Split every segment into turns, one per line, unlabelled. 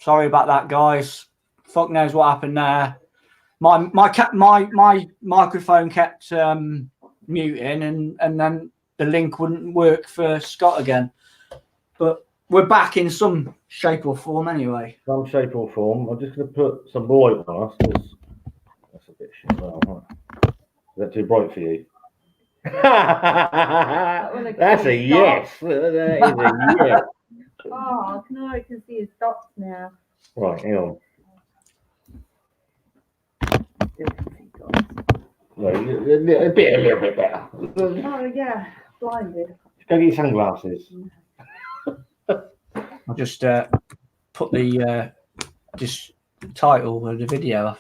Sorry about that, guys. Fuck knows what happened there. My microphone kept muting, and then the link wouldn't work for Scott again. But we're back in some shape or form anyway.
Some shape or form. I'm just going to put some light on us. That's a bit shit. Well, is that too bright for you? That's a yes. That is a yes.
Oh, no, I can see his dots now.
Right, hang on. Right, a little bit better.
Oh, yeah, blinded.
Go get your sunglasses.
I'll just put the title of the video.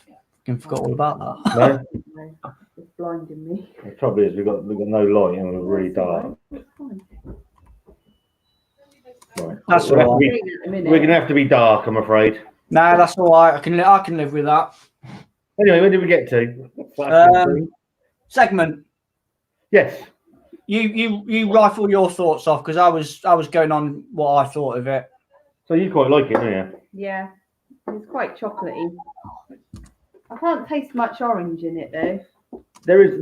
I forgot all about that.
No,
It's blinding me.
the trouble is we've got no light and we're really dark. Right.
That's all right.
We're gonna have to be dark, I'm afraid.
No, that's all right. I can live with that.
Anyway, where did we get to?
Segment.
Yes.
You rifle your thoughts off because I was going on what I thought of it.
So you quite like it, don't you?
Yeah, it's quite chocolatey. I can't taste much orange in it though.
There is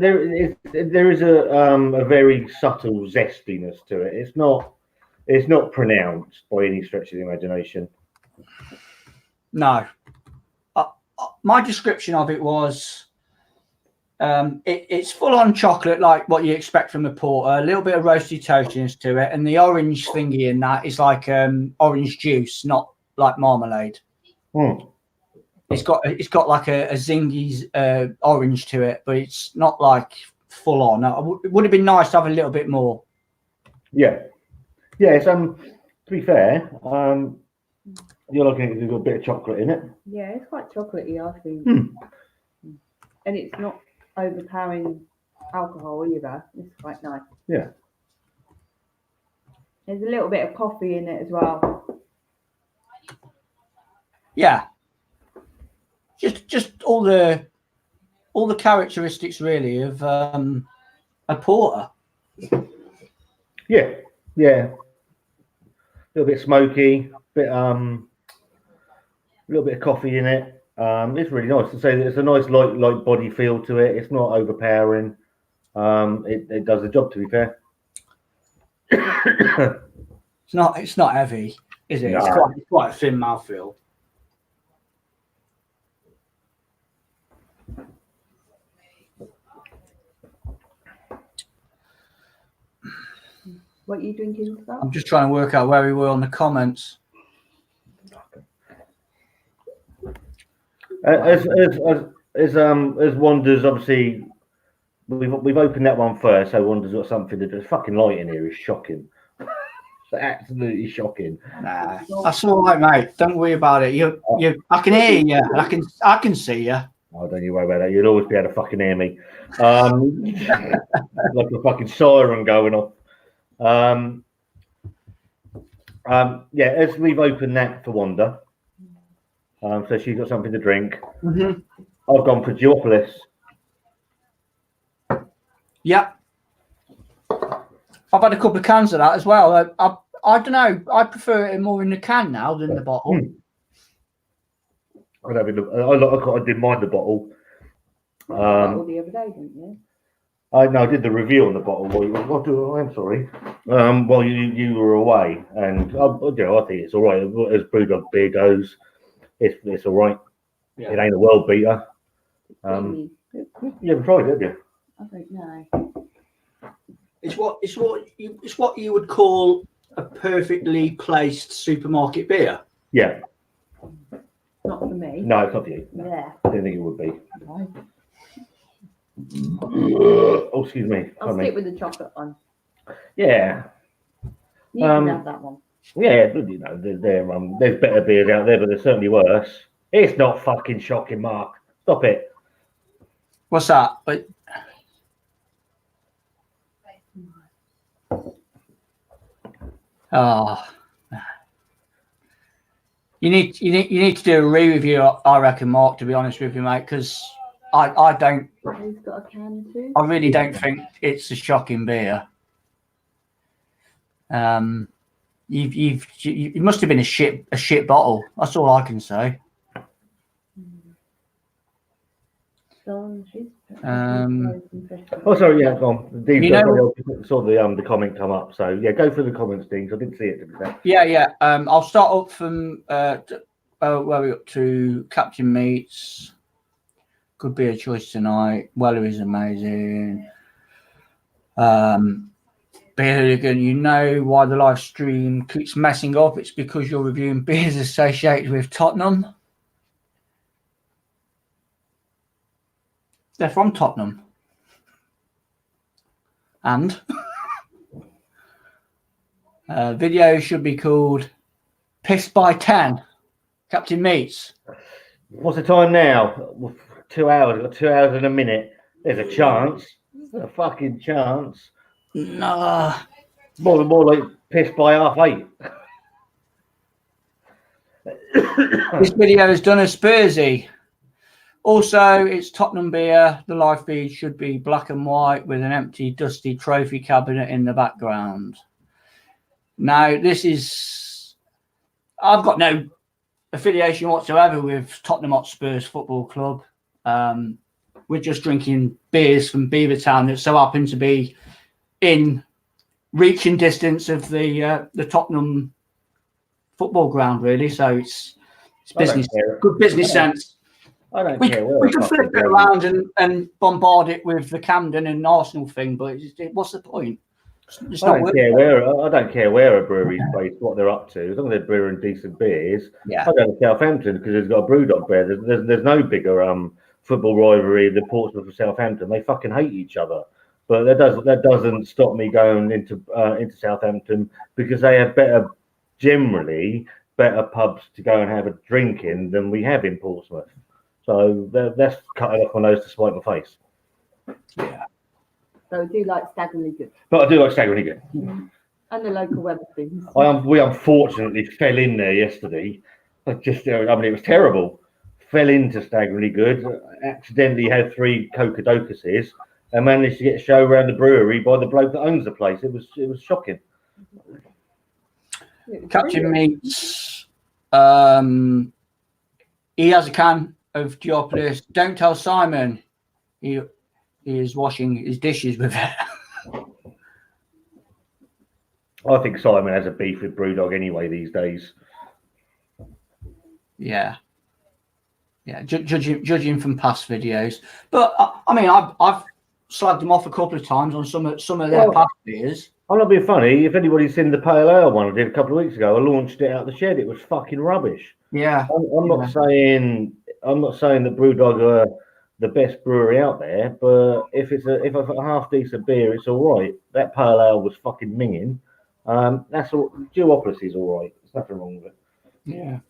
a very subtle zestiness to it. It's not pronounced by any stretch of the imagination.
No. My description of it was it's full on chocolate, like what you expect from a porter, a little bit of roasty toastiness to it, and the orange thingy in that is like orange juice, not like marmalade. It's got like a zingy orange to it, but it's not like full on. It would have been nice to have a little bit more.
Yeah. Yes. To be fair, you're looking at, you've got a bit of chocolate in it.
Yeah, it's quite chocolatey, I think. And it's not overpowering alcohol either. It's quite nice.
Yeah.
There's a little bit of coffee in it as well.
Yeah. Just all the characteristics really of a porter.
Yeah. Yeah. A little bit smoky, a little bit of coffee in it. It's really nice to say that it's a nice light body feel to it. It's not overpowering. It does the job, to be fair.
It's not heavy, is it?
No.
It's quite a thin mouthfeel.
What are you drinking, Scott?
I'm just trying to work out where we were on the comments.
As Wanda's, obviously we've opened that one first, so Wanda's got something to do. The fucking light in here is shocking. It's absolutely shocking.
Nah, that's all right, mate. Don't worry about it. I can hear you. I can see you.
Oh, don't you worry about that. You'll always be able to fucking hear me. Like a fucking siren going off. Yeah, as we've opened that for Wanda, so she's got something to drink.
Mm-hmm.
I've gone for Geopolis.
Yeah. I've had a couple of cans of that as well. I don't know. I prefer it more in the can now than the bottle.
I did mind the bottle.
The other day, didn't you?
I did the review on the bottle. I'm sorry. While you were away, and I think it's all right. As Brewdog beer goes, it's all right. Yeah. It ain't a world beater. You haven't tried it, have you?
I don't know.
It's what you would call a perfectly placed supermarket beer.
Yeah.
Not for me.
No, it's not for you.
Yeah.
I didn't think it would be.
No.
Oh, excuse me.
I'll stick with the chocolate one.
Yeah.
You can have that one.
Yeah, you know, there's better beers out there, but there's certainly worse. It's not fucking shocking, Mark. Stop it.
What's that? Oh, you need to do a re-review, I reckon, Mark. To be honest with you, mate, because I don't.
Who's got a can too?
I really don't think it's a shocking beer. It must have been a shit bottle. That's all I can say.
So she's.
Oh, sorry, yeah, go on. Dean,
You know-
I saw the comment come up. So yeah, go through the comments, Dean. I didn't see it to be fair.
Yeah. I'll start up from where we up to Captain Meats. Could be a choice tonight. Weller is amazing. Hooligan, you know why the live stream keeps messing up? It's because you're reviewing beers associated with Tottenham. They're from Tottenham. And video should be called Pissed by 10. Captain Meats.
What's the time now? 2 hours. I've got 2 hours and a minute. There's a chance. There's a fucking chance.
No.
More like pissed by 8:30.
This video is done as Spursy. Also, it's Tottenham beer. The live feed should be black and white with an empty, dusty trophy cabinet in the background. Now, this is... I've got no affiliation whatsoever with Tottenham Hotspurs Football Club. We're just drinking beers from Beavertown that so happen to be in reaching distance of the Tottenham football ground, really. So it's business, good business sense.
I don't care.
We can flip it around and bombard it with the Camden and Arsenal thing, but what's the point? It's
I don't care where a brewery's based, what they're up to. As long as they're brewing decent beers.
Yeah.
I go to Southampton because there's got a Brewdog there. There's no bigger football rivalry than Portsmouth and Southampton. They fucking hate each other. But that doesn't stop me going into Southampton because they have generally better pubs to go and have a drink in than we have in Portsmouth. So that's cutting off my nose to spite my face.
Yeah.
So I do like staggeringly good.
But I do like staggeringly good.
And the local weather things.
We unfortunately fell in there yesterday. It was terrible. Fell into staggeringly good. Accidentally had 3 Coca-Docuses and managed to get a show around the brewery by the bloke that owns the place. It was shocking.
Captain Meats. He has a can of Diopolis. Don't tell Simon. He is washing his dishes with it.
I think Simon has a beef with Brewdog anyway these days.
Yeah. Judging from past videos, but I mean, I've slagged them off a couple of times on some of their past beers. I'm
not being funny. If anybody's seen the Pale Ale one I did a couple of weeks ago, I launched it out the shed. It was fucking rubbish.
Yeah.
I'm not saying that Brewdog are the best brewery out there, but if a half decent beer, it's all right. That Pale Ale was fucking minging. That's all. Duopolis is all right. There's nothing wrong with it.
Yeah.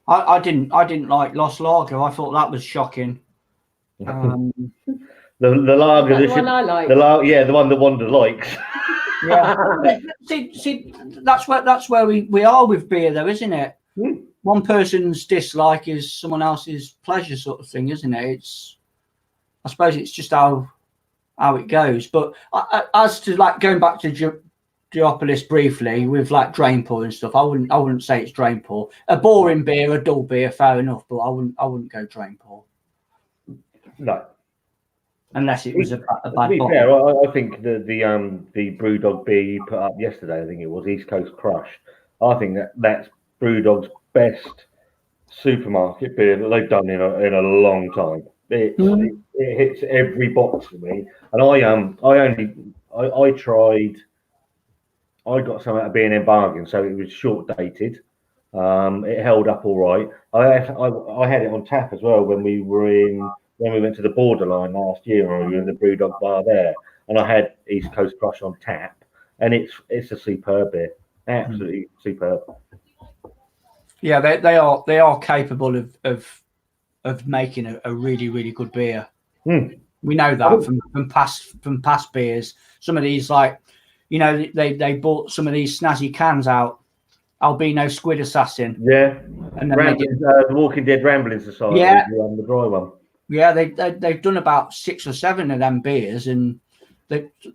I didn't like Lost Lager. I thought that was shocking.
The lager,
the one I like.
The one that Wanda likes.
Yeah. see, that's where we are with beer, though, isn't it?
Mm.
One person's dislike is someone else's pleasure, sort of thing, isn't it? I suppose it's just how it goes. But as to like going back to Diopolis briefly with like drain pour and stuff, I wouldn't say it's drain pour. A boring beer, a dull beer, fair enough, but I wouldn't go drain pour.
No.
Unless it was a bad
bottle. Fair, I think the Brewdog beer you put up yesterday, I think it was East Coast Crush. I think that's Brewdog's best supermarket beer that they've done in a long time. It hits every box for me. And I got some out of B&M Bargain, so it was short dated. It held up all right. I had it on tap as well when we went to the Borderline last year, and we were in the Brewdog bar there, and I had East Coast Crush on tap, and it's a superb beer, absolutely superb. Yeah,
they are capable of making a really, really good beer.
Mm.
We know that from past beers. Some of these, like, you know, they bought some of these snazzy cans out. Albino Squid Assassin.
Yeah.
And then
the Walking Dead Rambling Society.
Yeah.
The dry one.
Yeah, they've done about 6 or 7 of them beers, and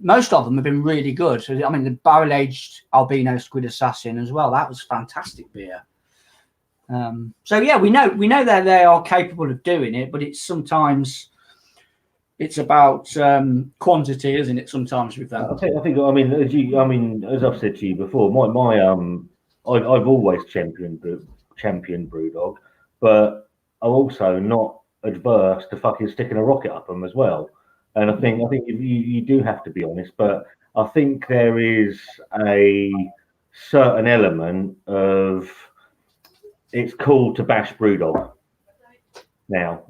most of them have been really good. So, I mean, the barrel-aged albino squid assassin as well. That was fantastic beer. So yeah, we know that they are capable of doing it, but it's sometimes it's about quantity, isn't it? Sometimes with them.
I mean, as I've said to you before, I've always championed Brewdog, but I'm also not adverse to fucking sticking a rocket up them as well. And I think you do have to be honest, but I think there is a certain element of it's cool to bash Brewdog now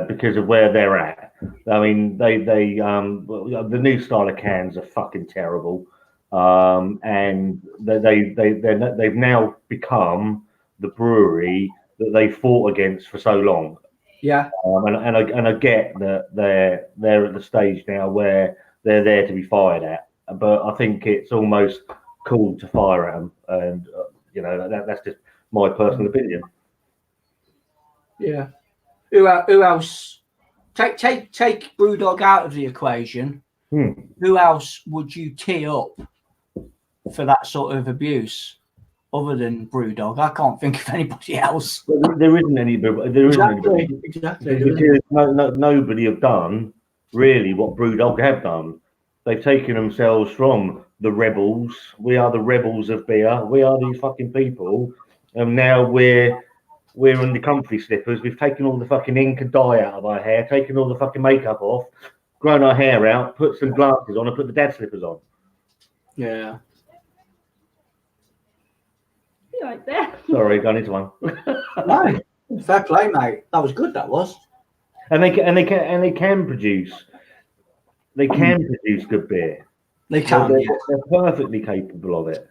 because of where they're at. I mean, the new style of cans are fucking terrible, and they've now become the brewery that they fought against for so long.
Yeah,
and I get that they're at the stage now where they're there to be fired at, but I think it's almost cool to fire at them, and that's just my personal opinion.
Yeah. Who else? Take Brewdog out of the equation. Who else would you tee up for that sort of abuse other than Brewdog? I can't think of anybody else.
There isn't anybody.
Exactly.
Because nobody have done really what Brewdog have done. They've taken themselves from the rebels. We are the rebels of beer. We are these fucking people, and now we're in the comfy slippers. We've taken all the fucking ink and dye out of our hair, taken all the fucking makeup off, grown our hair out, put some glasses on, and put the dad slippers on.
Yeah.
You right there?
Sorry, gone into one.
No, fair play, mate. That was good. That was.
And they can produce. They can produce good beer.
They can.
They're perfectly capable of it.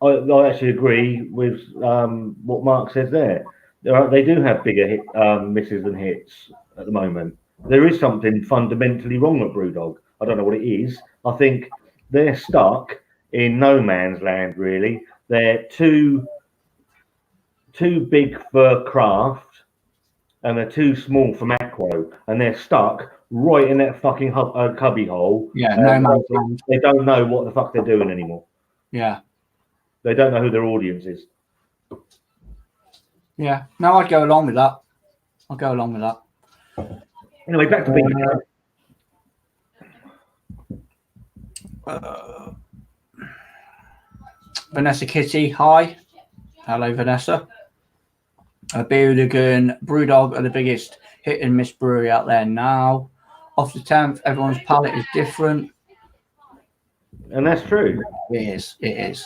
I actually agree with what Mark says there. They do have bigger misses than hits at the moment. There is something fundamentally wrong with Brewdog. I don't know what it is. I think they're stuck in no man's land, really. They're too big for craft, and they're too small for macro, and they're stuck right in that fucking cubby hole.
Yeah, no man's land.
They don't know what the fuck they're doing anymore.
Yeah.
They don't know who their audience is.
Yeah. No, I'd go along with that. I'll go along with that.
Anyway, back to Beavercore.
Vanessa Kitty, hi. Hello, Vanessa. Beavercore, Brewdog are the biggest hit and miss brewery out there now. Off the 10th, everyone's palate is different.
And that's true.
It is. It is.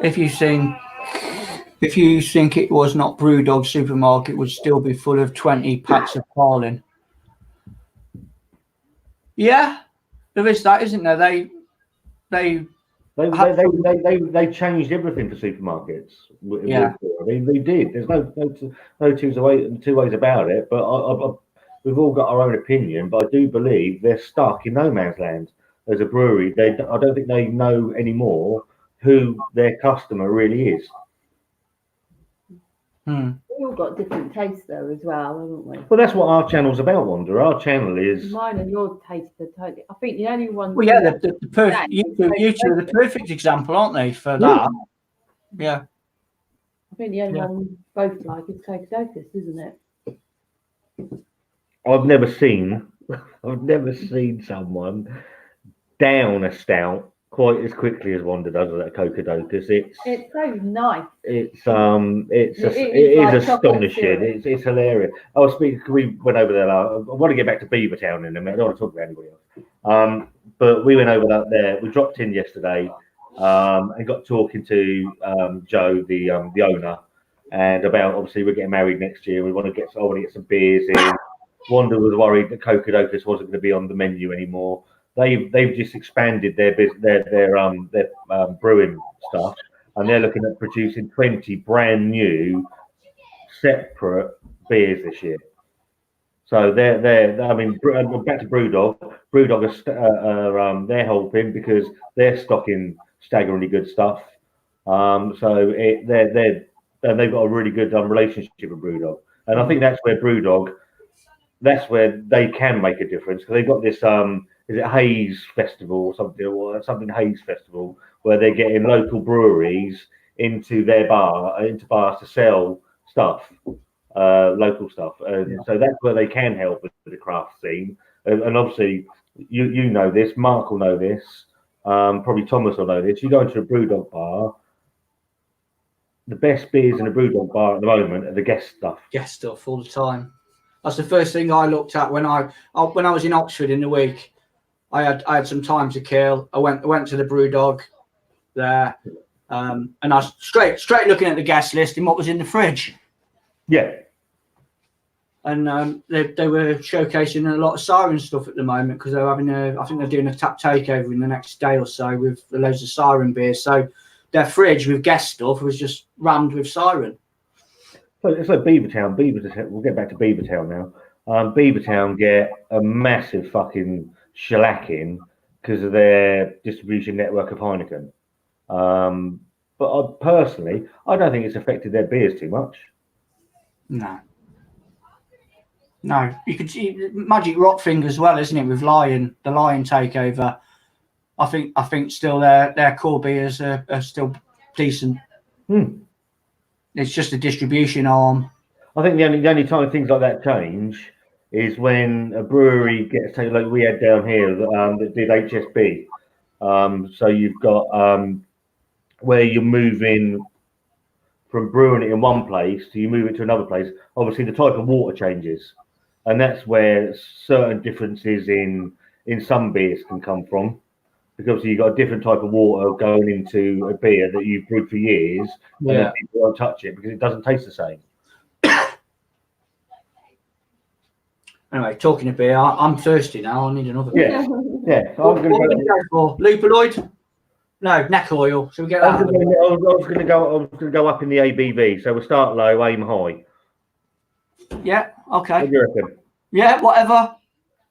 If you think it was not Brewdog supermarket, would still be full of 20 packs of Carlin. Yeah, there is that, isn't there? They
changed everything for supermarkets.
Yeah.
They did. There's no two ways about it. But we've all got our own opinion. But I do believe they're stuck in no man's land as a brewery. I don't think they know anymore who their customer really is.
We all got different tastes though as well, haven't we?
Well, that's what our channel's about, Wanda. Our channel is
mine and your taste are totally. I think the only one.
Well, yeah, the perfect. You two are the perfect example, aren't they, for that? Yeah.
I think the only one we both like is Coca-Cola, isn't it?
I've never seen someone down a stout quite as quickly as Wanda does with that Coca-Cola.
It's so nice.
It is astonishing. It's hilarious. We went over there. I want to get back to Beavertown in a minute. I don't want to talk about anybody else. But we went over there. We dropped in yesterday and got talking to Joe, the owner, and about obviously we're getting married next year. I want to get some beers in. Wanda was worried that Coca-Cola wasn't going to be on the menu anymore. They've just expanded their brewing stuff, and they're looking at producing 20 brand new separate beers this year. So they're I mean, back to Brewdog. Brewdog they're helping because they're stocking staggeringly good stuff. So they've got a really good relationship with Brewdog. And I think that's where BrewDog, that's where they can make a difference, because they've got this is it Hayes Festival or something Hayes Festival, where they're getting local breweries into bars to sell stuff, local stuff, and so that's where they can help with the craft scene. And obviously, you know this, Mark will know this, probably Thomas will know this. You go into a BrewDog bar, the best beers in a BrewDog bar at the moment are the guest stuff.
Guest stuff all the time. That's the first thing I looked at when I was in Oxford in the week. I had some time to kill. I went to the BrewDog there, and I was straight looking at the guest list and what was in the fridge.
Yeah.
And they were showcasing a lot of Siren stuff at the moment, because they're having I think they're doing a tap takeover in the next day or so with loads of Siren beers. So their fridge with guest stuff was just rammed with Siren.
So it's like Beavertown. We'll get back to Beavertown now. Beavertown get a massive fucking shellacking because of their distribution network of Heineken. But personally, I don't think it's affected their beers too much.
No, you could see Magic Rock thing as well, isn't it? With the Lion takeover. I think still their core beers are still decent. It's just a distribution arm.
I think the only time things like that change is when a brewery gets taken, like we had down here that did HSB. So you've got where you're moving from brewing it in one place to you move it to another place. Obviously, the type of water changes, and that's where certain differences in some beers can come from. Because you've got a different type of water going into a beer that you've brewed for years, and then people won't touch it because it doesn't taste the same.
Anyway, talking of beer, I'm thirsty now. I need another beer.
Yeah.
What are we going to go for? Lupaloid? No, neck oil. So we get that.
I was going to go up in the ABV. So we'll start low, aim high.
Yeah. Okay.
What do you reckon?
Yeah. Whatever.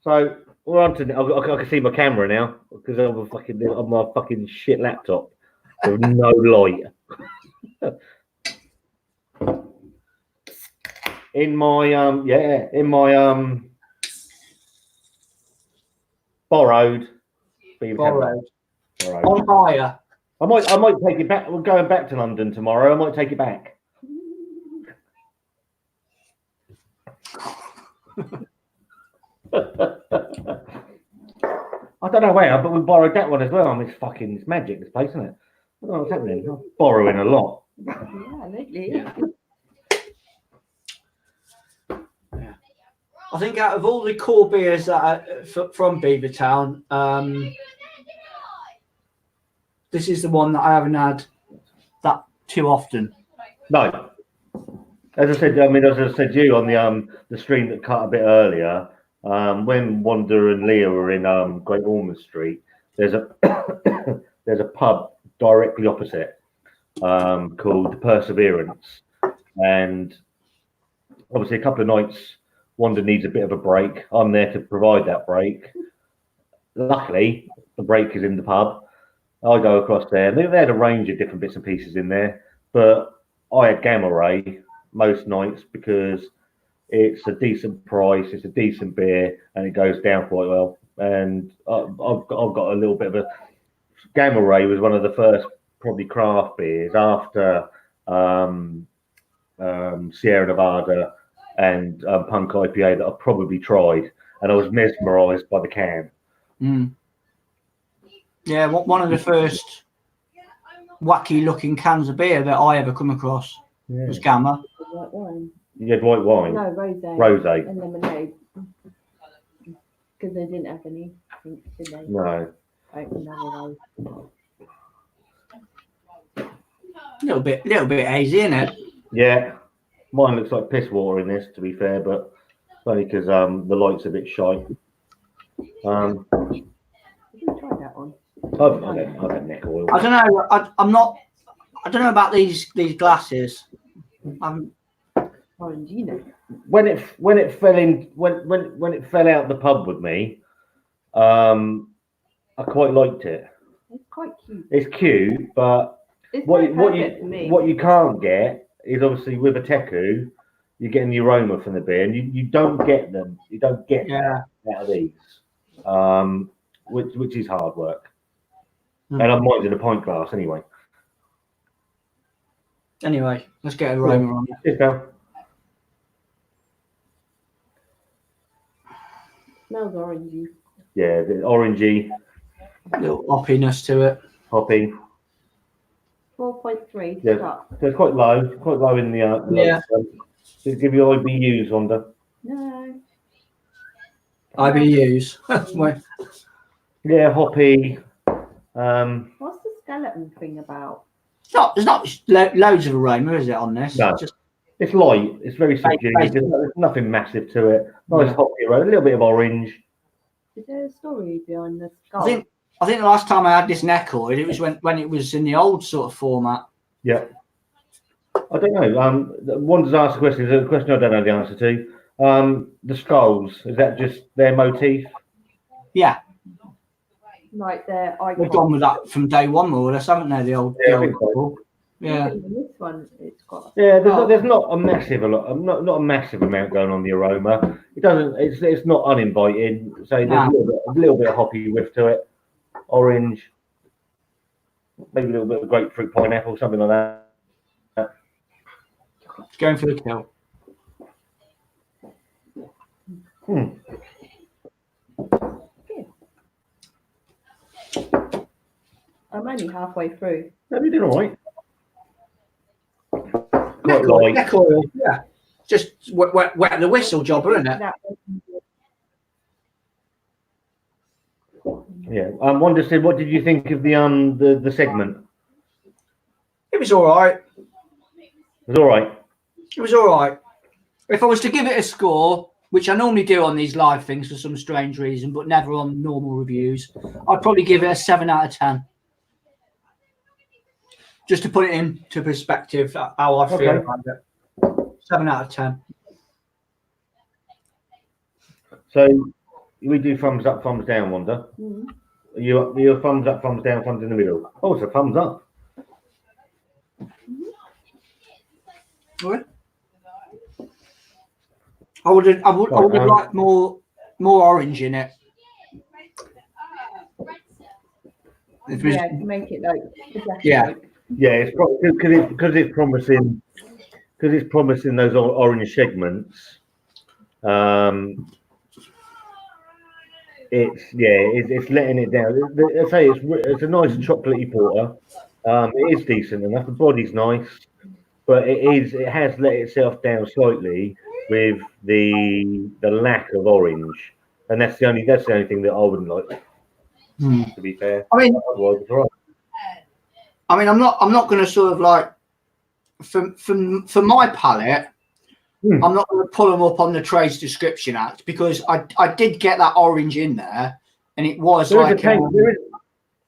So we're on to. I can see my camera now because I'm on my fucking shit laptop with no light. In my borrowed.
On hire.
I might take it back. We're going back to London tomorrow. I might take it back. I don't know where, but we borrowed that one as well. I mean, it's magic, this place, isn't it? I don't know what's happening. I'm borrowing a lot.
Yeah, lately.
Yeah. I think out of all the core beers that are from Beavertown, this is the one that I haven't had that too often.
No. As I said to you on the stream that cut a bit earlier, when Wanda and Leah were in Great Ormond Street, there's a there's a pub directly opposite called Perseverance, and obviously a couple of nights Wanda needs a bit of a break. I'm there to provide that break. Luckily, the break is in the pub. I go across there. They had a range of different bits and pieces in there, but I had Gamma Ray most nights because it's a decent price, it's a decent beer, and it goes down quite well. And I've got a little bit of a Gamma Ray was one of the first probably craft beers after Sierra Nevada and Punk IPA that I probably tried, and I was mesmerised by the can.
Yeah, one of the first wacky looking cans of beer that I ever come across was Gamma.
White wine.
You had white wine?
No, rosé.
Rosé.
And lemonade. Because they didn't have any, I think, did they?
No.
Another rose.
Little bit hazy, isn't it?
Yeah. Mine looks like piss water in this, to be fair, but it's only because the light's a bit shy.
Did you try that one?
I've had neck oil.
I don't know. I don't know about these glasses.
Orange, you know.
When it fell out the pub with me, I quite liked it.
It's quite cute.
It's cute, but
It's
what
perfect for me.
you can't get is obviously with a Teku, you're getting the aroma from the beer, and you don't get them. You don't get that out of these, which is hard work. And I'm mine's in a pint glass anyway.
Anyway, let's get an aroma on it.
Cheers, pal.
Smells orangey.
Yeah, the orangey,
Little hoppiness to it.
hoppy.
4.3.
Yeah,
Stop.
so it's quite low in the
Yeah.
To give you IBUs, Wanda.
No.
IBUs. Well,
Yeah, hoppy.
What's the skeleton thing about?
there's not loads of aroma, is it, on this?
No.
Just
It's light. It's very subdued. There's nothing massive to it. Nice hoppy aroma, a little bit of orange.
Is there a story behind the skull?
I think the last time I had this neckoid, it was when it was in the old sort of format.
Yeah. I don't know. Wanda's asked a question. There's a question I don't know the answer to. The skulls, is that just their motif?
Yeah,
Like their icon.
they've gone with that from day one, more or less, haven't they? The old couple. Yeah.
Even this one, it's got.
Yeah, there's not a massive not a massive amount going on the aroma. It doesn't. It's not uninviting. So there's a little bit of hoppy whiff to it. Orange, maybe a little bit of grapefruit, pineapple, something like that.
It's going for the kill.
I'm only halfway through.
No, you did all right.
Neck oil, yeah. Just wet the whistle job, isn't it?
Yeah. Wanda said, what did you think of the segment?
It was all right.
It was all right.
It was all right. If I was to give it a score, which I normally do on these live things for some strange reason, but never on normal reviews, I'd probably give it a 7 out of 10. Just to put it into perspective, how I feel about it. 7 out of 10.
So we do thumbs up, thumbs down, Wanda.
Mm-hmm.
You're thumbs up, thumbs down, thumbs in the middle. Oh, it's a thumbs up.
Right. I would have liked more orange in it.
Yeah, to make it like.
Yeah.
Yeah, it's because it's promising those orange segments. It's letting it down. I say it's a nice chocolatey porter. It is decent enough. The body's nice, but it has let itself down slightly with the lack of orange, and that's the only thing that I wouldn't like. To be fair,
I mean,
otherwise it's all right.
I mean, I'm not going to sort of like for my palate. I'm not going to pull them up on the Trade Description Act because I did get that orange in there, and it was
there
like
is a tang,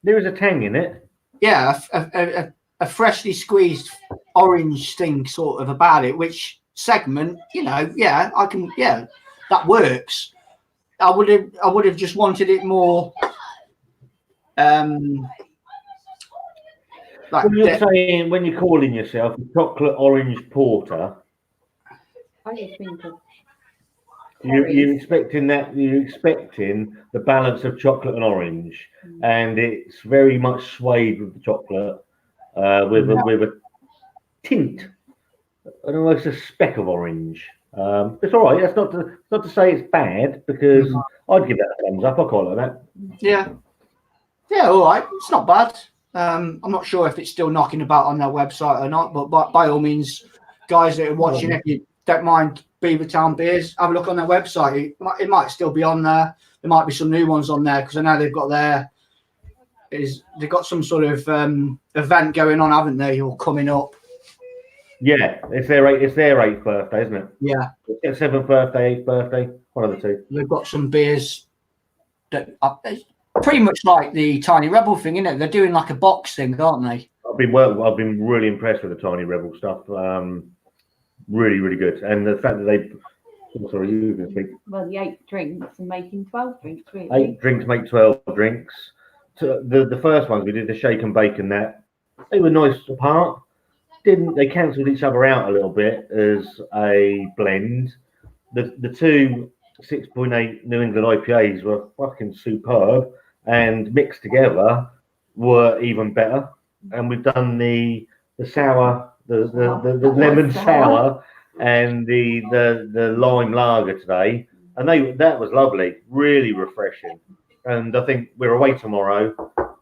there is a tang in it.
Yeah, a freshly squeezed orange thing sort of about it, which segment, that works. I would have just wanted it more.
Like when you're calling yourself a chocolate orange porter,
I just think of
you're expecting the balance of chocolate and orange, and it's very much swayed with the chocolate, with a tint, and almost a speck of orange. It's all right. That's not to say it's bad, because I'd give that a thumbs up. I quite like that.
Yeah, all right. It's not bad. I'm not sure if it's still knocking about on their website or not, but by all means, guys that are watching, if you don't mind Beavertown beers, have a look on their website. It might still be on there. There might be some new ones on there, because I know they've got some sort of event going on, haven't they, or coming up?
Yeah, it's their 8th birthday, isn't it?
Yeah.
7th birthday, 8th birthday, one of the two.
They've got some beers that are pretty much like the Tiny Rebel thing, isn't it? They're doing like a box thing, aren't they?
I've been really impressed with the Tiny Rebel stuff. Really, really good. And the fact that sorry, you can speak.
Well, the 8 drinks and making 12 drinks, really.
8 drinks make 12 drinks. The first ones we did, the shake and bake and that, they were nice apart. they cancelled each other out a little bit as a blend. The two 6.8 New England IPAs were fucking superb, and mixed together were even better. And we've done the sour, the lemon sour, and the lime lager today, and that was lovely, really refreshing. And I think we're away tomorrow.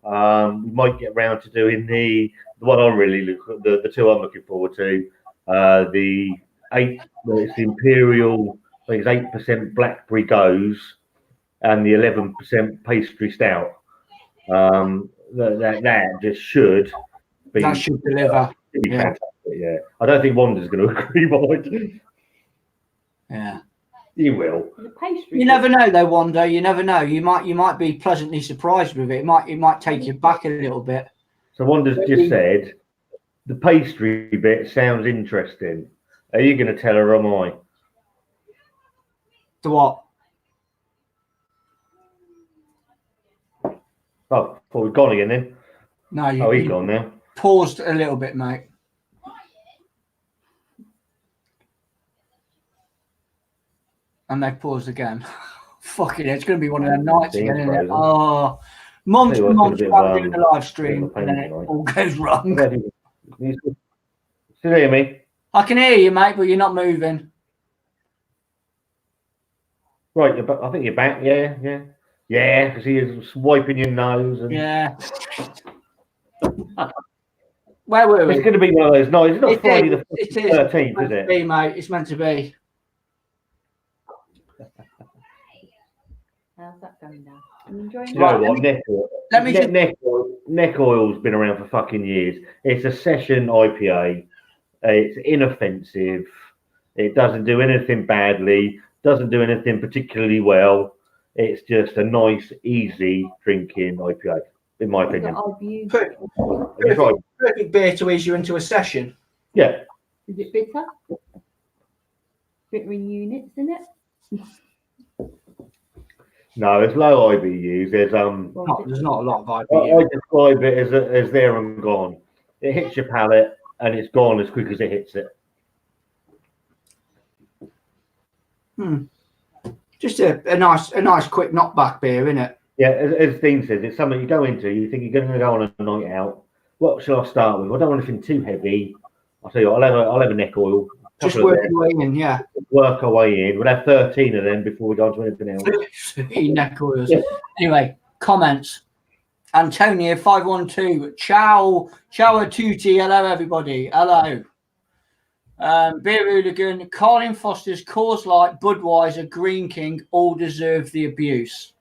We might get round to doing the one I'm really the two I'm looking forward to. The it's the Imperial. I think it's 8% blackberry goes, and the 11% pastry stout. That just should be.
That should deliver.
Be fantastic. Yeah, I don't think Wanda's going to agree, Mike.
Yeah.
You will.
The pastry.
You never know, though, Wanda. You never know. You might be pleasantly surprised with it. It might take you back a little bit.
So Wanda's just said the pastry bit sounds interesting. Are you going to tell her or am I?
To what?
Oh, thought we've gone again then.
No,
he's gone now.
Paused a little bit, mate. And they paused again. Fucking it's going to be one of them nights again, isn't it? Oh, months and months about doing the live stream, and then it all goes wrong.
You still hear me?
I can hear you, mate, but you're not moving.
Right, I think you're back. Yeah, because he is wiping your nose. And...
Yeah. Where were we?
It's going to be one of those nights. It's not Friday the 13th, is
it? Be, mate. It's meant to be.
How's that going now? I'm enjoying
you know what? Neck oil's been around for fucking years. It's a session IPA. It's inoffensive. It doesn't do anything badly. Doesn't do anything particularly well. It's just a nice, easy drinking IPA, in my opinion.
Perfect beer to ease you into a session.
Yeah.
Is it bitter? Bitter in units, isn't it?
No, it's low IBUs. There's
not a lot of IBUs.
I describe it as there and gone. It hits your palate and it's gone as quick as it hits it.
Just a nice quick knockback beer, isn't it?
Yeah, as Dean says, it's something you go into. You think you're going to go on a night out. What shall I start with? I don't want anything too heavy. I'll tell you what, I'll have a neck oil.
Just work your way in, yeah.
Work our way in. We'll have 13 of them before we go on to anything else.
Neck oils. Yeah. Anyway, comments. Antonia 512. Ciao a tutti. Hello everybody. Hello. Beer Hooligan, Colin Foster's, Coors Light, Budweiser, Green King all deserve the abuse.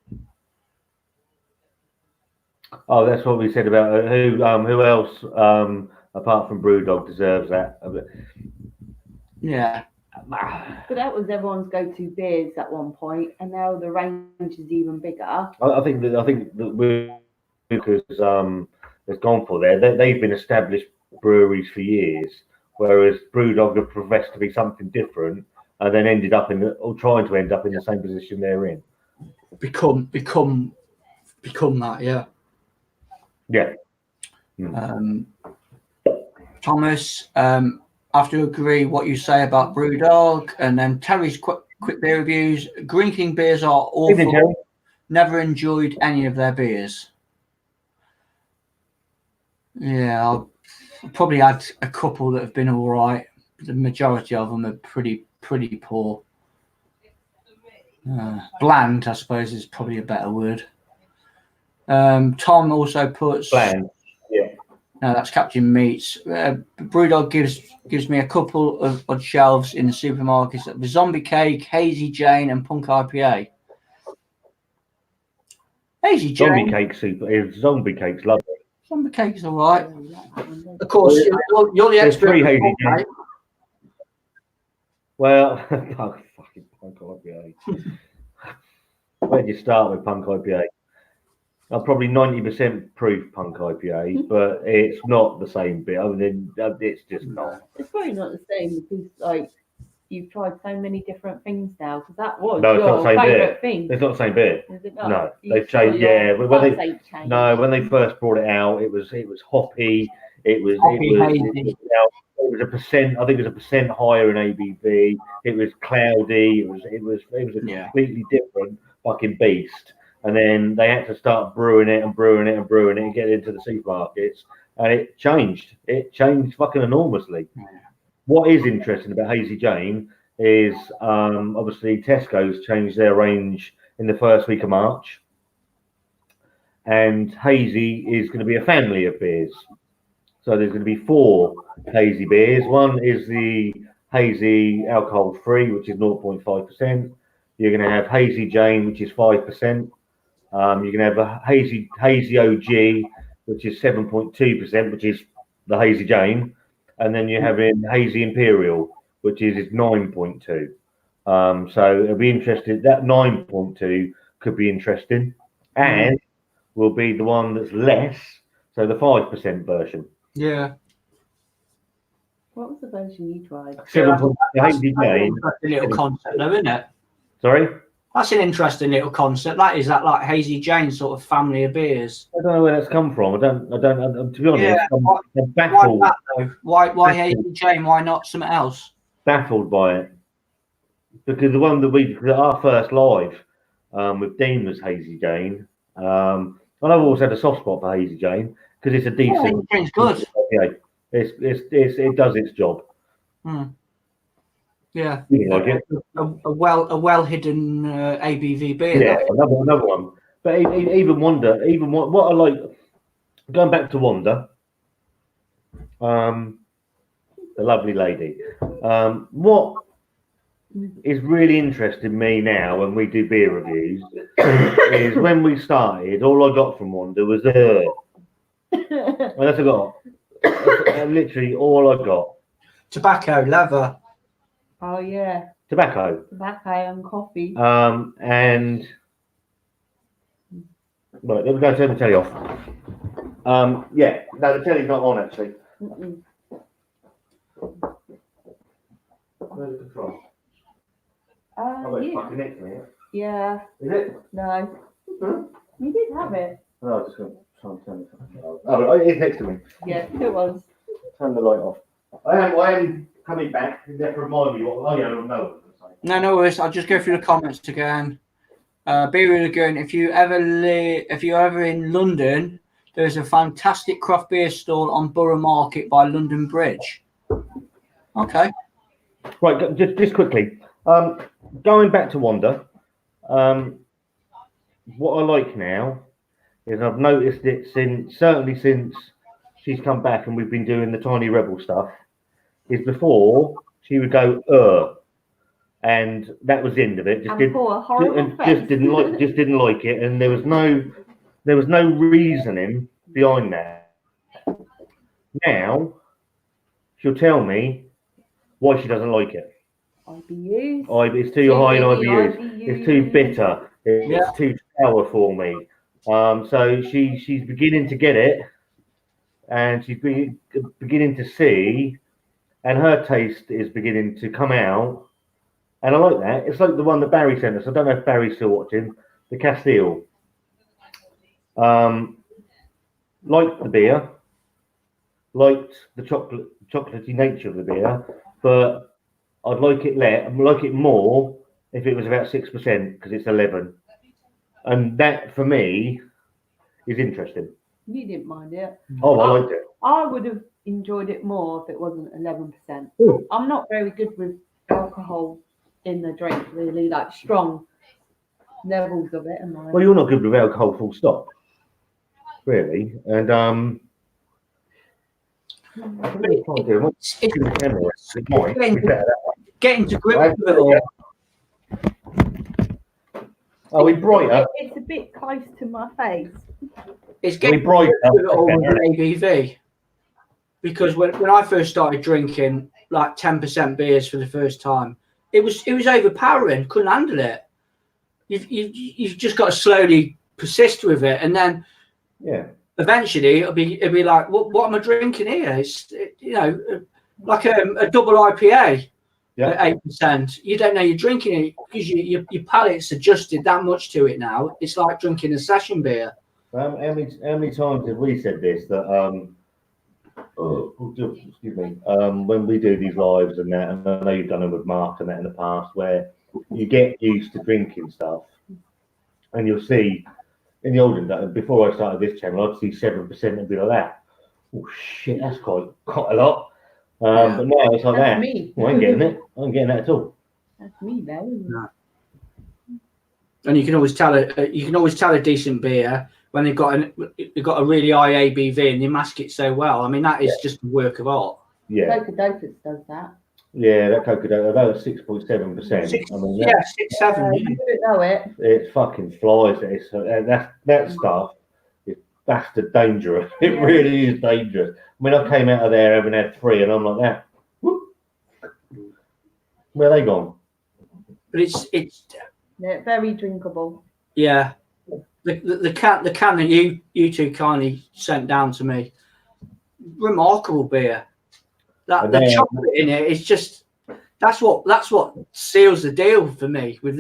Oh, that's what we said about who else apart from Brewdog deserves that.
Yeah.
But that was everyone's go-to beers at one point, and now the range is even bigger.
I think that we're because has gone for there. They've been established breweries for years, whereas Brewdog have professed to be something different, and then ended up trying to end up in the same position they're in.
Become that, yeah.
Yeah.
Thomas, I have to agree what you say about Brewdog, and then Terry's quick beer reviews. Green King beers are awful. Never enjoyed any of their beers. Yeah, I'll probably had a couple that have been all right. The majority of them are pretty poor. Bland, I suppose, is probably a better word. Tom also puts
bland. Yeah.
No, that's Captain Meats. Brewdog gives me a couple of odd shelves in the supermarkets. The Zombie Cake, Hazy Jane, and Punk IPA. Hazy Jane.
Zombie Cake's lovely.
Zombie Cake's all right. Of course, you're the expert.
Three Hazy Jane. Well, fucking Punk IPA. Where'd you start with Punk IPA? I'm probably 90% proof Punk IPA, but it's not the same bit. I mean, it's just not.
It's probably not the same because, like, you've tried so many different things now. Because that was
your
favourite thing.
It's not the same beer.
Is it not?
No, they've changed. Yeah, when they first brought it out, it was hoppy. It was was a percent. I think it was a percent higher in ABV. It was cloudy. It was a
Yeah.
completely different fucking beast. And then they had to start brewing it and brewing it and brewing it and get it into the supermarkets. And it changed. It changed fucking enormously.
Yeah.
What is interesting about Hazy Jane is obviously Tesco's changed their range in the first week of March. And Hazy is going to be a family of beers. So there's going to be 4 hazy beers. One is the hazy alcohol free, which is 0.5%. You're going to have Hazy Jane, which is 5%. You're going to have a hazy OG, which is 7.2%, which is the Hazy Jane. And then you're having Hazy Imperial, which is 9.2. So it'll be interesting. That 9.2 could be interesting. And will be the one that's less, so the 5% version.
Yeah.
What was the version you tried?
7.
That's
Hazy
an
Jane.
interesting little concept, though, isn't it?
Sorry?
That's an interesting little concept. That is that like Hazy Jane sort of family of beers.
I don't know where that's come from. I don't. To be honest,
Yeah,
I'm
Why
baffled.
that though? Why Hazy Jane? Why not something else?
Baffled by it because the one that our first live with Dean was Hazy Jane. And I've always had a soft spot for Hazy Jane because it's a decent.
Yeah, it's good.
Yeah, it does its job.
Yeah,
You like it?
a well hidden ABV beer.
Yeah, another one. But even Wanda, what I like, going back to Wanda, the lovely lady. What is really interesting me now when we do beer reviews is when we started, all I got from Wanda was and that's I got. That's literally all I got.
Tobacco, leather.
Oh yeah,
Tobacco.
tobacco and coffee.
And right, let me go turn the telly off. Yeah, no, the telly's not on actually. Where's the control? Oh, it's fucking next to me.
Yeah.
Is it?
No.
Hmm?
You did have it.
No, I'm just going to try and turn it off. Oh, it is next to me.
Yeah, it was.
Turn the light off. I am coming back. You have to remind me what. Oh yeah, no.
No worries. I'll just go through the comments again. Beer Lagoon. If you're ever in London, there's a fantastic craft beer stall on Borough Market by London Bridge. Okay.
Right, just quickly. Going back to Wanda. What I like now is I've noticed it certainly since she's come back and we've been doing the Tiny Rebel stuff. Is before she would go and that was the end of it. Just didn't like it, and there was no reasoning behind that. Now she'll tell me why she doesn't like it.
IBUs.
It's too high in IBUs. It's too bitter. It's too sour for me. So she's beginning to get it, and she's beginning to see, and her taste is beginning to come out. And I like that. It's like the one that Barry sent us. I don't know if Barry's still watching. The Castile. Liked the beer. Liked the chocolatey nature of the beer. But I'd like it more if it was about 6% because it's 11. And that, for me, is interesting.
You didn't mind it.
Oh, I liked it.
I would have enjoyed it more if it wasn't 11%.
Ooh.
I'm not very good with alcohol in the drink, really, like strong levels of it.
Well, you're not good with alcohol, full stop. Really. And
getting to grips with it all.
Oh, we brighter.
It's a bit close to my face.
It's getting brighter with it all with ABV. Because when I first started drinking like 10% beers for the first time, it was overpowering. Couldn't handle it. You've just got to slowly persist with it, and then eventually it'll be like, what am I drinking here? It's like a double IPA at 8%. You don't know you're drinking it because your palate's adjusted that much to it now. It's like drinking a session beer.
How many times have we said this that Excuse me. When we do these lives and that, and I know you've done them with Mark and that in the past, where you get used to drinking stuff, and you'll see in the olden days, before I started this channel, I'd see 7% and be like that. Oh shit, that's quite a lot. But now it's like
That's
that.
me.
Well, I ain't getting it. I ain't getting that at all.
That's me, though.
No. And you can always tell a decent beer when they've got a really high ABV and they mask it so well. I mean, that is just a work of art.
Yeah.
Coca-Cola does that.
Yeah, that Coca-Cola, that was 6.7%. I mean, that,
6, 7.
I didn't know it.
it fucking flies. That stuff. That's the dangerous. It really is dangerous. I mean, I came out of there having had 3, and I'm like that. Whoop. Where are they gone?
But it's
They're very drinkable.
yeah. The can that you two kindly sent down to me, remarkable beer. The chocolate in it is just that's what seals the deal for me with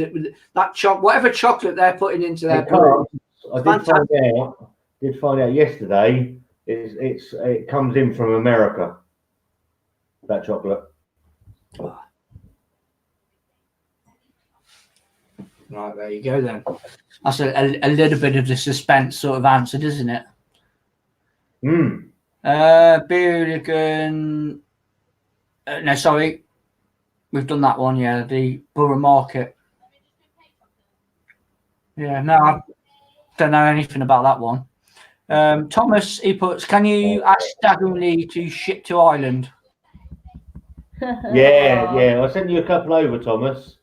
that whatever chocolate they're putting into their brew.
I did find out yesterday. It comes in from America. That chocolate.
Right, there you go then. That's a little bit of the suspense sort of answered, isn't it? Beerligan. No, sorry. We've done that one, yeah. The Borough Market. Yeah, no, I don't know anything about that one. Thomas, he puts, can you ask Staggeringly to ship to Ireland?
Yeah. I sent you a couple over, Thomas.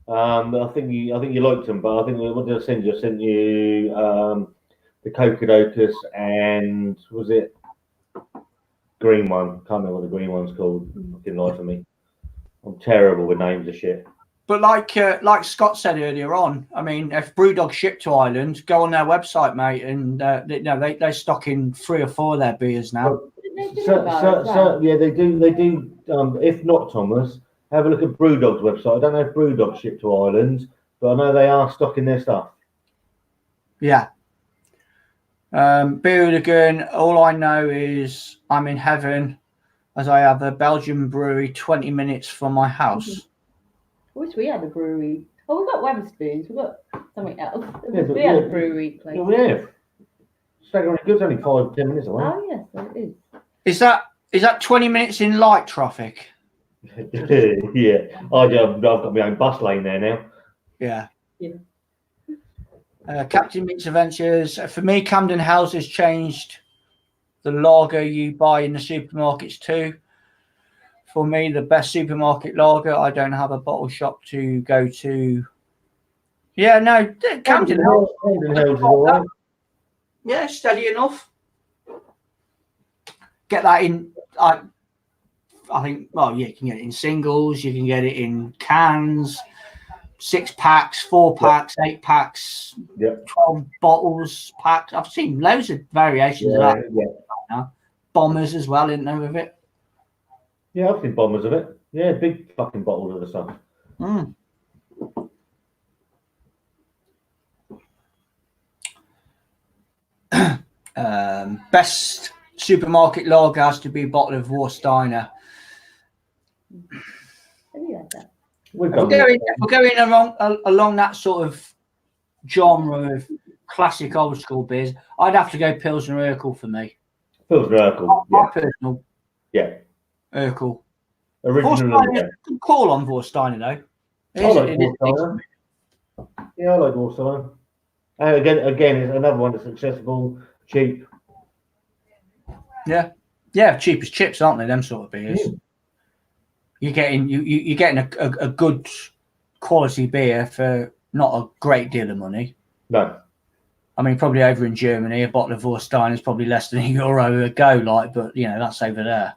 I think you liked them, but I think what did I send you? I sent you the Cocodocus and was it green one? Can't remember what the green one's called. Fucking lie for me. I'm terrible with names of shit.
But like Scott said earlier on, I mean, if Brewdog ship to Ireland, go on their website, mate, and they're stocking 3 or 4 of their beers now.
Yeah, they do. If not, Thomas, have a look at Brewdog's website. I don't know if Brewdog ship to Ireland, but I know they are stocking their stuff.
Yeah. Beerligan, all I know is I'm in heaven as I have a Belgian brewery 20 minutes from my house.
I wish we had a brewery. Oh, we've got Wetherspoons. We've got something else.
Yeah,
we had a brewery place.
Yeah, we have. Staggering Good's only 5-10 minutes away.
Oh, yes, it is.
Is that 20 minutes in light traffic?
Yeah. I've got my own bus lane there now.
Yeah. Captain Meets Adventures. For me, Camden House has changed the lager you buy in the supermarkets too. For me, the best supermarket lager. I don't have a bottle shop to go to. Yeah, no, Camden House.
Camden House is all right.
Yeah, steady enough. Get that in. I think. Well, yeah, you can get it in singles. You can get it in cans. 6 packs, 4 packs, 8 packs, 12 bottles packed. I've seen loads of variations of that. Yeah. Bombers as well, isn't there, with it?
Yeah, I've seen bombers of it. Yeah, big fucking bottles of the stuff.
Best supermarket lager has to be a bottle of Warsteiner. We're going along that sort of genre of classic old school beers. I'd have to go Pilsner Urquell for me.
Pilsner Urquell,
my personal.
Yeah.
Urquell.
Original.
Good call on Warsteiner though.
I like Warsteiner. Yeah, I like Warsteiner. And again, it's another one that's accessible, cheap.
Yeah, cheap as chips, aren't they? Them sort of beers. Yeah. You're getting a good quality beer for not a great deal of money.
No.
I mean, probably over in Germany, a bottle of Warsteiner is probably less than €1 a go, like, but you know, that's over there.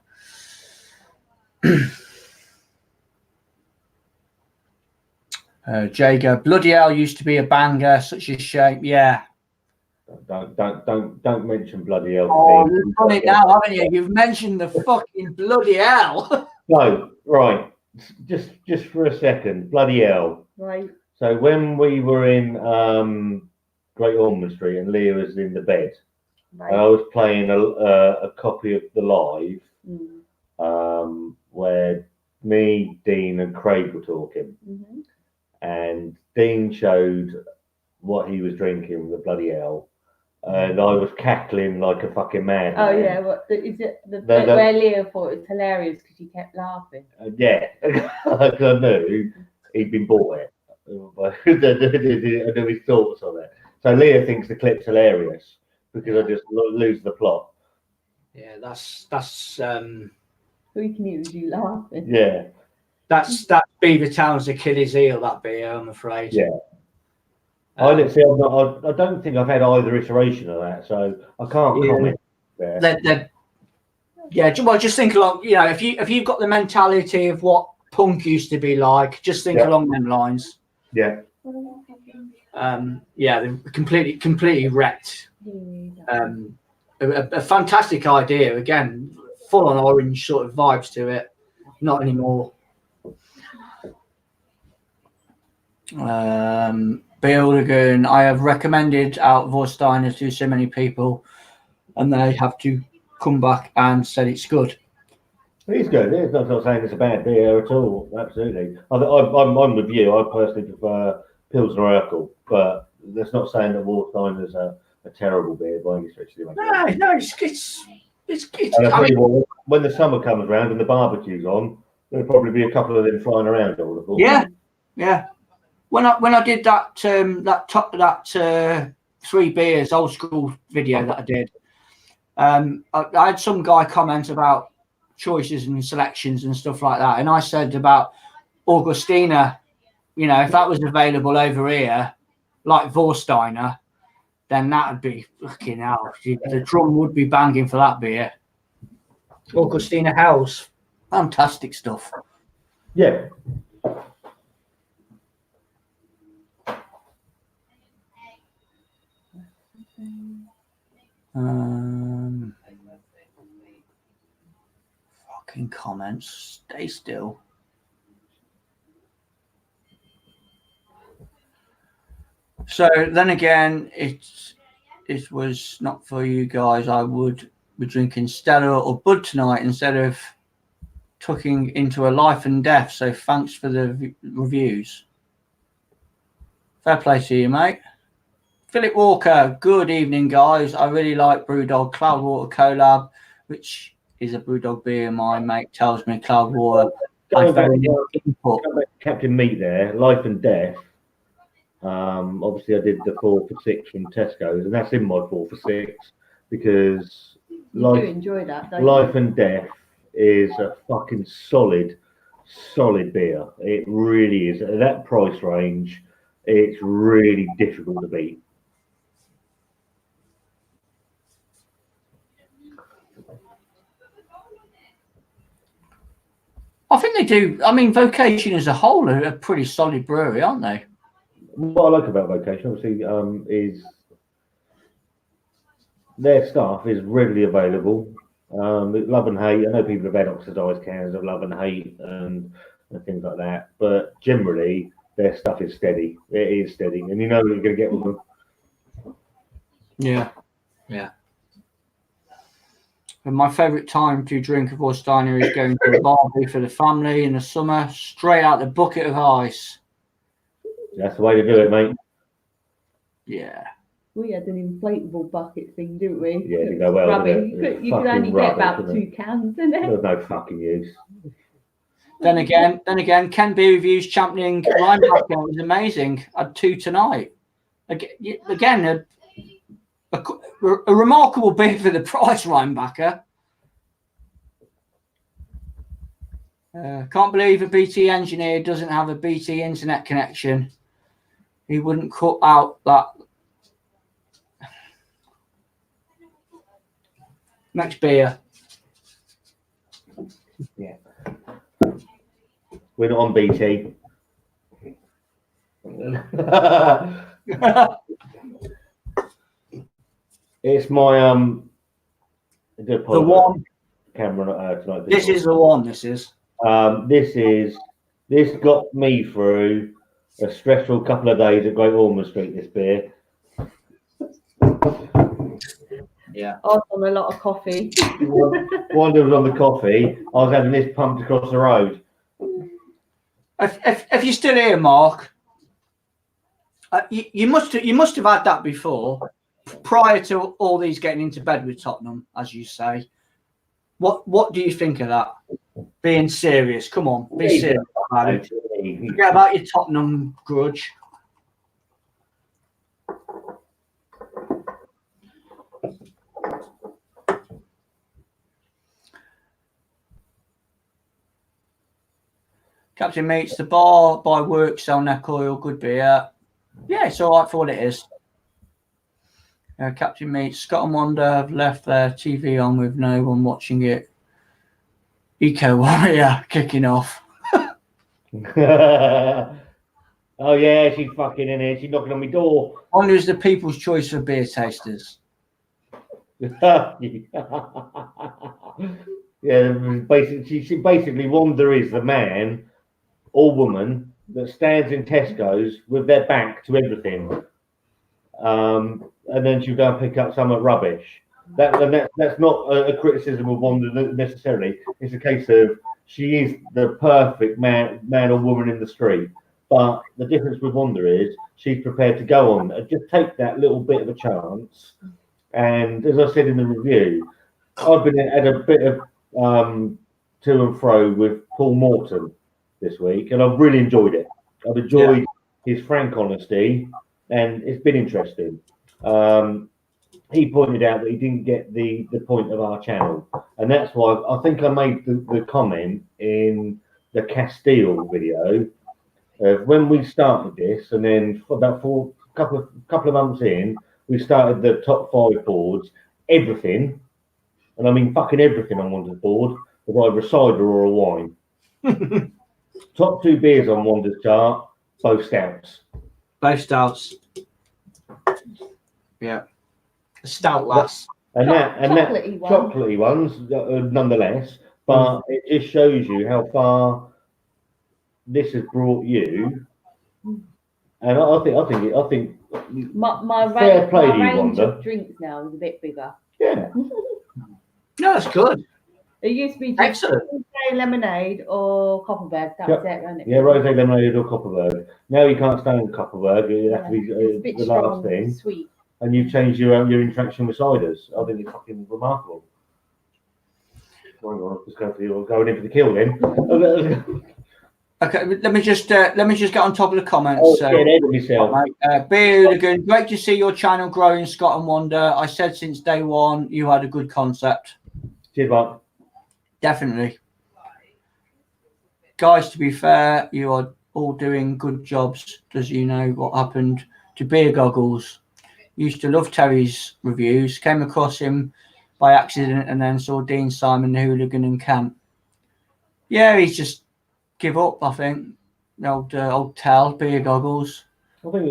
Jager, bloody hell used to be a banger, such a shame. Yeah.
Don't mention bloody hell.
Oh, you've done it now, haven't you? You've mentioned the fucking bloody hell.
No, right. Just for a second, bloody hell.
Right.
So when we were in Great Ormond Street and Leah was in the bed,
Right.
and I was playing a copy of the live where me, Dean, and Craig were talking, and Dean showed what he was drinking, the bloody hell, and I was cackling like a fucking madman.
Oh yeah, is it the bit where Leo thought it was hilarious because you kept laughing?
Yeah, because I knew he'd been bought it. I knew his thoughts on it. So Leah thinks the clip's hilarious because I just lose the plot.
Yeah, that's
All you can hear is you laughing.
Yeah,
that's Beaver Town's Achilles heel. That beer, I'm afraid.
yeah. I don't think I've had either iteration of that, so I can't comment there.
Well, just think along. You know, if you've got the mentality of what punk used to be like, just think along them lines.
Yeah.
They're completely wrecked. A fantastic idea. Again, full on orange sort of vibes to it. Not anymore. Bill Lagoon, I have recommended out Vorsteiner to so many people, and they have to come back and said it's good.
He's good. I'm not saying it's a bad beer at all. Absolutely. I'm with you. I personally prefer Pilsner Urquell, but that's not saying that Vorsteiner's a terrible beer by any stretch of the imagination.
No, it's
And I tell you what, when the summer comes around and the barbecue's on, there'll probably be a couple of them flying around all the time.
Yeah. When I did that three beers old school video that I did, I had some guy comment about choices and selections and stuff like that, and I said about Augustina, you know, if that was available over here, like Vorsteiner, then that would be fucking hell. The drum would be banging for that beer. Augustina House, fantastic stuff.
Yeah.
Fucking comments, stay still. So then again, it was not for you guys. I would be drinking Stella or Bud tonight instead of tucking into a life and death. So thanks for the reviews. Fair play to you, mate. Philip Walker, good evening, guys. I really like Brewdog Cloudwater collab, which is a Brewdog beer. My mate tells me Cloudwater.
Captain Meat there, Life and Death. Obviously, I did the 4 for 6 from Tesco's, and that's in my 4 for 6 because
you do enjoy that, don't
Life
you?
and Death is a fucking solid beer. It really is. At that price range, it's really difficult to beat.
I think they do. I mean, Vocation as a whole are a pretty solid brewery, aren't they?
What I like about Vocation, obviously, is their stuff is readily available. Love and Hate. I know people have had oxidized cans of Love and Hate and things like that, but generally their stuff is steady. It is steady, and you know what you're going to get with them.
Yeah. And my favourite time to drink a Vorsteiner is going to a barbie for the family in the summer, straight out the bucket of ice.
That's the way to do it, mate.
Yeah.
We had an inflatable bucket thing, didn't we?
Yeah, to go well.
Rubbish. You could only get about 2 cans in it.
There's no fucking use.
Then again, Ken B Reviews championing linebacker is amazing. I had 2 tonight. Again, a remarkable bid for the price, Rhinebacker. Can't believe a BT engineer doesn't have a BT internet connection. He wouldn't cut out that. Next beer.
Yeah. We're not on BT. It's my
the one
camera tonight.
This is the one.
This got me through a stressful couple of days at Great Ormond Street. This beer.
Yeah.
I was on a lot of coffee.
Wanda was on the coffee. I was having this pumped across the road.
If you're still here, Mark, you must have had that before, prior to all these getting into bed with Tottenham, as you say. What do you think of that? Being serious, come on, be serious about it. Forget about your Tottenham grudge. Captain Meets, the bar by work sell neck oil, good beer. Yeah, it's all right for what it is. Captain Meets, Scott and Wanda have left their TV on with no one watching it. Eco Warrior kicking off.
Oh yeah, she's fucking in here. She's knocking on my door.
Wanda's the people's choice for beer tasters.
Yeah, basically Wanda is the man or woman that stands in Tesco's with their back to everything, and then she'll go and pick up some rubbish. That's not a criticism of Wanda necessarily. It's a case of she is the perfect man or woman in the street. But the difference with Wanda is she's prepared to go on and just take that little bit of a chance. And as I said in the review, I've been at a bit of to and fro with Paul Morton this week, and I've really enjoyed it. I've enjoyed his frank honesty, and it's been interesting. He pointed out that he didn't get the point of our channel, and that's why I think I made the comment in the Castile video of when we started this, and then about couple of months in, we started the top 5 boards. Everything, and I mean fucking everything on Wanda's board, was either a cider or a wine. Top 2 beers on Wanda's chart, both stouts.
Both stouts. Yeah. A stout lass.
And chocolatey ones, nonetheless. But it just shows you how far this has brought you. And I think
my
fair play to you,
range
Wanda.
of drinks now is a bit bigger.
Yeah.
No, that's good.
It used to be just lemonade or Copperberg. That was it, wasn't it?
Yeah, rosé lemonade or Copperberg. Now you can't stand Copperberg. It has to be the last thing.
Sweet.
And you've changed your interaction with ciders. I think it's fucking remarkable. Hang on, just going in for the kill then.
Okay, let me just get on top of the comments.
Get ahead of yourself.
Beer Hooligan, great to see your channel growing, Scott and Wanda. I said since day one you had a good concept.
Cheers, Mark.
Definitely. Guys, to be fair, you are all doing good jobs. Does you know what happened to Beer Goggles? Used to love Terry's reviews. Came across him by accident and then saw Dean Simon, the Hooligan and Camp. Yeah, he's just give up, I think. Old Tell, Beer Goggles.
I think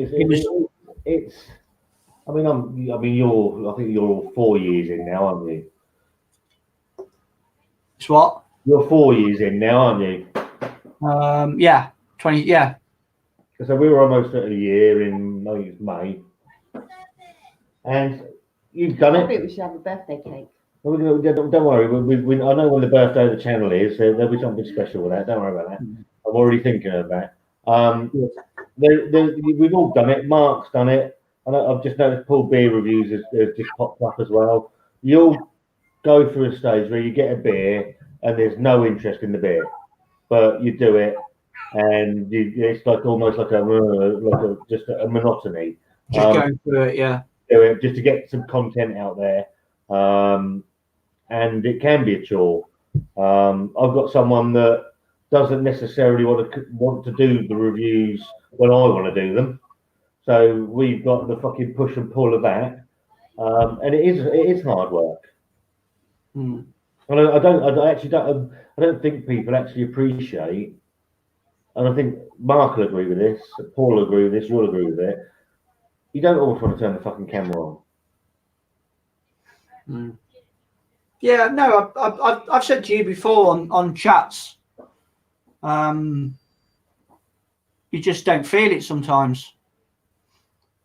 it's. I think you're all 4 years in now, aren't you?
It's what?
You're 4 years in now, aren't you?
Yeah, 20. Yeah.
So we were almost at a year in May, and you've done it.
I think we should have a birthday cake.
Don't worry. I know when the birthday of the channel is. So there'll be something special with that. Don't worry about that. I'm already thinking of that. We've all done it. Mark's done it. I've just noticed Paul Beer reviews has just popped up as well. You'll go through a stage where you get a beer and there's no interest in the beer, but you do it, and it's like almost like just a monotony.
Just going through it, yeah.
Do it just to get some content out there, and it can be a chore. I've got someone that doesn't necessarily want to do the reviews when I want to do them, so we've got the fucking push and pull of that, and it is hard work. And I don't think people actually appreciate, and I think Mark will agree with this, Paul will agree with this, you'll agree with it. You don't always want to turn the fucking camera on.
Yeah, no, I've said to you before on chats, you just don't feel it sometimes.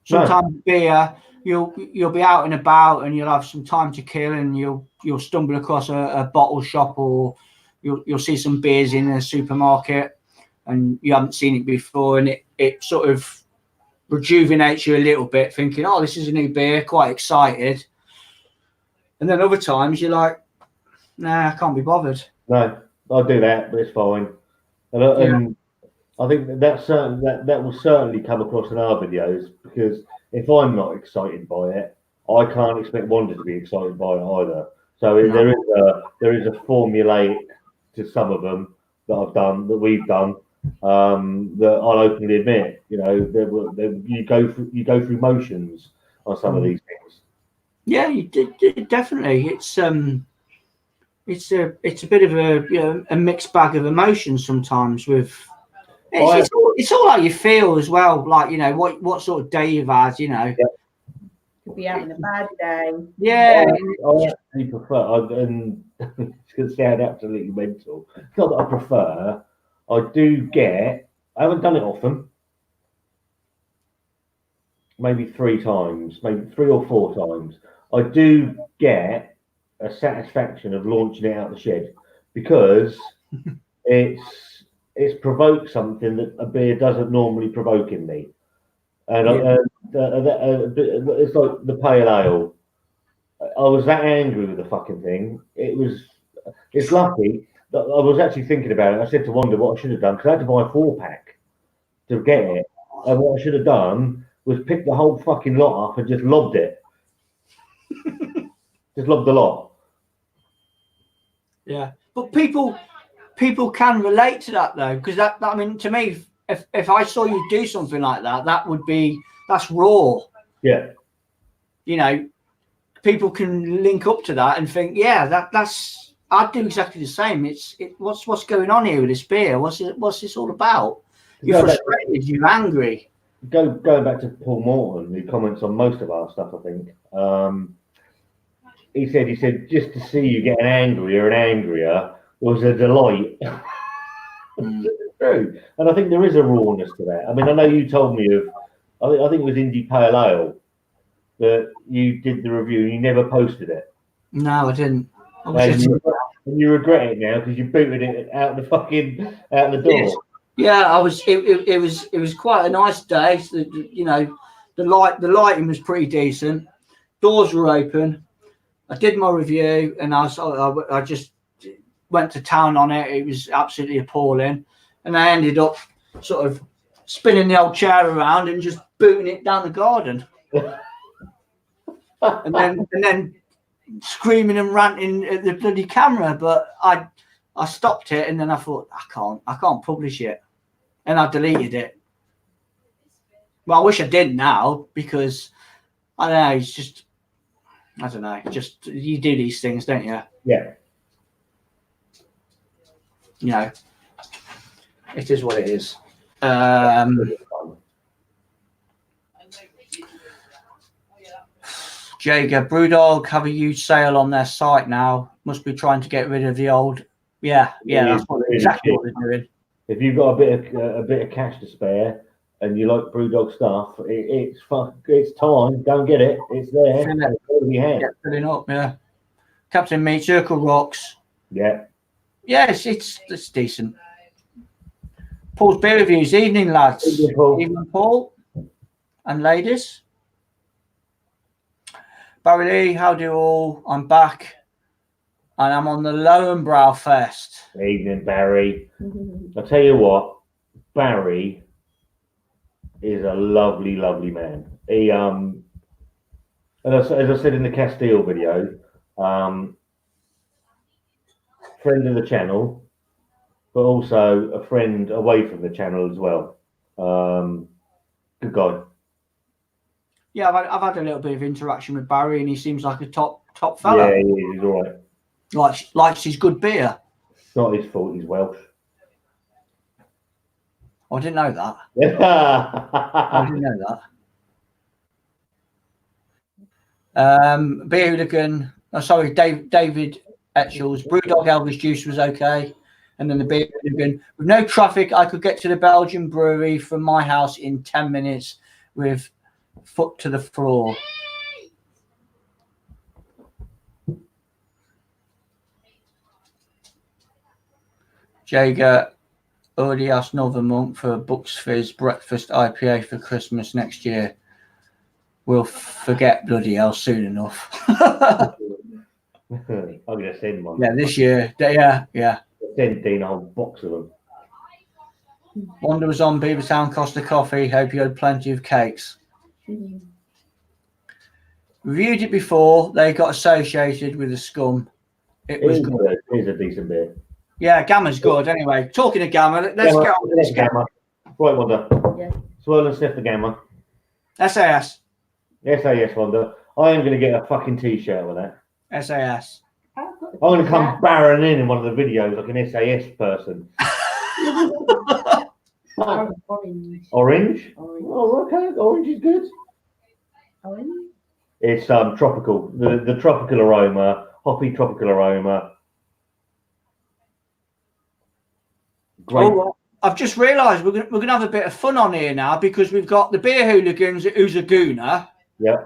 Sometimes beer, you'll be out and about, and you'll have some time to kill, and you'll stumble across a bottle shop, or you'll see some beers in a supermarket, and you haven't seen it before, and it sort of rejuvenates you a little bit, thinking, oh, this is a new beer, quite excited. And then other times you're like, nah, I can't be bothered.
No, I'll do that, but it's fine. And I think that will certainly come across in our videos, because if I'm not excited by it, I can't expect Wanda to be excited by it either. So there is a formulaic to some of them that we've done, that I'll openly admit. You know, you go through motions on some of these things.
Yeah, you did, definitely. It's a bit of a mixed bag of emotions sometimes. With it's all how you feel as well. Like, you know, what sort of day you've had. You know,
Could be having a bad day.
Yeah,
I actually prefer, and it's going to sound absolutely mental. It's not that I prefer. I haven't done it often. Maybe 3 times, maybe 3 or 4 times. I do get a satisfaction of launching it out the shed, because it's provoked something that a beer doesn't normally provoke in me. And it's like the pale ale. I was that angry with the fucking thing. It's lucky that I was actually thinking about it. I said to Wanda what I should have done, because I had to buy a 4-pack to get it. And what I should have done was pick the whole fucking lot up and just lobbed it. Just lobbed the lot.
Yeah, but people can relate to that though, because that I mean, to me, if I saw you do something like that, that's raw.
Yeah.
You know, people can link up to that and think, yeah, that's I'd do exactly the same. What's going on here with this beer? What's this all about? You're frustrated. You're angry.
Going back to Paul Morton, who comments on most of our stuff, I think. He said just to see you getting angrier and angrier was a delight. It's true, and I think there is a rawness to that. I mean, I know you told me of, I think it was Indie Pale Ale that you did the review and you never posted it.
No, I didn't.
And you regret it now because you booted it out the door.
Yeah, I was. It was quite a nice day. So, you know, the lighting was pretty decent. Doors were open. I did my review, and I just went to town on it. It was absolutely appalling, and I ended up sort of spinning the old chair around and just booting it down the garden, and then screaming and ranting at the bloody camera. But I stopped it, and then I thought I can't publish it, and I deleted it. Well, I wish I did now, because I don't know. It's just, I don't know. Just, you do these things, don't you?
Yeah.
You know, it is what it is. Jager, Brewdog have a huge sale on their site now. Must be trying to get rid of the old. Yeah, that's exactly what they're doing.
If you've got a bit of cash to spare and you like Brewdog stuff, it's time. Go and get it. It's there.
It's filling up. Yeah. Captain Meat, Circle Rocks.
Yeah.
Yeah, it's decent. Paul's beer reviews. Evening, lads. Evening, Paul and ladies. Barry Lee, how do you all? I'm back, and I'm on the Lowenbrow Fest.
Evening, Barry. I'll tell you what, Barry is a lovely, lovely man. He, as I said in the Castile video, friend of the channel, but also a friend away from the channel as well. Good guy.
Yeah, I've had a little bit of interaction with Barry, and he seems like a top fella.
Yeah, he's all right.
Likes his good beer.
It's not his fault. He's Welsh.
I didn't know that. I didn't know that. Beer Hooligan. Oh, sorry, David Etchells. Brewdog Elvis Juice was okay, and then the Beer Hooligan. With no traffic, I could get to the Belgian brewery from my house in 10 minutes with foot to the floor. Jager already asked Northern Monk for a Bucks Fizz breakfast IPA for Christmas next year. We'll forget bloody hell soon enough.
I'm gonna send one.
Yeah, this year. Yeah.
Send Dean a whole box of them.
Wanda was on Beavertown Costa Coffee. Hope you had plenty of cakes. Reviewed it before. They got associated with the scum. It was good.
It is a decent beer.
Yeah, Gamma's good. Anyway, talking of Gamma, let's get on with this Gamma.
Right, Wanda.
Yeah.
Swirl and sniff the Gamma.
SAS.
SAS, Wanda. I am going to get a fucking t-shirt with that.
SAS.
I'm going to come barreling in one of the videos like an SAS person.
Orange.
Orange? Oh, okay. Orange is good.
Orange?
It's tropical. The tropical aroma, hoppy tropical aroma. Great.
Oh, I've just realised we're going to have a bit of fun on here now because we've got the beer hooligans who's a gooner.
Yeah.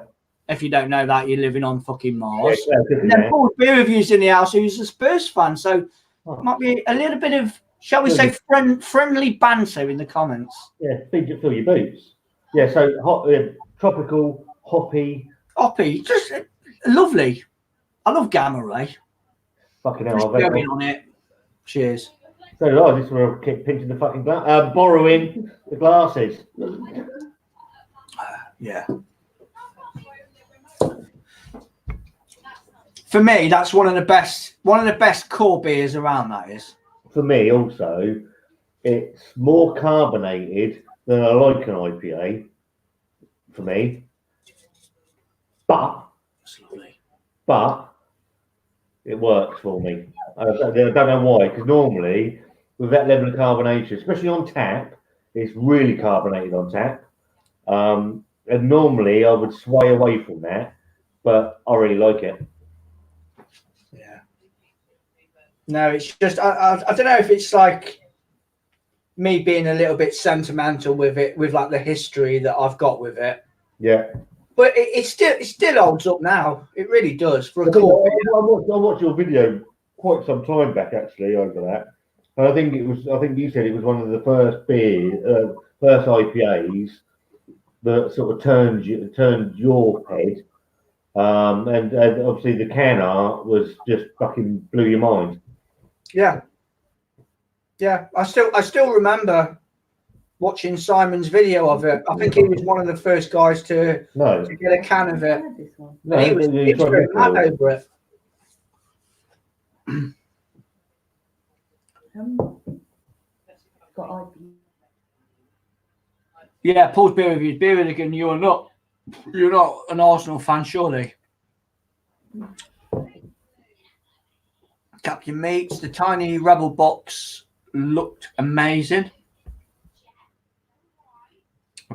If you don't know that, you're living on fucking Mars.
Yeah,
and then Paul Beer Reviews in the house who's a Spurs fan. So it might be a little bit of, shall we say, friendly banter in the comments.
Yeah, fill your boots. Yeah, so hot, tropical, hoppy.
Hoppy, just lovely. I love Gamma Ray.
Fucking
Just
hell.
going on it. Cheers.
So did I. Just want to keep pinching the fucking glass. Borrowing the glasses.
Yeah. For me, that's one of the best core beers around. That is.
For me, also, it's more carbonated than I like an IPA. For me, but it works for me. I don't know why, because normally with that level of carbonation, especially on tap, it's really carbonated on tap. And normally I would sway away from that, but I really like it.
Yeah. No, it's just I don't know if it's like me being a little bit sentimental with it, with like the history that I've got with it.
Yeah.
But it still holds up now. It really does. For a
I
core
watched your video quite some time back actually over that. And I think you said it was one of the first first IPAs that sort of turned your head. And obviously the can art was just fucking blew your mind.
Yeah. Yeah. I still remember watching Simon's video of it. I think he was one of the first guys to get a can of it.
No,
he was going mad over it. Yeah, Paul's beer reviews. Beer Hooligan, you're not an Arsenal fan, surely. Captain Meats, the tiny Rebel box looked amazing.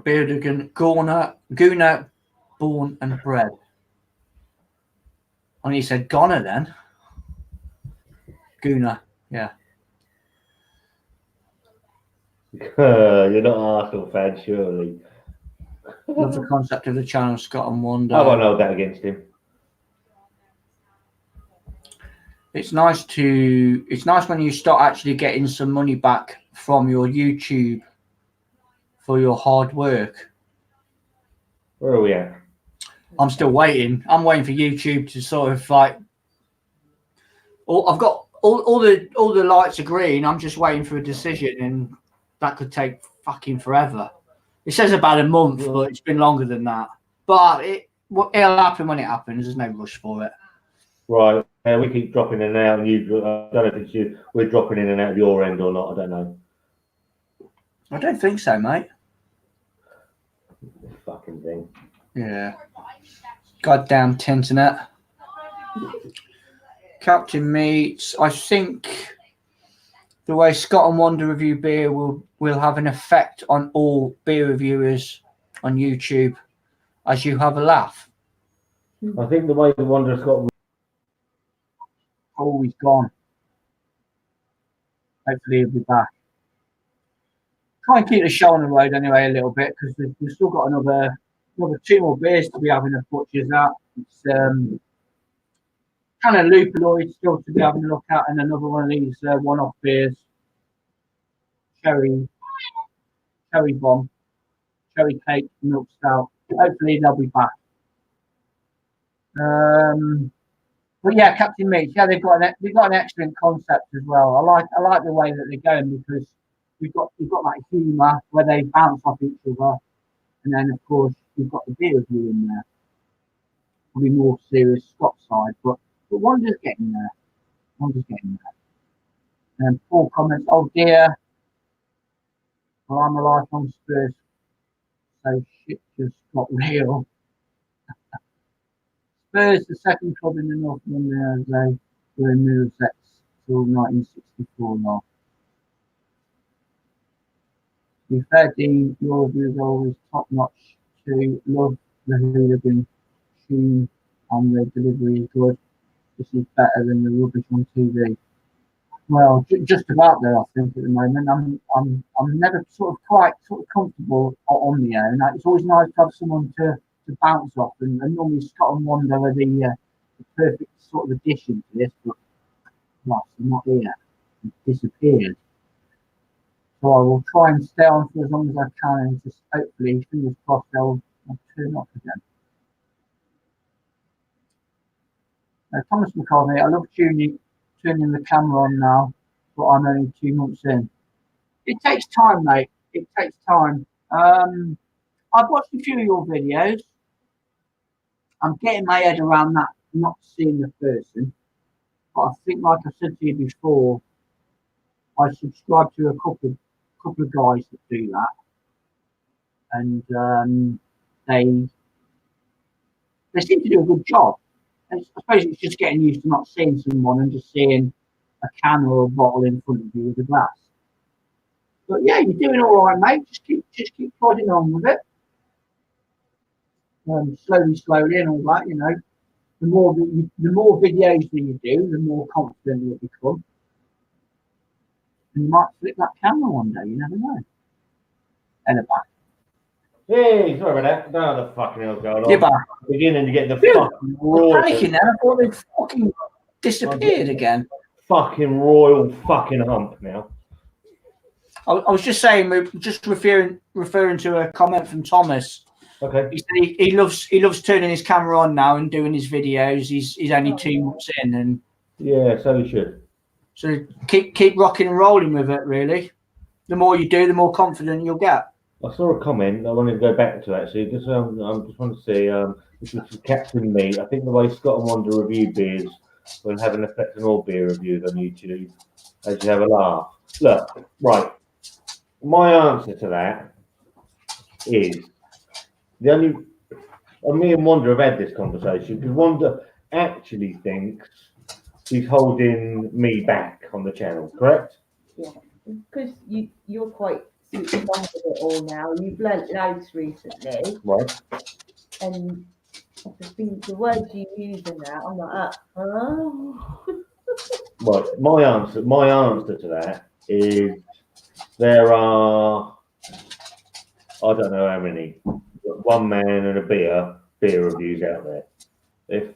Beer Hooligan, Gooner, born and bred. And he said Goner then. Gooner, yeah.
You're not an Arsenal fan, surely.
Love the concept of the channel, Scott and Wanda.
I won't hold that against him.
It's nice when you start actually getting some money back from your YouTube for your hard work.
Where are we at?
I'm still waiting. I'm waiting for YouTube to sort of like. I've got all the lights are green. I'm just waiting for a decision, and that could take fucking forever. It says about a month, but it's been longer than that. But it'll happen when it happens. There's no rush for it.
Right. We keep dropping in and out, and I don't know if it's you. We're dropping in and out of your end or not. I don't know.
I don't think so, mate.
This fucking thing.
Yeah. Goddamn Tinternet. Captain Meats. I think the way Scott and Wanda review beer will have an effect on all beer reviewers on YouTube as you have a laugh.
I think the way the Wander's got.
Oh, he's gone. Hopefully he'll be back. Try and keep the show on the road anyway a little bit because we've still got another 2 more beers to be having a butcher's at. It's kind of Lupaloid still to be having a look at, and another one of these one-off beers. cherry bomb, cherry cake, milk stout. Hopefully they'll be back. But yeah, Captain Meats. Yeah, they've got an excellent concept as well. I like the way that they're going because you've got that humour where they bounce off each other, and then of course you've got the beer review in there. Probably more serious Scott side, but Wanda's getting there. Wanda's getting there. And Paul comments, "Oh dear, well, I'm a lifelong Spurs, so shit just got real." Spurs, the second club in the North London, they were in Middlesex till 1964 now. To be fair, Dean, your review is always top notch too. Love the hooligan tune and the delivery is good. This is better than the rubbish on TV. Well, just about there, I think at the moment. I'm never sort of quite comfortable on my own. Like, it's always nice to have someone to bounce off, and normally Scott and Wanda are the perfect sort of addition to this, but well, they're not here. They've disappeared. So I will try and stay on for as long as I can, and just hopefully, fingers crossed, they'll turn up again. Thomas McCartney, I love turning the camera on now, but I'm only 2 months in. It takes time, mate. It takes time. I've watched a few of your videos. I'm getting my head around that, not seeing the person. But I think, like I said to you before, I subscribe to a couple of guys that do that, and they seem to do a good job. And I suppose it's just getting used to not seeing someone and just seeing a can or a bottle in front of you with a glass. But yeah, you're doing all right, mate. Just keep plodding on with it. Slowly, and all that. You know, the more videos that you do, the more confident you'll become. And you might flip that camera one day. You never know. And back.
Hey, sorry about that. No, the fucking hell's going on.
You're back.
Beginning to get the
Dude,
fucking
I was
royal.
panicking then. I thought they'd fucking disappeared again.
Fucking royal fucking hump now.
I was just saying, we're just referring to a comment from Thomas.
Okay.
He said he loves turning his camera on now and doing his videos. He's only 2 months in, and
yeah, so you should.
So keep rocking and rolling with it. Really, the more you do, the more confident you'll get.
I saw a comment I wanted to go back to actually. Just just want to see this was from Captain Me. I think the way Scott and Wanda review beers will have an effect on all beer reviews on YouTube as you have a laugh. Look, right. My answer to that is the only. Me and Wanda have had this conversation because Wanda actually thinks she's holding me back on the channel, correct?
Yeah, because you're quite switched on with it all now. You've learnt loads recently,
Right.
and I think the words you use in that, I'm like, oh.
Right. My answer to that is there are, I don't know how many, one man and a beer reviews out there. If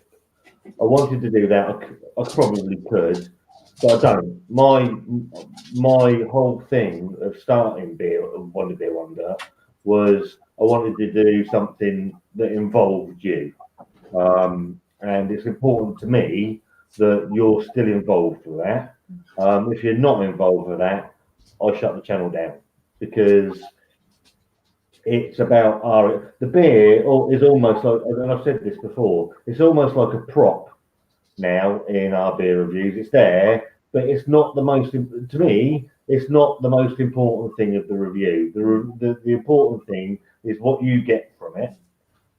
I wanted to do that, I probably could, but I don't. My whole thing of starting Wonder Beer Wonder was I wanted to do something that involved you, and it's important to me that you're still involved with that. If you're not involved with that, I shut the channel down because it's about the beer is almost like, and I've said this before, it's almost like a prop now in our beer reviews. It's there, but it's not the most, to me, it's not the most important thing of the review. The important thing is what you get from it,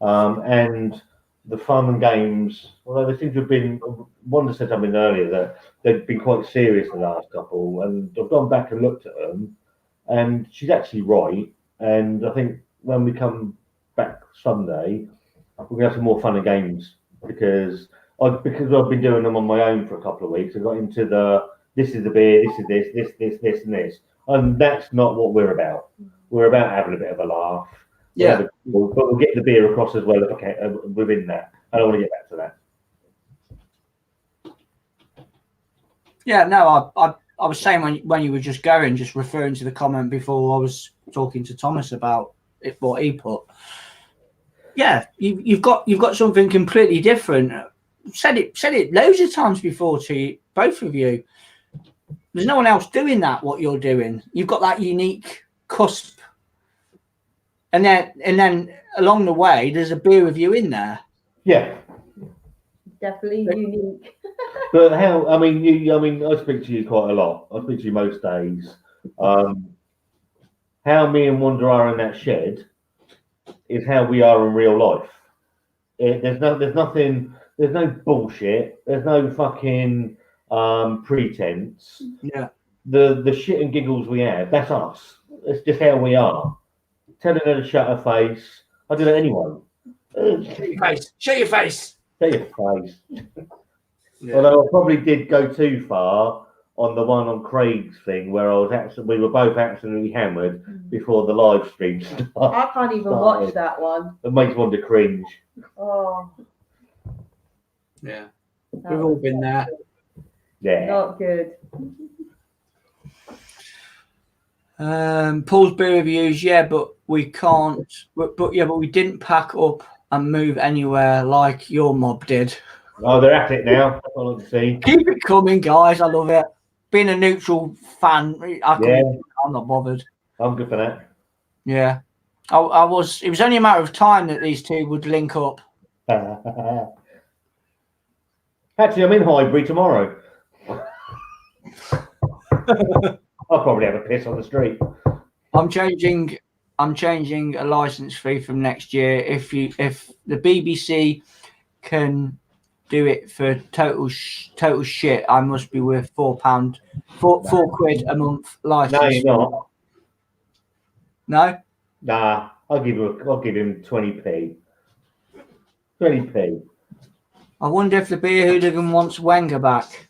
and the fun and games. Although they seem to have been, Wanda said something earlier that they've been quite serious the last couple, and I've gone back and looked at them, and she's actually right. And I think when we come back Sunday, we're gonna have some more fun and games because I've been doing them on my own for a couple of weeks. I got into this is the beer, this is this, and this, and that's not what we're about. We're about having a bit of a laugh.
Yeah,
but we'll get the beer across as well if I can within that. I don't want to get back to that.
Yeah, no, I I was saying when you were just going, just referring to the comment before I was talking to Thomas about it, what he put. Yeah, you've got something completely different. Said it loads of times before to both of you. There's no one else doing that. What you're doing, you've got that unique cusp, and then along the way, there's a beer review in there.
Yeah.
Definitely unique.
But how? I mean, I speak to you quite a lot. I speak to you most days. How me and Wanda are in that shed is how we are in real life. There's nothing. There's no bullshit. There's no fucking pretense.
Yeah.
The shit and giggles we have, that's us. It's just how we are. Telling her to shut her face. I do that anyway.
Shut your face. Shut your face.
Shut your face.
Yeah.
Although I probably did go too far on the one on Craig's thing where we were both absolutely hammered before the live stream started.
I can't even watch that one.
It makes one to cringe.
Oh.
Yeah. We've all been there.
Yeah.
Not good.
Paul's beer reviews, yeah, but we can't. But we didn't pack up and move anywhere like your mob did.
Oh, they're at it now. That's all I can see.
Keep it coming, guys. I love it. Being a neutral fan, I'm not bothered.
I'm good for that.
Yeah, I was. It was only a matter of time that these two would link up.
Actually, I'm in Highbury tomorrow. I'll probably have a piss on the street.
I'm changing a license fee from next year. If the BBC can do it for total shit, I must be worth £4 £4 a month license.
No, you're not.
No.
Nah, I'll give him 20p. 20p.
I wonder if the beer hooligan wants Wenger back.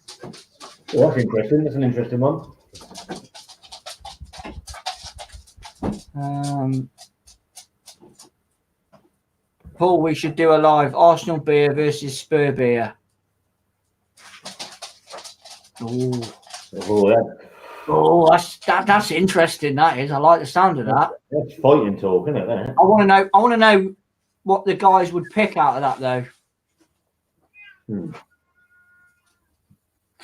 Well, that's interesting. That's an interesting one.
Paul, we should do a live Arsenal beer versus Spur beer. That's interesting. That is. I like the sound of that.
That's fighting talk, isn't it? That?
I want to know what the guys would pick out of that though.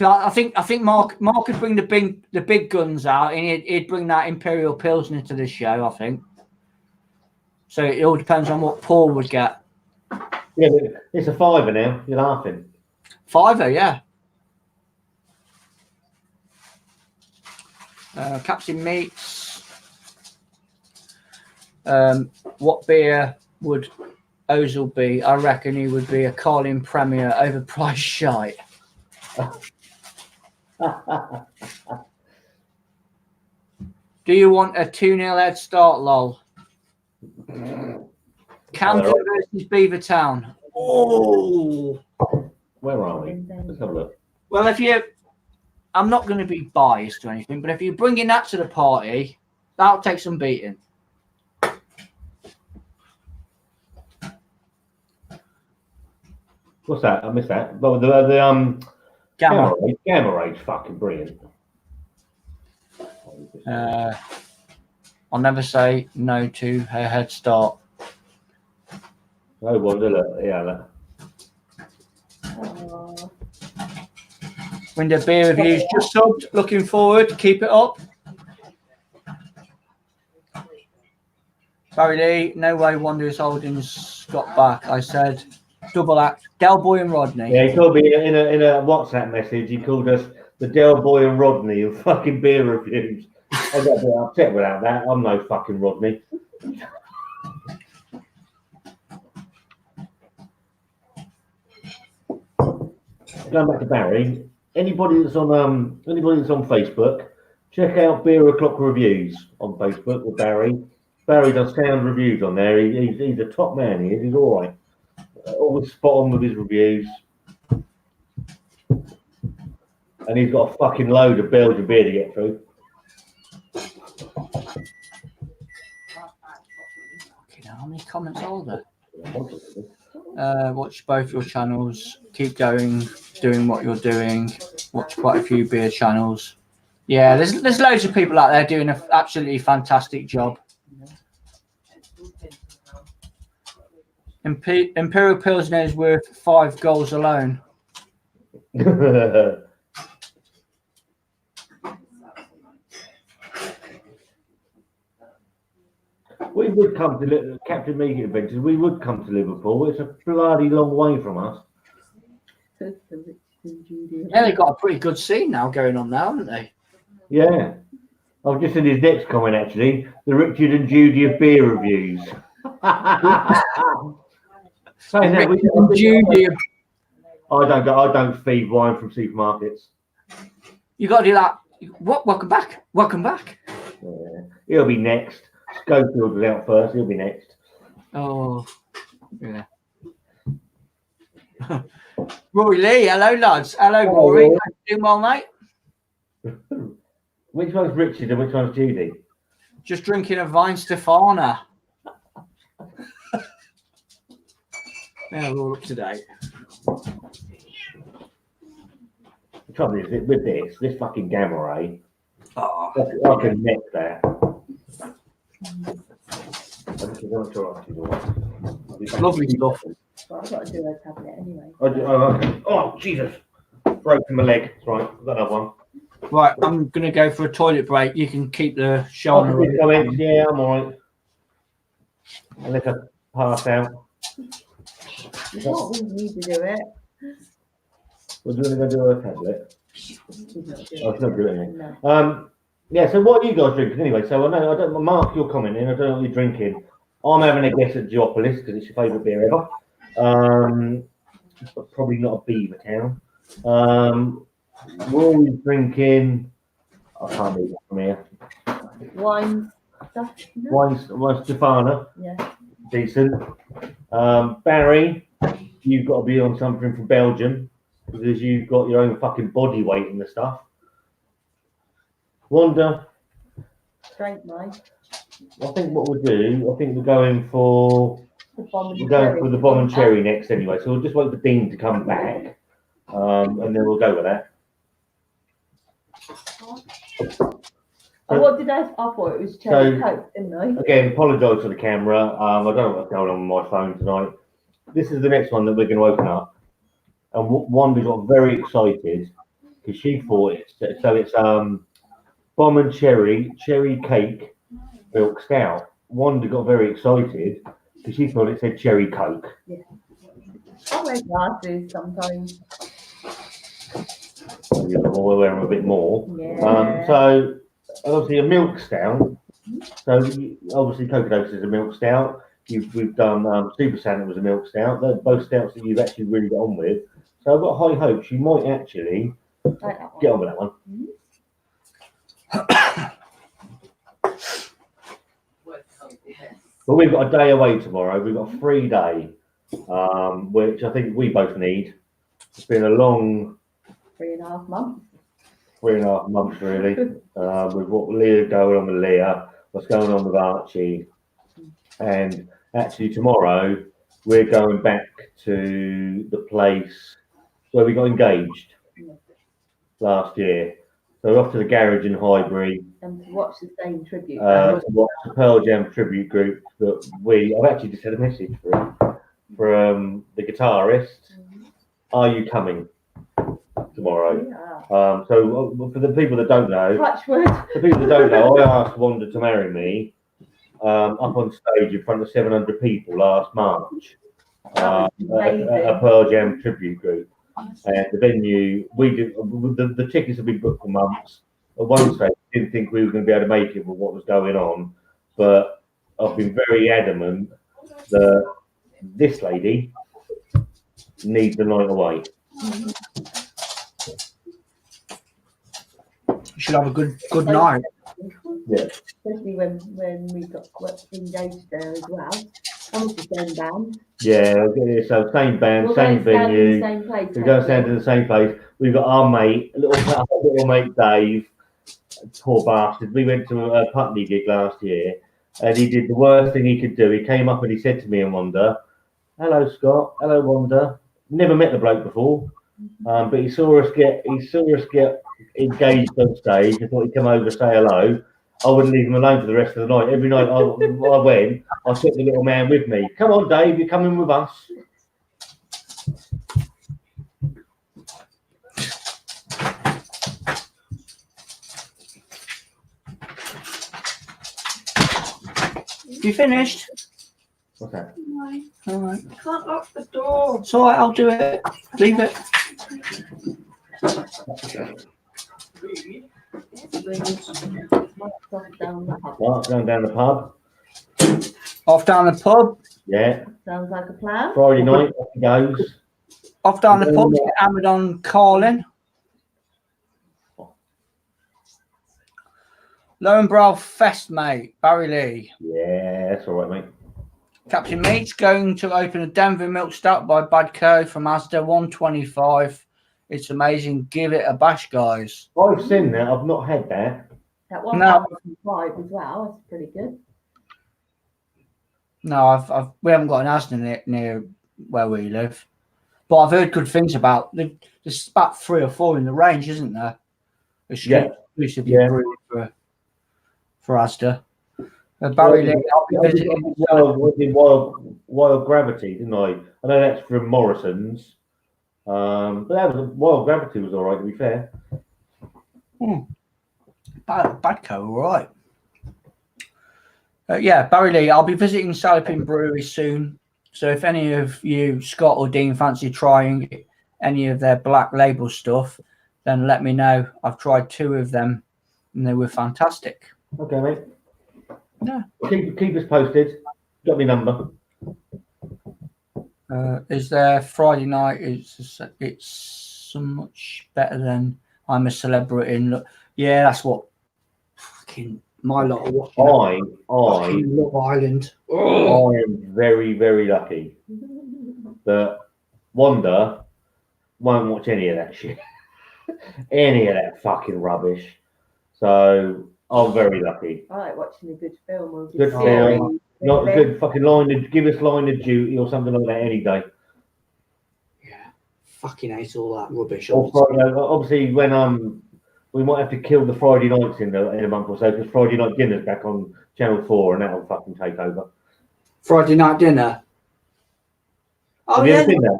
I think Mark could bring the big guns out, and he'd bring that Imperial Pilsner to the show. I think. So it all depends on what Paul would get.
Yeah, it's a £5 now. You're laughing.
£5, yeah. Captain Meats. What beer would Ozil be? I reckon he would be a Carlin Premier overpriced shite. Do you want a 2-0 head start, lol? Camden versus Beavertown. Oh,
where are we? Let's have a look.
Well, I'm not going to be biased or anything, but if you're bringing that to the party, that'll take some beating.
What's that? I missed that. Well, the Gamma Rage, fucking brilliant.
I'll never say no to her head start.
Oh, well, look, yeah, look.
Window beer reviews just subbed. Looking forward. Keep it up. Barry Lee, no way Wanderers Holdings got back. I said double act. Del Boy and Rodney.
Yeah, he called me in a WhatsApp message. He called us the Del Boy and Rodney of fucking beer reviews. I got a bit upset without that. I'm no fucking Rodney. Going back to Barry, anybody that's on Facebook, check out Beer O'Clock Reviews on Facebook with Barry. Barry does sound reviews on there. He's a top man. He's all right. Always spot on with his reviews. And he's got a fucking load of Belgian beer to get through.
How many comments are there? Watch both your channels. Keep going, doing what you're doing. Watch quite a few beer channels. Yeah, there's loads of people out there doing an absolutely fantastic job. Imperial Pilsner is worth 5 goals alone.
We would come to Captain Megan Adventures. We would come to Liverpool. It's a bloody long way from us.
Yeah, they've got a pretty good scene now going on now, haven't they?
Yeah. I've just seen his next comment actually. The Richard and Judy of beer reviews. Saying that,
Judy,
I don't feed wine from supermarkets.
you got to do that. What? Welcome back. Welcome back.
Yeah. He'll be next. Schofield was out first. He'll be next.
Oh, yeah. Rory Lee, hello lads. Hello, Rory.
Rory.
Doing well, mate?
Which one's Richard and which one's Judy?
Just drinking a Vine Stefana. Yeah, we're all up to date.
The trouble is that with this fucking gamma ray,
Oh,
I can neck that.
lovely stuff.
But I've got to do a tablet anyway.
Oh, okay. Oh, Jesus. Broken my leg. That's right. I've got another one.
Right, I'm going to go for a toilet break. You can keep the show on the road.
Yeah, I'm all right. Unless I pass out.
You don't really need to do it.
We're going to do a tablet.
She's not doing
Oh, it's not doing it.
No.
Yeah, so what are you guys drinking anyway? So I don't, Mark, you're commenting. I don't know what you're drinking. I'm having a guess at Geopolis because it's your favourite beer ever. But probably not a Beavertown. We're always drinking. I can't read it from here.
Wine stuff. No?
Wine Stefana,
Yeah.
decent. Barry, you've got to be on something from Belgium because you've got your own fucking body weight in the stuff. Wanda,
Strength mine.
I think what we'll do, I think we're going for
The bomb and
we're going
cherry.
for the bomb and cherry next anyway. So we'll just wait for Dean to come back, and then we'll go with that.
Oh, what did I thought it was cherry coke, didn't I?
Again, apologise for the camera. I don't know what's going on with my phone tonight. This is the next one that we're going to open up, and Wanda got very excited because she thought it's bomb and cherry cake milk stout. Wanda got very excited because she thought it said cherry coke.
Yeah. I wear glasses sometimes.
We'll wear them a bit more.
Yeah.
So obviously a milk stout. So obviously Cocoa is a milk stout. We've done Super Santa was a milk stout. They're both stouts that you've actually really got on with. So I've got high hopes you might actually get on with that one. But we've got a day away tomorrow. We've got a free day, which I think we both need. It's been a long
3.5 months.
3.5 months, really. With what Leah going on with Leah, what's going on with Archie. And actually, tomorrow, we're going back to the place where we got engaged last year. So we're off to the garage in Highbury.
And to watch the same tribute.
To watch the Pearl Jam tribute group that I've actually just had a message from the guitarist. Are you coming tomorrow?
Yeah.
So for the people that don't know, the people that don't know, I asked Wanda to marry me up on stage in front of 700 people last March at a Pearl Jam tribute group. And the venue, we did the tickets have been booked for months. At one stage, didn't think we were going to be able to make it with what was going on, but I've been very adamant that this lady needs the night away.
You should have a good night.
Yeah.
Especially when we got engaged there as well. And it's the same band.
Yeah, so same band,
We're
same venue.
Same place,
We're going to stand in the same place. We've got our mate, little mate Dave, poor bastard. We went to a Putney gig last year and he did the worst thing he could do. He came up and he said to me and Wanda, "Hello Scott, hello Wanda." Never met the bloke before, but he saw us get engaged on stage. I thought he'd come over, say hello. I wouldn't leave him alone for the rest of the night. Every night I went, I took the little man with me. Come on, Dave, you're coming with us.
You finished?
What's that?
All right.
I can't lock the door.
It's all right, I'll do it. Leave it.
Mark's going down the pub.
Off down the pub.
Yeah.
Sounds like a plan.
Friday night, off he goes.
Off down the pub to get hammered on Carlin. Lowenbrow Fest, mate. Barry Lee.
Yeah, that's all right, mate.
Captain Meat's going to open a Denver Milk Stout by Badco from Asda 125. It's amazing. Give it a bash, guys.
I've seen that. I've not had that.
That one
No.
five as well. That's pretty good.
No, we haven't got an Asda near where we live, but I've heard good things about. There's about 3 or 4 in the range, isn't there? Exclusively brewed for Asda. Barry Lee,
I did Wild Gravity, didn't I? I know that's from Morrison's, but that was Wild Gravity was all right, to be fair.
Badco, all right. Yeah, Barry Lee, I'll be visiting Salopin Brewery soon. So if any of you, Scott or Dean, fancy trying any of their black label stuff, then let me know. I've tried 2 of them and they were fantastic.
Okay, mate.
Yeah.
Keep us posted. Got me number.
Is there Friday night? It's so much better than I'm a Celebrity. And look, yeah, that's what fucking my lot are watching.
I
Love Island.
I am very, very lucky that Wanda won't watch any of that shit. Any of that fucking rubbish. So I'm very lucky.
I like watching a good film or a
Good
series.
film. Not a good fucking give us line of duty or something like that any day.
Yeah, fucking hate all that rubbish.
Or Friday, obviously, when we might have to kill the Friday nights in a month or so because Friday night dinner's back on Channel 4 and that'll fucking take over.
Friday night dinner. Oh
Have you ever seen that?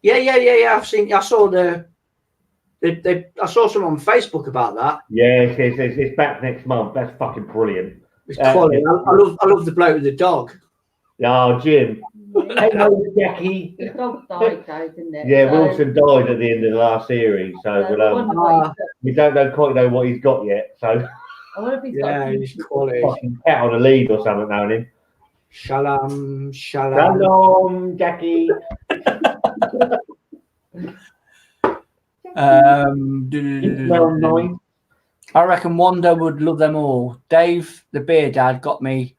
Yeah. I saw I saw someone on Facebook about that.
Yeah, it's back next month. That's fucking brilliant.
It's quality. I love the bloke with the dog.
Oh, Jim. Hello, Jackie.
The dog died, though, didn't it?
Yeah, Wilson died at the end of the last series, so we don't quite know what he's got yet. So
I wonder if he's got
he's quality.
fucking cat on a lead or something now and then.
Shalom.
Shalom, Jackie.
I reckon Wanda would love them all. Dave, the beer dad, got me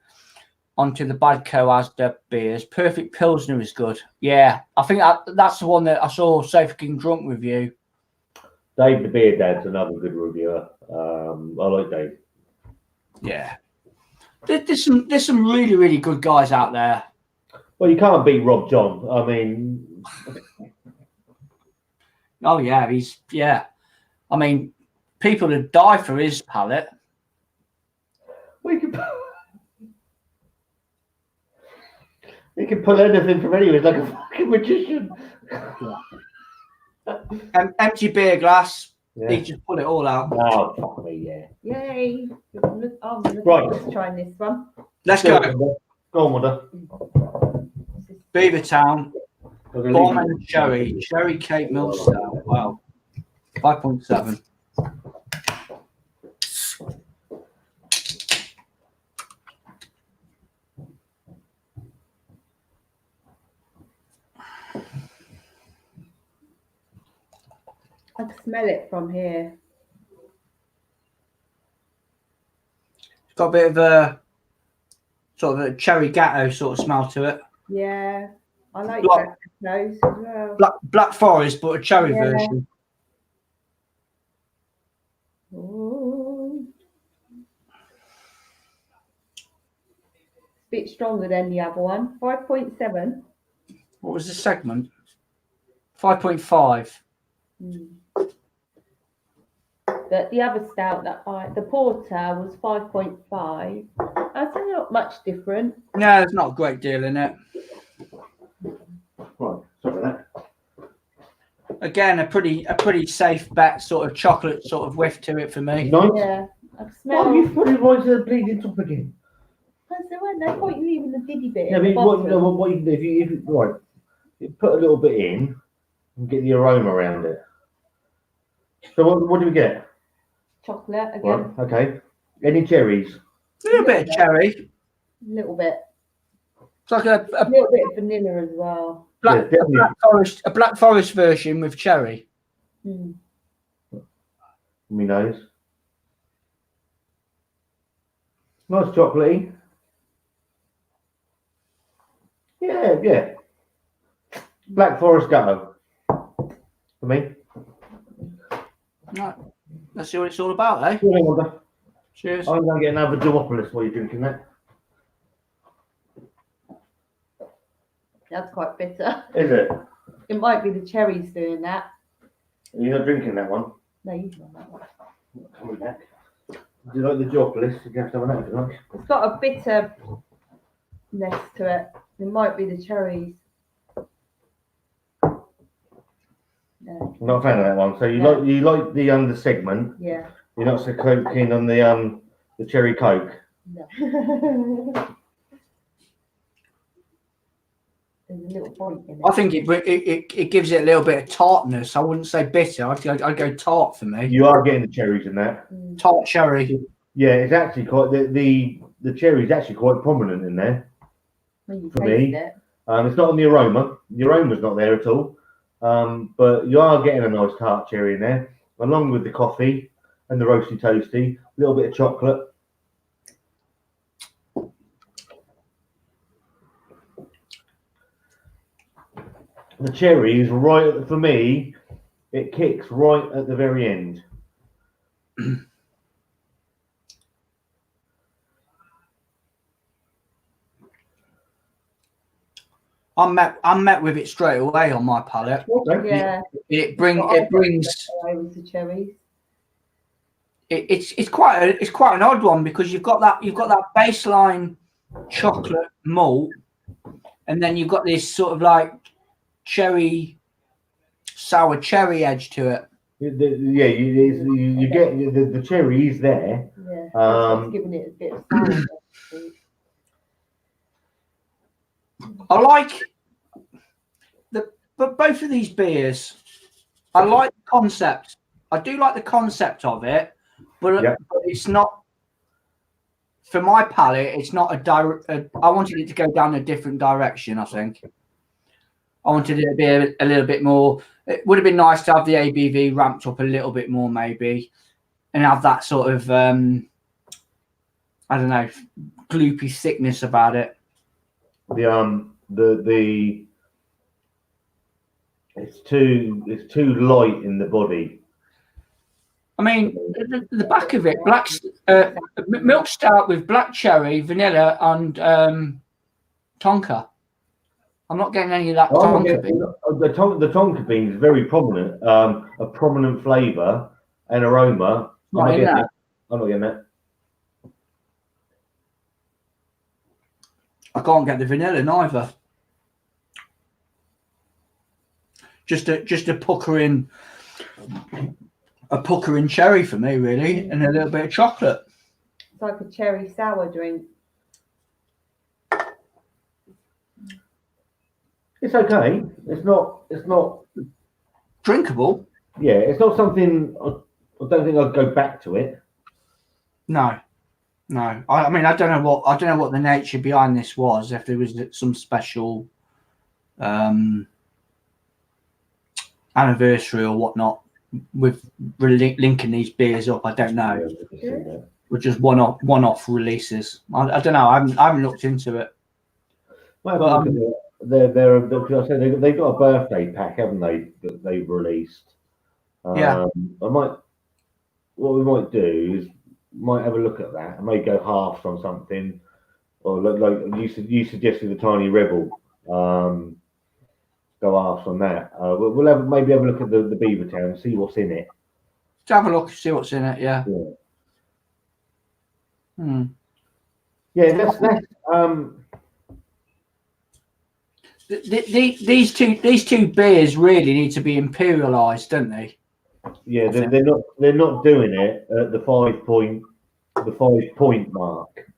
onto the Badco Asda beers. Perfect Pilsner is good. Yeah, I think that's the one that I saw So Fucking Drunk review.
Dave, the beer dad's another good reviewer. I like Dave.
Yeah, there's some really, really good guys out there.
Well, you can't beat Rob John. I mean,
oh yeah, I mean, people would die for his palate.
we can pull anything from anywhere. He's like a fucking magician.
Empty beer glass.
Yeah.
He just pull it all out.
Oh, fuck me, yeah.
Yay! I'm
Right.
trying this one.
Let's go.
Go on, Wanda.
Beavertown. Bomb and Cherry Cake Milk Stout. Wow. 5.7.
I can smell it from here.
It's got a bit of a sort of a cherry gatto sort of smell to it.
Yeah, I like those as well.
Black Forest, but a cherry version.
Ooh. Bit stronger than the other one. 5.7.
What was the segment? 5.5.
But the other stout the porter was 5.5. I think not much different.
No, there's not a great deal in it.
Right, sorry about that.
Again, a pretty safe bet, sort of chocolate sort of whiff to it for me.
Nice.
Yeah, I smell.
Oh, you put it right to the bleeding top again.
There weren't no point in leaving the diddy bit.
Yeah,
at the
but what
bottom.
you can do if you right, you put a little bit in and get the aroma around it. So what do we get?
Chocolate again.
Right, okay. Any cherries?
A little bit of cherry.
A little bit.
It's like
A little bit of vanilla as well.
Yeah,
a black forest version with cherry.
Mm.
Me nose. Nice chocolatey. Yeah. Black Forest Gatto. For me.
Right. Let's see what it's all about, eh?
Good morning, Wanda.
Cheers.
I'm going to get another Duopolis while you're drinking that.
That's quite bitter.
Is it?
It might be the cherries doing that.
You're not drinking that one?
No, you want that one.
Coming back. Do you like the Duopolis? You can have some of that if you like.
It's got a bitterness to it. It might be the cherries. No.
I'm not a fan of that one. So you like the under segment.
Yeah.
You're not so keen on the cherry coke.
No. There's a little point in it.
I think it gives it a little bit of tartness. I wouldn't say bitter. I'd go tart for me.
You are getting the cherries in that.
Tart cherry.
Yeah, it's actually quite the cherry is actually quite prominent in there.
When you
for
taste
me.
it.
It's not on the aroma. The aroma's not there at all. But you are getting a nice tart cherry in there, along with the coffee and the roasty toasty, a little bit of chocolate. The cherry is right for me. It kicks right at the very end.
I'm met with it straight away on my palate.
Okay.
Yeah.
It brings.
With the cherries.
It's quite an odd one because you've got that baseline chocolate malt, and then you've got this sort of like sour cherry edge to it.
Yeah, you get the cherry is there.
Yeah. It's giving it a bit of sour.
I like but both of these beers. I like the concept. I do like the concept of it, but it's not for my palate. It's not I wanted it to go down a different direction. I think I wanted it to be a little bit more. It would have been nice to have the ABV ramped up a little bit more, maybe, and have that sort of I don't know, gloopy thickness about it.
It's too light in the body.
I mean, the back of it, milk stout with black cherry, vanilla, and tonka. I'm not getting any of that tonka bean.
The tonka bean is very prominent, a prominent flavour and aroma. I'm not getting that.
I can't get the vanilla neither. Just a puckering cherry for me, really, and a little bit of chocolate.
It's like a cherry sour drink.
It's okay. It's not
drinkable.
Yeah, it's not something. I don't think I'd go back to it.
No. I mean, I don't know what the nature behind this was. If there was some special anniversary or whatnot with linking these beers up, I don't know. Or just one-off releases. I don't know. I haven't looked into it.
Well, they've got a birthday pack, haven't they? That they've released.
Yeah.
What we might do is might have a look at that. I may go halves on something, or like you suggested, the Tiny Rebel. Go halves on that. We'll maybe have a look at the Beavertown, see what's in it.
have a look, see what's in it. Yeah.
Yeah.
Yeah,
that's
these two beers really need to be imperialized, don't they?
yeah, they're not doing it at the 5 point mark.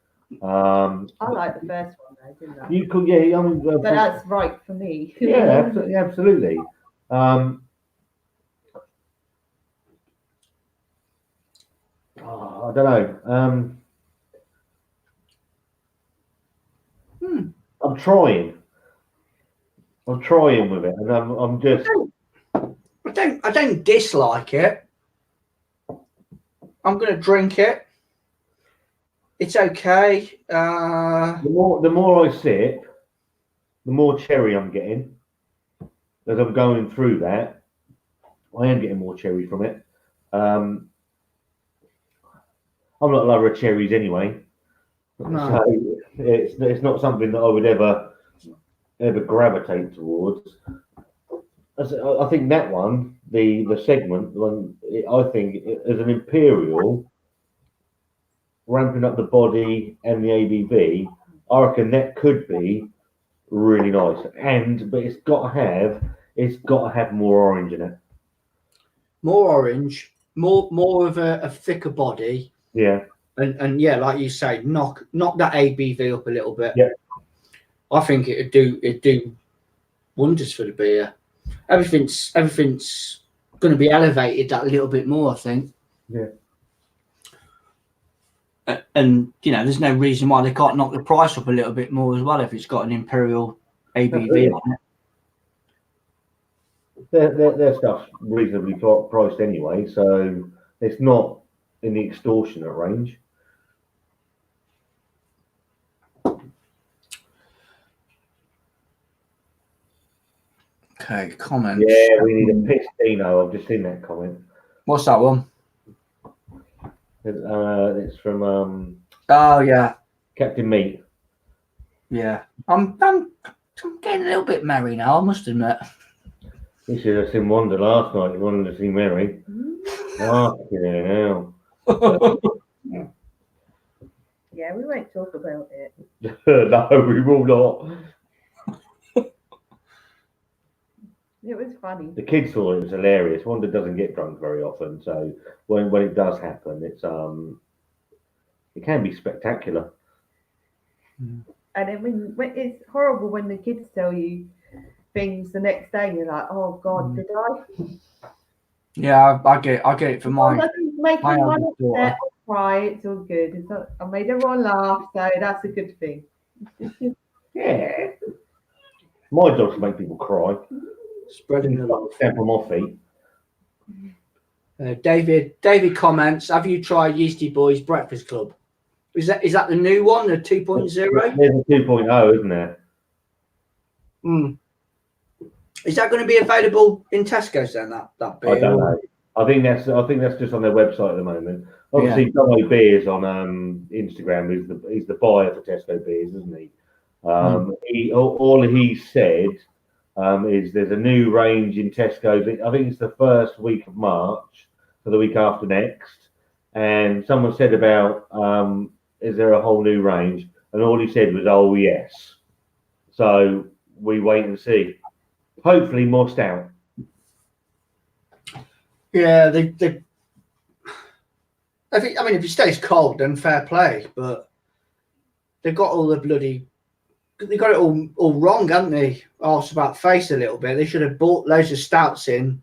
I like the first one though, didn't I?
You could, yeah,
But that's right for me.
yeah, absolutely. I don't know. I'm trying. I'm trying with it, and I'm just.
I don't dislike it. I'm gonna drink it. It's okay.
The more I sip, the more cherry I'm getting. As I'm going through that, I am getting more cherry from it. I'm not a lover of cherries anyway,
No.
so it's not something that I would ever gravitate towards. I think that one, the segment one, I think as an imperial, ramping up the body and the ABV, I reckon that could be really nice. But it's got to have more orange in it.
More orange, more of a thicker body.
Yeah.
And yeah, like you say, knock that ABV up a little bit.
Yeah.
I think it'd do wonders for the beer. Everything's going to be elevated that little bit more, I think.
Yeah.
And there's no reason why they can't knock the price up a little bit more as well if it's got an imperial ABV on it.
Their stuff's reasonably priced anyway, so it's not in the extortionate range.
Okay, comments.
Yeah, we need a Pistino. I've just seen that comment.
What's that one?
It's from
Oh yeah,
Captain Meat.
yeah. I'm getting a little bit merry now, I must admit.
You should have seen Wanda last night. You wanted to see Mary. Oh, yeah.
Yeah, we won't talk about it.
No, we will not.
It was funny.
The kids thought it was hilarious. Wanda doesn't get drunk very often, so when it does happen, it can be spectacular.
And then when it's horrible when the kids tell you things the next day, and you're like, "Oh God, did I?"
Yeah, I get it for mine.
Making one upset or cry, it's all good. I made everyone laugh, so that's a good thing.
Yeah. My dogs make people cry.
Spreading the love.
Stamp on my feet.
David comments, have you tried Yeasty Boys Breakfast Club? Is that the new one, the 2.0?
There's a 2.0, isn't there?
Is that going to be available in Tesco's then, that beer?
I don't know. I think that's just on their website at the moment. Obviously, Double Beers on Instagram he's the buyer for Tesco Beers, isn't he? All he said is there's a new range in Tesco. I think it's the first week of March, for the week after next. And someone said about, is there a whole new range? And all he said was, oh, yes. So we wait and see. Hopefully more stout.
Yeah, I think, if it stays cold, then fair play. But they've got all the they got it all wrong, haven't they? Arse about face a little bit. They should have bought loads of stouts in.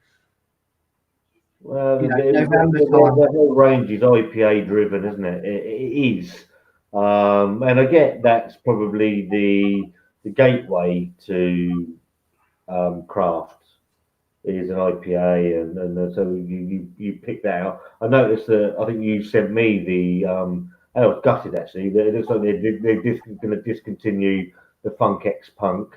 Well,
November
the whole range is IPA driven, isn't it? It is, and I get that's probably the gateway to craft is an IPA, and so you pick that out. I noticed that I think you sent me the. I was gutted actually. It looks like they're going to discontinue the Funk X Punk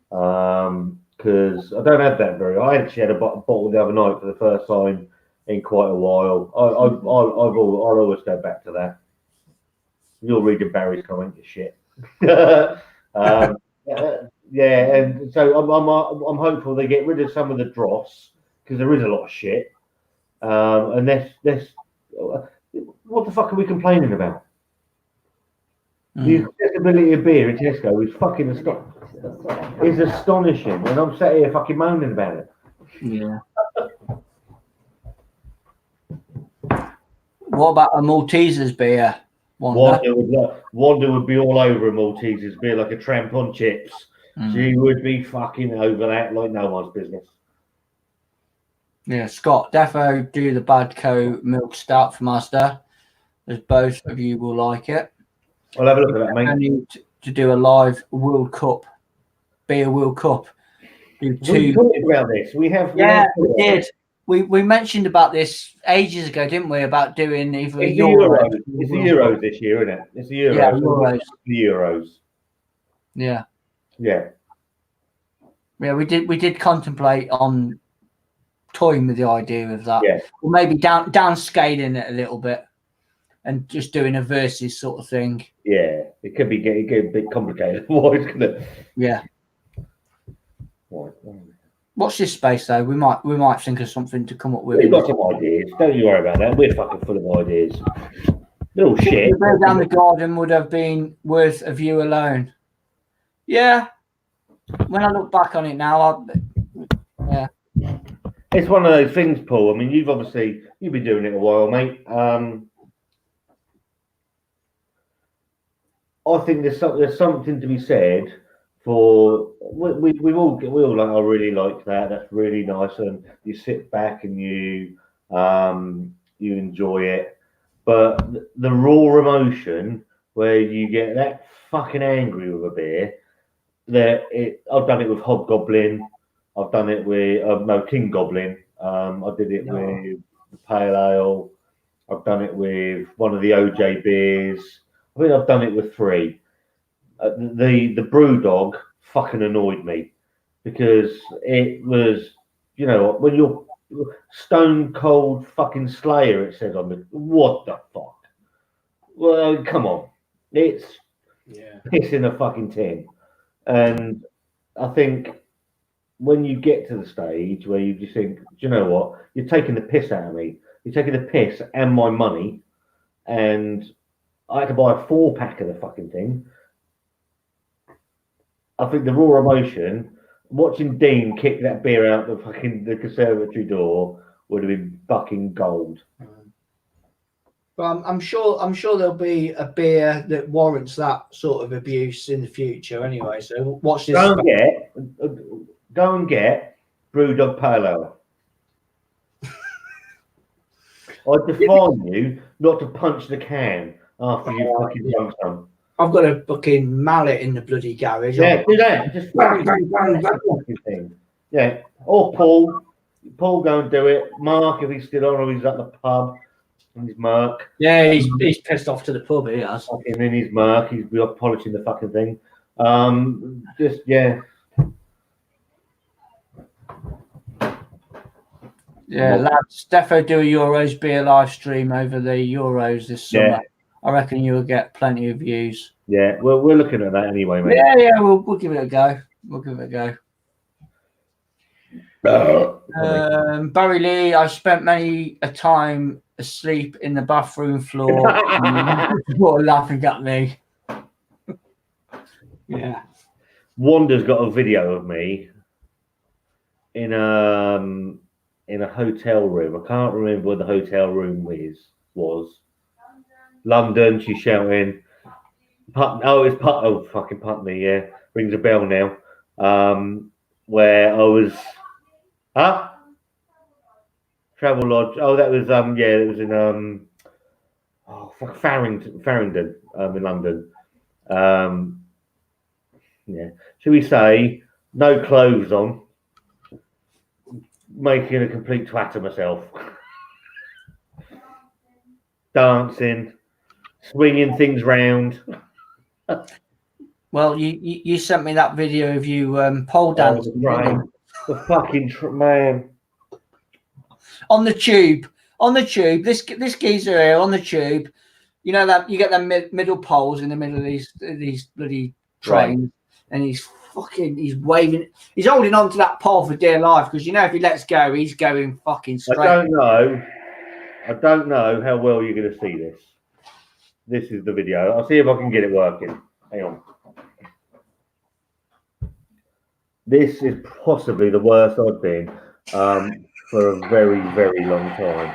because I don't have that very. I actually had a bottle the other night for the first time in quite a while. I'll always go back to that. You're reading Barry's comment, you shit. Yeah, and so I'm hopeful they get rid of some of the dross because there is a lot of shit. And what the fuck are we complaining about? The accessibility of beer in Tesco is fucking astonishing, and I'm sat here fucking moaning about it.
Yeah. What about a Maltesers beer?
Wanda would be all over a Maltesers beer like a tramp on chips. She would be fucking over that like no one's business.
Yeah, Scott, defo do the Badco milk stout from Asda, as both of you will like it.
I'll have a look at that, mate.
I need to do a live World Cup, beer World Cup.
We talked about this. We
did. We mentioned about this ages ago, didn't we? About doing either
it's the Euros. It's the Euros this year, isn't it? It's the Euros.
Yeah, Euros.
The Euros.
Yeah.
Yeah.
Yeah, we did contemplate on toying with the idea of that.
Yeah.
Or maybe downscaling it a little bit and just doing a versus sort of thing.
Yeah. It could get a bit complicated. Otherwise, couldn't it?
Yeah. Watch this space though. We might think of something to come up with.
We've got some ideas. Don't you worry about that. We're fucking full of ideas. Little shit.
The beer down the garden would have been worth a view alone. Yeah. When I look back on it now, yeah.
It's one of those things, Paul. I mean, you've been doing it a while, mate. I think there's something to be said for we all like. I really like that. That's really nice, and you sit back and you enjoy it. But the raw emotion where you get that fucking angry with a beer, I've done it with Hobgoblin. I've done it with King Goblin. I did it with the Pale Ale. I've done it with one of the OJ beers. I think I've done it with 3. The Brewdog fucking annoyed me because it was, when you're stone cold fucking Slayer, it says on the what the fuck. Well, come on, it's piss in a fucking tin, and I think when you get to the stage where you just think, do you know what, you're taking the piss out of me. You're taking the piss and my money, and I had to buy a 4-pack of the fucking thing. I think the raw emotion, watching Dean kick that beer out the conservatory door would have been fucking gold.
But I'm sure there'll be a beer that warrants that sort of abuse in the future anyway. So watch this.
Go and get Brewdog Pale Ale. I defy you not to punch the can after you've fucking drunk some.
I've got a fucking mallet in the bloody garage.
Yeah, do that. Just fucking thing. Yeah. Or Paul, go and do it. Mark, if he's still on, or he's at the pub, in his Merc.
Yeah, he's pissed off to the pub. He has.
Fucking in his Merc, he's polishing the fucking thing.
Yeah, lads, defo do a Euros beer live stream over the Euros this summer.
Yeah.
I reckon you'll get plenty of views.
Yeah, well, we're looking at that anyway, mate.
Yeah, we'll give it a go. Barry Lee, I've spent many a time asleep in the bathroom floor. Laughing at me. Yeah.
Wanda's got a video of me in a hotel room. I can't remember where the hotel room was. London, she's shouting. It's fucking Putney, yeah. Rings a bell now. Where I was Travel Lodge. Oh, that was it was in Farringdon, in London. Yeah. Should we say no clothes on? Making a complete twat of myself. Dancing, swinging things round.
Well, you sent me that video of you pole dancing.
The fucking man.
On the tube. This geezer here on the tube. You know that you get them middle poles in the middle of these bloody trains, and he's fucking, he's waving, he's holding on to that pole for dear life because if he lets go, he's going fucking straight.
I don't know how well you're going to see this. This is the video. I'll see if I can get it working. Hang on. This is possibly the worst I've been for a very, very long time.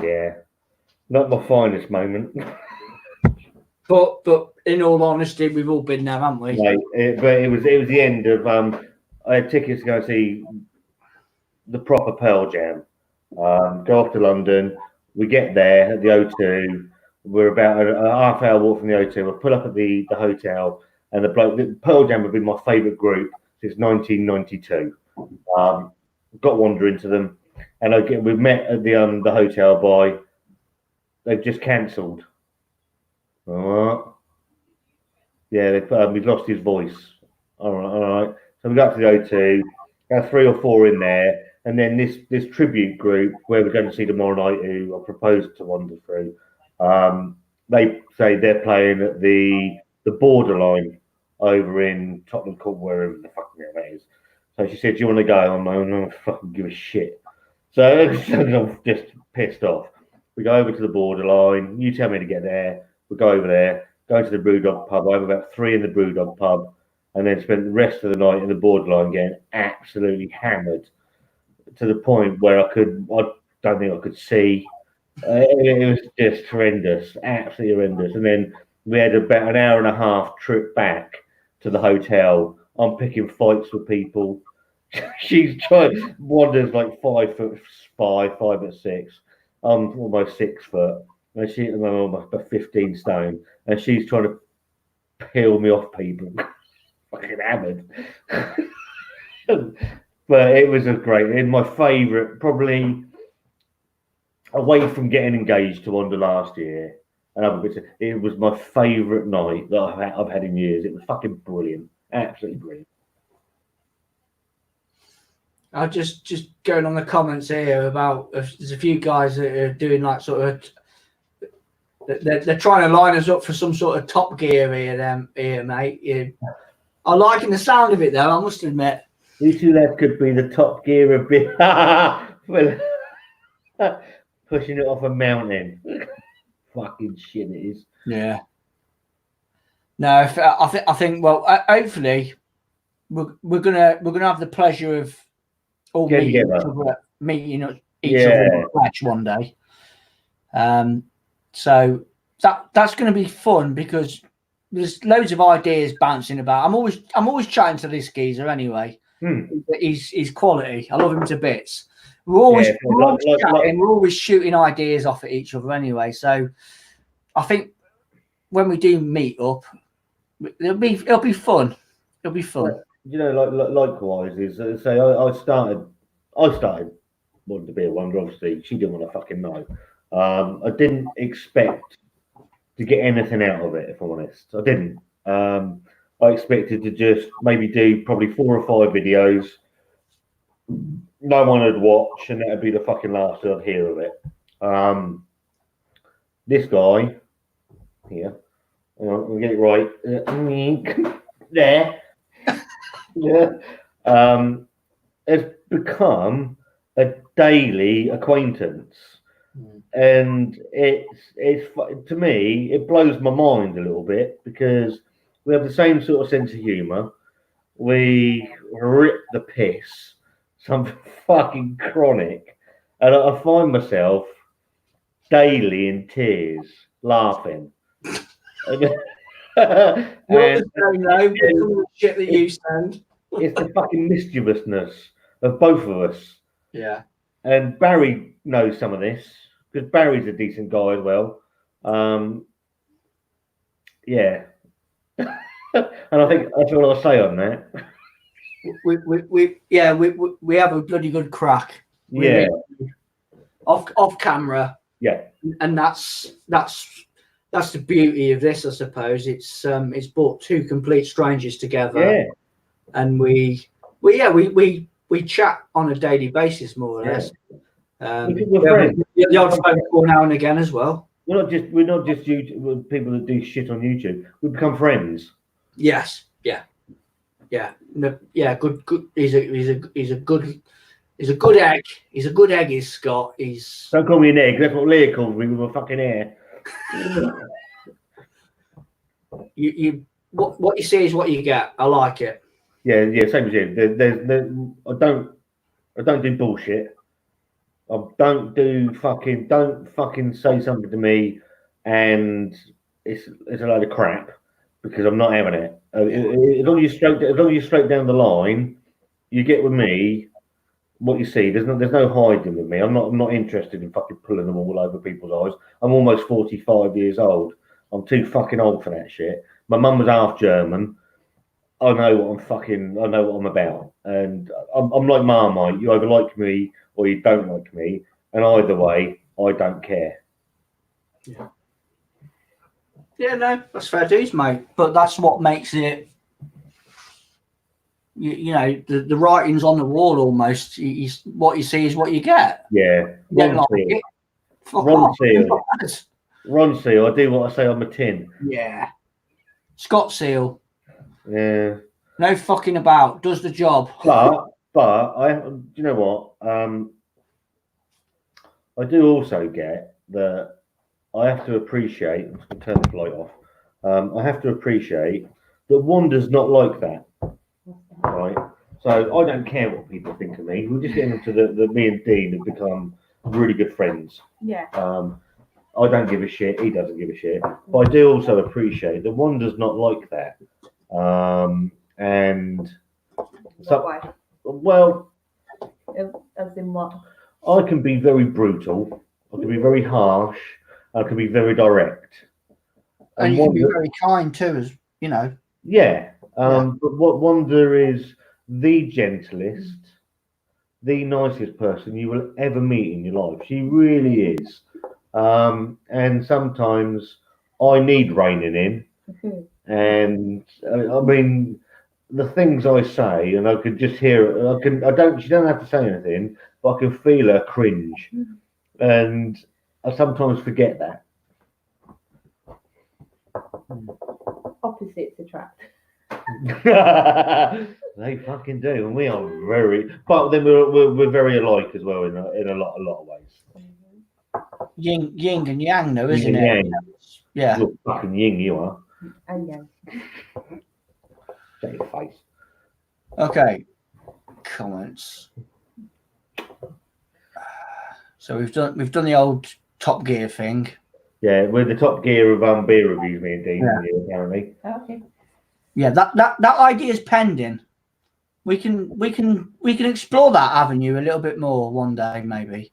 Yeah, not my finest moment.
But in all honesty, we've all been there, haven't we?
Right, but it was the end of. I had tickets to go and see the proper Pearl Jam. Go off to London. We get there at the O2. We're about a half-hour walk from the O2. We pull up at the hotel, and the Pearl Jam have been my favourite group since 1992. Got Wanda into them, and we met at the hotel by. They've just cancelled. All right. Yeah, we've lost his voice. All right. So we got to the O2. Got 3 or 4 in there, and then this tribute group where we're going to see tomorrow night, who I proposed to wander through. They say they're playing at the Borderline over in Tottenham Court, wherever the fuck that is. So she said, "Do you want to go?" I'm like, "I don't fucking give a shit." So I'm just pissed off. We go over to the Borderline. You tell me to get there. We go over there. Go to the Brewdog pub. I have about 3 in the Brewdog pub, and then spent the rest of the night in the Borderline getting absolutely hammered to the point where I don't think I could see. It was just horrendous, absolutely horrendous. And then we had about an hour and a half trip back to the hotel. I'm picking fights with people. She's trying. Wanda's like 5'5", 5'6". I'm almost 6 foot, and I'm almost about 15 stone, and she's trying to peel me off people. Fucking hammered. But it was my favourite, probably away from getting engaged to Wanda last year. And it was my favourite night that I've had in years. It was fucking brilliant, absolutely brilliant.
I'm just going on the comments here about there's a few guys that are doing like sort of they're trying to line us up for some sort of Top Gear here, mate. Yeah. I'm liking the sound of it though, I must admit.
These two lads could be the Top Gear of beer. Pushing it off a mountain. Fucking shit it is.
Yeah. No, I think. Well, hopefully, we're gonna have the pleasure of all meeting each other in the flesh one day. So that's going to be fun because there's loads of ideas bouncing about. I'm always chatting to this geezer anyway. He's quality. I love him to bits. We're always chatting. We're always shooting ideas off at each other anyway. So I think when we do meet up, it'll be fun. It'll be fun.
You know, likewise is say I started wanting to be a Wonder. Obviously, she didn't want to fucking know. I didn't expect to get anything out of it, if I'm honest. I didn't. I expected to just maybe do probably 4 or 5 videos. No one would watch, and that'd be the fucking last I'd hear of it. This guy here, I'll get it right. There. Yeah. Has become a daily acquaintance, and it's to me it blows my mind a little bit because we have the same sort of sense of humour. We rip the piss, something fucking chronic, and I find myself daily in tears, laughing.
Shit that you stand.
It's the fucking mischievousness of both of us.
Yeah.
and Barry knows some of this because Barry's a decent guy as well. Yeah, and I think that's all I'll say on that.
We have a bloody good crack.
Yeah,
off camera.
yeah,
and that's the beauty of this, I suppose. It's brought two complete strangers together.
yeah,
and we chat on a daily basis, more or less.
We're friends.
The odd phone call now and again as well.
We're not just YouTube, people that do shit on YouTube. We become friends.
Yes, good. He's a good egg. He's a good egg. He's Scott.
Don't call me an egg. That's what Leah calls me with my fucking hair.
What you see is what you get. I like it.
Yeah, same as you. I don't do bullshit. Don't fucking say something to me, and it's a load of crap because I'm not having it. As long as you're straight down the line, you get with me. What you see, there's no hiding with me. I'm not interested in fucking pulling them all over people's eyes. I'm almost 45 years old. I'm too fucking old for that shit. My mum was half German. I know what I'm about, and I'm like Marmite. You either like me or you don't like me, and either way, I don't care.
Yeah, no, that's fair dues, mate. But that's what makes it. You know, the writing's on the wall almost. What you see is what you get.
Yeah, Ron Seal. I do what I say on my tin.
Yeah, Scott Seal.
Yeah.
No fucking about. Does the job.
But you know what? I do also get that I have to appreciate. I'm just gonna turn the light off. I have to appreciate that Wanda's not like that, right? So I don't care what people think of me. We're just getting into the me and Dean have become really good friends.
Yeah.
I don't give a shit. He doesn't give a shit. But I do also appreciate that Wanda's not like that. And so,
Why?
well,
as in what?
I can be very brutal. I can be very harsh. I can be very direct.
And you can be very kind too, as you know.
Yeah. But what Wanda is the gentlest, the nicest person you will ever meet in your life. She really is. And sometimes I need reining in. And I mean, the things I say, and I could just hear it. She don't have to say anything, but I can feel her cringe. And I sometimes forget that.
Opposites attract.
They fucking do, and we are but then we're very alike as well in a lot of ways.
Yin and yang, though, isn't it? Yeah.
You're fucking yin, you are.
And yang.
Shut your face.
Okay. Comments. So we've done the old Top Gear thing.
Yeah, we're the Top Gear of beer reviews, me and Dean, apparently.
Okay.
Yeah, that idea is pending. We can explore that avenue a little bit more one day, maybe.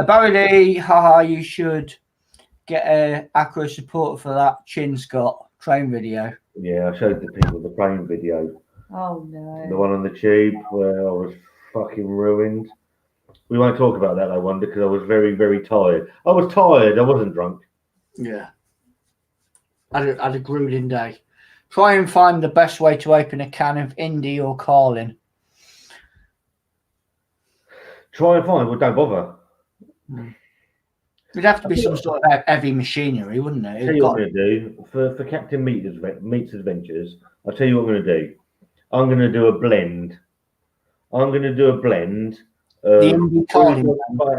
Barry Lee, haha, you should get a Acro support for that Chin Scott train video.
Yeah, I showed the people the train video.
Oh no.
The one on the tube where I was fucking ruined. We won't talk about that, I wonder, because I was very, very tired. I was tired. I wasn't drunk.
Yeah. I had a grueling day. Try and find the best way to open a can of Indy or Carlin.
Try and find. Well, don't bother.
It'd have to be some sort of heavy machinery, wouldn't it?
I'll tell you what I'm going to do. For Captain Meat's Adventures, I'll tell you what I'm going to do. I'm going to do a blend. I'm going to do a blend of
Indy Carlin.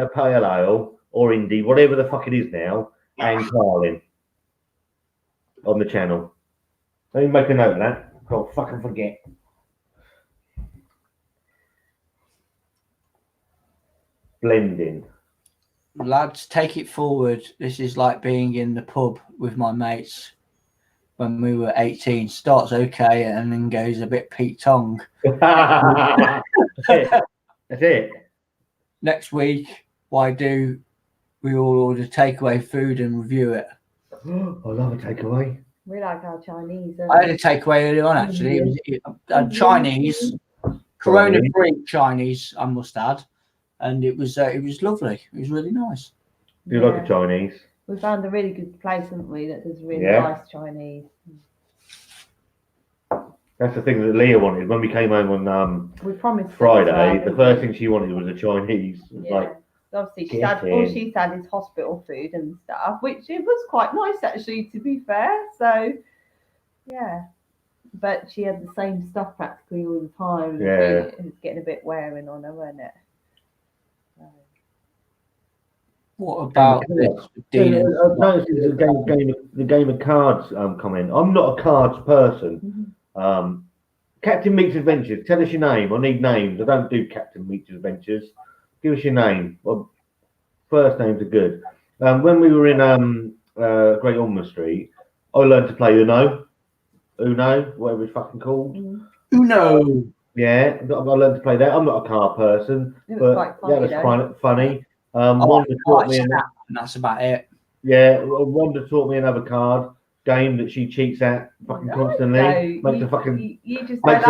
A pale ale or Indy, whatever the fuck it is now, and Carlin on the channel. Let me make a note of that. I'll fucking forget. Blending.
Lads, take it forward. This is like being in the pub with my mates when we were 18. Starts okay and then goes a bit Pete Tong.
That's it.
next week, we all order takeaway food and review it.
I love a takeaway.
We like our Chinese.
I had a takeaway earlier on, actually. It was Chinese, Corona-free Chinese, I must add, and it was lovely. It was really nice.
Do you like a Chinese?
We found a really good place, haven't we, that does really
Yeah.
nice Chinese.
That's the thing that Leah wanted when we came home on
We promised
Friday. The first thing she wanted was a Chinese. It was like,
obviously
get
all
in.
she's had is hospital food and stuff, which it was quite nice actually, to be fair. So yeah, but she had the same stuff practically all the time.
Yeah.
It was getting a bit wearing on her, wasn't it? So.
What about
I've noticed the game of cards comment. I'm not a cards person. Captain Meek's Adventures. Tell us your name. I need names. I don't do Captain Meek's Adventures. Give us your name. Well, first names are good. When we were in Great Ormond Street, I learned to play Uno, whatever it's fucking called.
Uno.
Yeah, I learned to play that. I'm not a card person, but that was quite funny. Wanda taught me,
and that's about it.
Yeah, Wanda taught me another card game that she cheats at fucking constantly. Makes the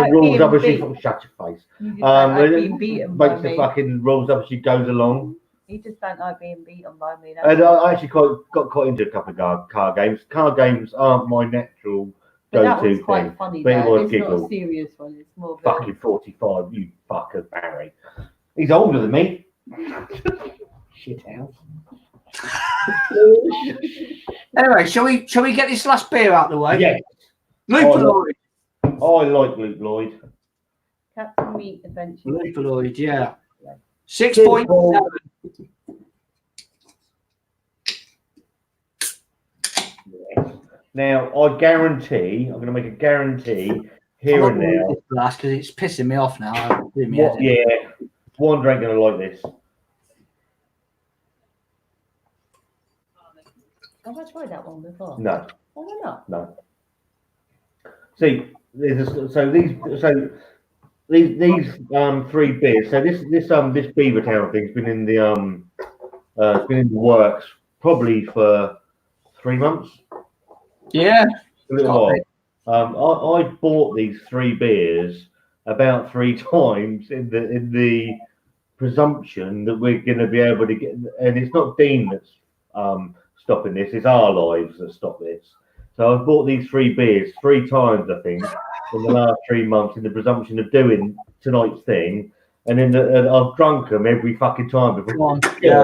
rules up as she shut your face. Makes the fucking rules up as she goes along.
You just don't like being beaten by me.
And I actually got quite into a couple of card games. Card games aren't my natural
go-to
thing. That was
quite funny.
But it was
it's
giggle.
not a serious one. It's more
fucking 45. You fucker, Barry. He's older than me. Shit house.
Anyway, shall we get this last beer out of the way?
Yeah.
Luke Lloyd.
I like Luke Lloyd.
Captain Meat Adventure.
Luke Lloyd, yeah. 6.7.
Now, I guarantee, I'm going to make a guarantee here and now.
Because it's pissing me off now.
Yeah, Wanda ain't going to like this.
Have I tried that one before?
No.
Why not?
No. See, these three beers. So this Beavertown thing's been in the works probably for 3 months.
Yeah.
A little while. I bought these 3 beers about 3 times in the presumption that we're going to be able to get, and it's not Dean that's stopping this, it's our lives that stop this. So I've bought these 3 beers 3 times, I think, in the last 3 months in the presumption of doing tonight's thing, and I've drunk them every fucking time before.
Yeah.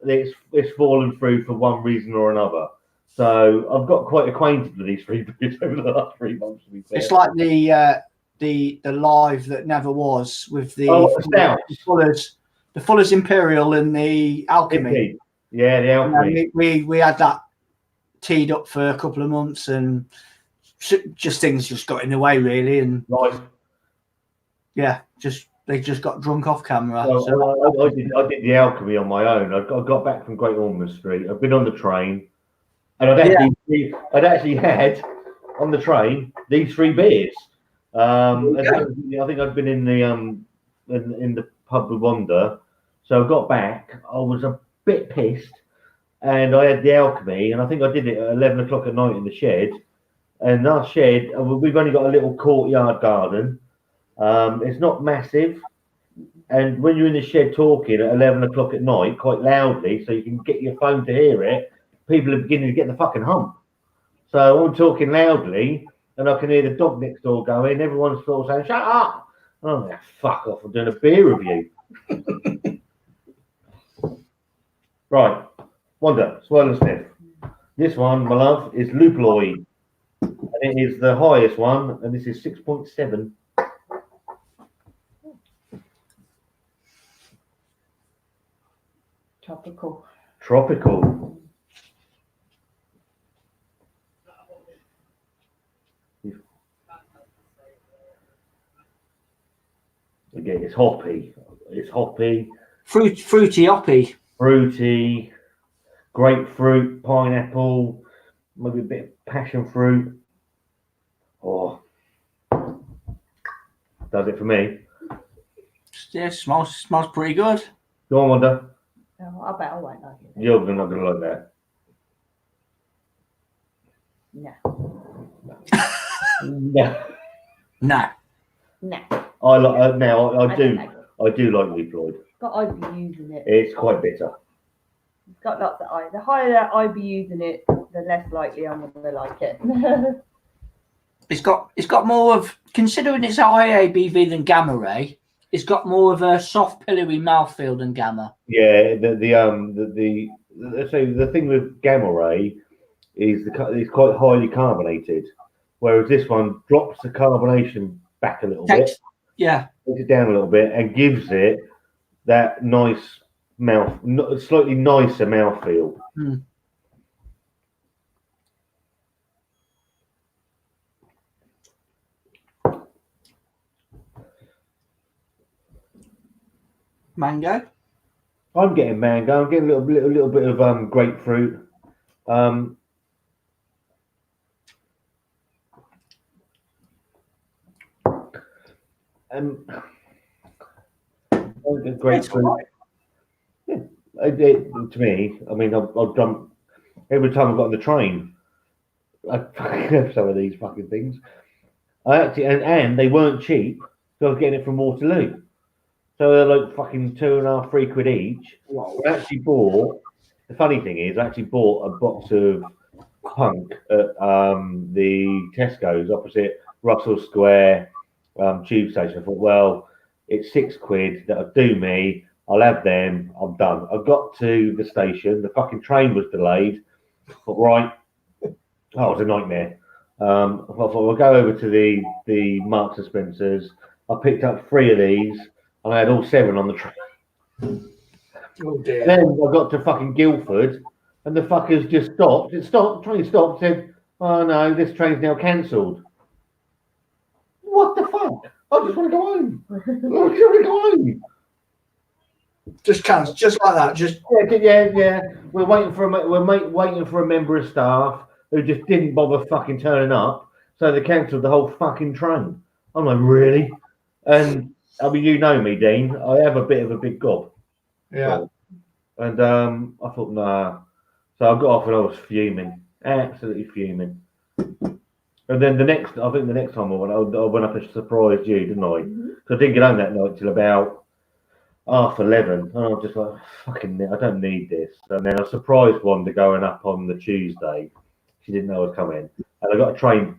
It's fallen through for one reason or another. So I've got quite acquainted with these 3 beers over the last 3 months. To be fair.
It's like the live that never was with the Fuller's Imperial and the Alchemy.
Indeed. Yeah, the Alchemy.
We had that teed up for a couple of months, and just things just got in the way, really, and they just got drunk off camera.
So I did the Alchemy on my own. I got back from Great Ormond Street. I've been on the train, and I'd actually had on the train these 3 beers. I think I'd been in the pub with Wanda, so I got back. I was a bit pissed, and I had the Alchemy, and I think I did it at 11 o'clock at night in the shed. And our shed, we've only got a little courtyard garden. It's not massive, and when you're in the shed talking at 11 o'clock at night, quite loudly, so you can get your phone to hear it, people are beginning to get the fucking hump. So I'm talking loudly, and I can hear the dog next door going. Everyone's sort of saying, "Shut up!" Oh, yeah, fuck off! I'm doing a beer review. Right, Wanda, swirl and sniff. This one, my love, is Luke Lloyd, and it is the highest one, and this is 6.7. Tropical. Again, it's hoppy.
Fruity hoppy.
Fruity, grapefruit, pineapple, maybe a bit of passion fruit. Oh, does it for me.
Yeah, smells pretty good.
Go on, Wanda.
Oh, I bet I won't like it.
You're not going to like that.
No.
No.
No.
No.
I like now. I
don't
do.
like it.
I do like Reploid.
It's got IBUs in it.
It's quite bitter.
It's got lots of I. The higher the IBUs in it, the less likely I'm going to like it.
It's got more of, considering it's a higher ABV than gamma ray, it's got more of a soft pillowy mouthfeel than gamma.
Yeah. So the thing with gamma ray is it's quite highly carbonated, whereas this one drops the carbonation back a little bit.
Yeah.
Takes it down a little bit and gives it that nice mouth, slightly nicer mouthfeel.
Mm. Mango.
I'm getting mango. I'm getting a little bit of grapefruit. Grapefruit. Yeah, to me, I mean, I've done every time I've got on the train. I fucking have some of these fucking things. I actually, and they weren't cheap, so I was getting it from Waterloo. So they're like fucking £2.5, £3 each.
Whoa.
I actually bought. The funny thing is, I actually bought a box of punk at the Tesco's opposite Russell Square tube station. I thought, well, it's £6. That'll do me. I'll have them. I'm done. I got to the station. The fucking train was delayed. I thought, right. Oh, it was a nightmare. I thought we'll go over to the Marks and Spencers. I picked up 3 of these, and I had all 7 on the train.
Oh dear.
Then I got to fucking Guildford, and the fuckers just stopped. It stopped. The train stopped. Said, "Oh no, this train's now cancelled." What the fuck? I just want to go home. I just want to go home.
Just cancel, just like that. Just
Yeah. We're waiting for a member of staff who just didn't bother fucking turning up, so they cancelled the whole fucking train. I'm like, really? And I mean, you know me, Dean. I have a bit of a big gob.
yeah.
And I thought, nah. So I got off and I was fuming, absolutely fuming. And then I think the next time I went up and surprised you, didn't I? Because I didn't get home that night till about 11:30, and I was just like, fucking, I don't need this. And then I surprised Wanda going up on the Tuesday. She didn't know I was coming, and I got a train.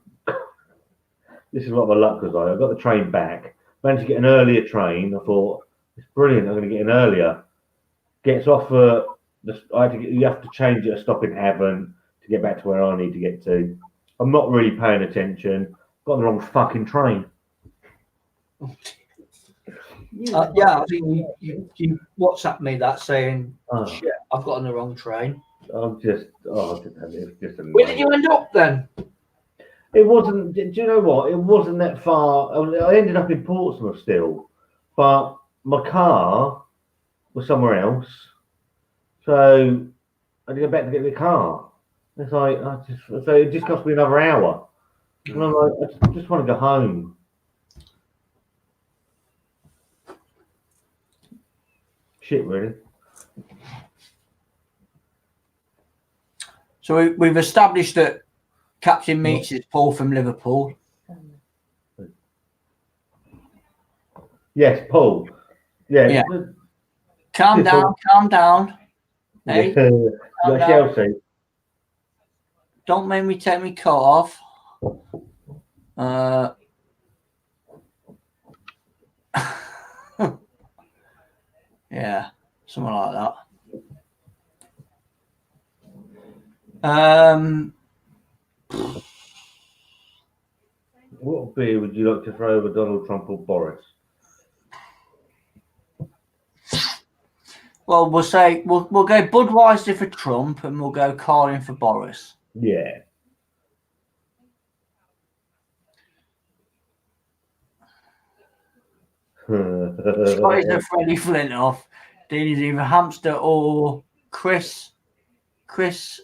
This is what my luck was like. I got the train back, managed to get an earlier train. I thought, it's brilliant. I'm going to get in earlier. Gets off you have to change at a stop in Avon to get back to where I need to get to. I'm not really paying attention. Got on the wrong fucking train.
Yeah, I think you WhatsApped me that saying, shit, I've got on the wrong train.
It's just
Where did you end up then?
It wasn't. Do you know what? It wasn't that far. I ended up in Portsmouth still, but my car was somewhere else, so I had to go back to get the car. It's like so it just cost me another hour, and I'm like, I just want to go home. Shit, really.
So we've established that Captain Meats is Paul from Liverpool.
Yes, Paul. Yeah.
Calm down. Hey, calm down.
Chelsea.
Don't make me take my coat off. Yeah, something like that.
What beer would you like to throw over Donald Trump or Boris?
Well, we'll say we'll go Budweiser for Trump and we'll go Carlin for Boris.
Yeah.
Scotty's a Freddie Flintoff. Dean is either Hamster or Chris.
He's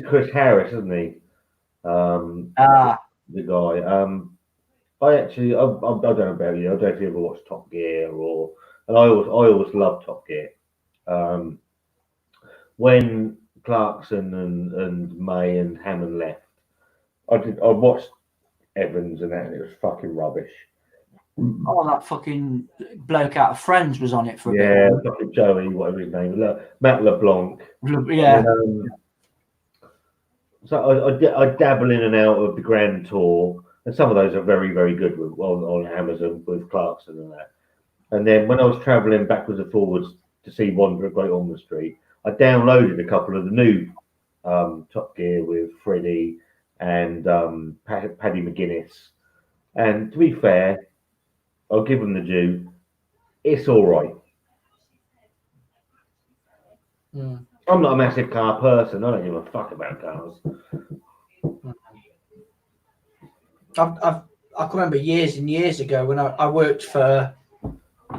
Chris Harris, isn't he? The guy. I actually, I don't know about you. I don't know if you ever watched Top Gear and I always loved Top Gear. When Clarkson and May and Hammond left, I watched Evans and that, and it was fucking rubbish.
Oh, that fucking bloke out of Friends was on it for a
Yeah,
bit.
fucking Joey, whatever his name is, Matt LeBlanc.
Yeah.
So I dabble in and out of the Grand Tour, and some of those are very, very good on Amazon with Clarkson and that. And then when I was travelling backwards and forwards to see Wanda at Great Ormond Street, I downloaded a couple of the new Top Gear with Freddie and Paddy McGuinness. And to be fair, I'll give them the due. It's all right.
Mm.
I'm not a massive car person. I don't give a fuck about cars.
I can remember years and years ago when I worked for, I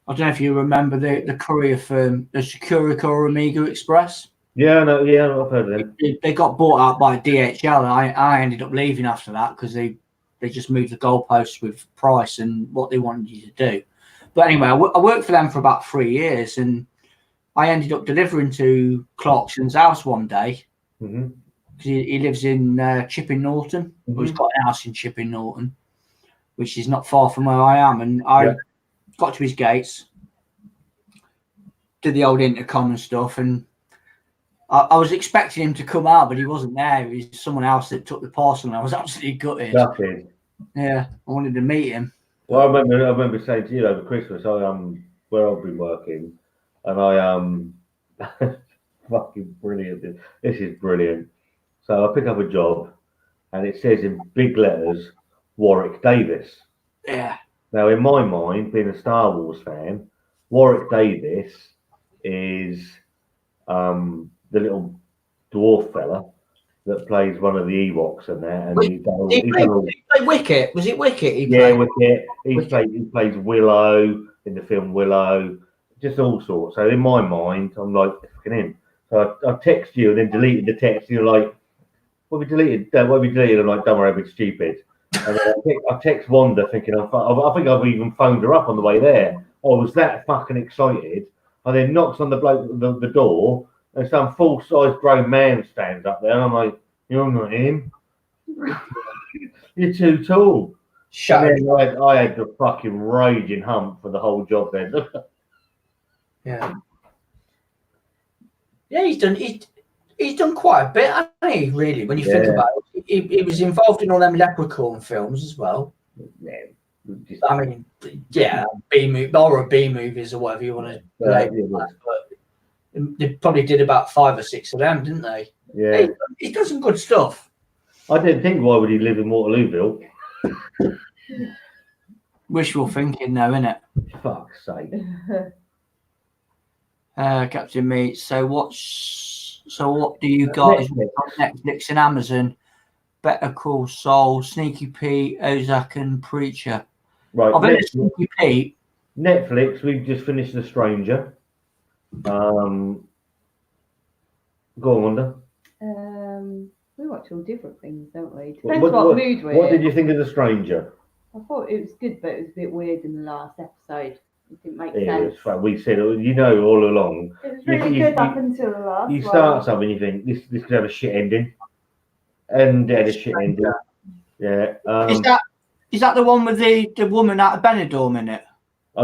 don't know if you remember the courier firm, the Securicore Amiga Express.
Yeah, no, I've heard of them.
They got bought out by DHL. I ended up leaving after that because they just moved the goalposts with price and what they wanted you to do. But anyway, I worked for them for about 3 years, and I ended up delivering to Clarkson's house one day.
Mm-hmm.
He lives in Chipping Norton.
Mm-hmm.
He's got a house in Chipping Norton, which is not far from where I am. And I got to his gates, did the old intercom and stuff, and I was expecting him to come out, but he wasn't there. It was someone else that took the parcel, and I was absolutely gutted.
Nothing.
Yeah, I wanted to meet him.
Well, I remember saying to you over Christmas, where I've been working, and fucking brilliant. This is brilliant. So I pick up a job, and it says in big letters, Warwick Davis.
Yeah.
Now, in my mind, being a Star Wars fan, Warwick Davis is the little dwarf fella that plays one of the Ewoks and that. And
Did he play Wicket? Was it Wicket?
Wicket. He plays Willow in the film Willow, just all sorts. So in my mind, I'm like, fucking him. So I text you and then deleted the text. And you're like, what have we deleted? I'm like, don't worry, I've been stupid. And then I text Wanda thinking, I think I've even phoned her up on the way there. I was that fucking excited. I then knocks on the door, and some full-size grown man stands up there, and I'm like, you're not him. You're too tall.
Shut
up. I had the fucking raging hump for the whole job then.
Yeah. Yeah, he's done quite a bit, hasn't he, really, when you think about it. He was involved in all them Leprechaun films as well.
Yeah.
I mean, yeah, horror B movies or whatever you want to label that, but they probably did about 5 or 6 of them, didn't they?
Yeah.
He does some good stuff.
I didn't think, why would he live in Waterlooville?
Wishful thinking, though, innit?
Fuck's sake.
Captain Meat. So what do you guys want on Netflix and Amazon? Better Call Saul, Sneaky Pete, Ozark, and Preacher.
Right.
I've heard Sneaky Pete.
Netflix. We've just finished The Stranger. Go on, Wanda.
We watch all different things, don't we? Depends what mood we're in.
What did you think of The Stranger?
I thought it was good, but it was a bit weird in the last episode. It didn't make sense.
It was fun. We said, all along.
It was really good up until the last.
You start something, you think this could have a shit ending, and it had a shit ending. Yeah.
Is that the one with the woman out of Benidorm in it?
I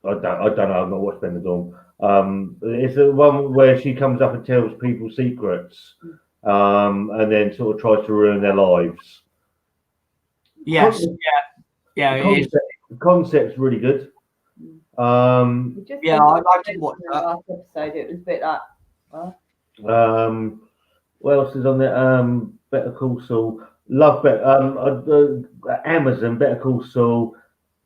don't know. I've not watched Benidorm. It's the one where she comes up and tells people secrets, and then sort of tries to ruin their lives.
Yes. Yeah.
The concept's really good.
I did watch that
last episode. It was a bit like,
what else is on there? Better Call Saul. Amazon. Better Call Saul.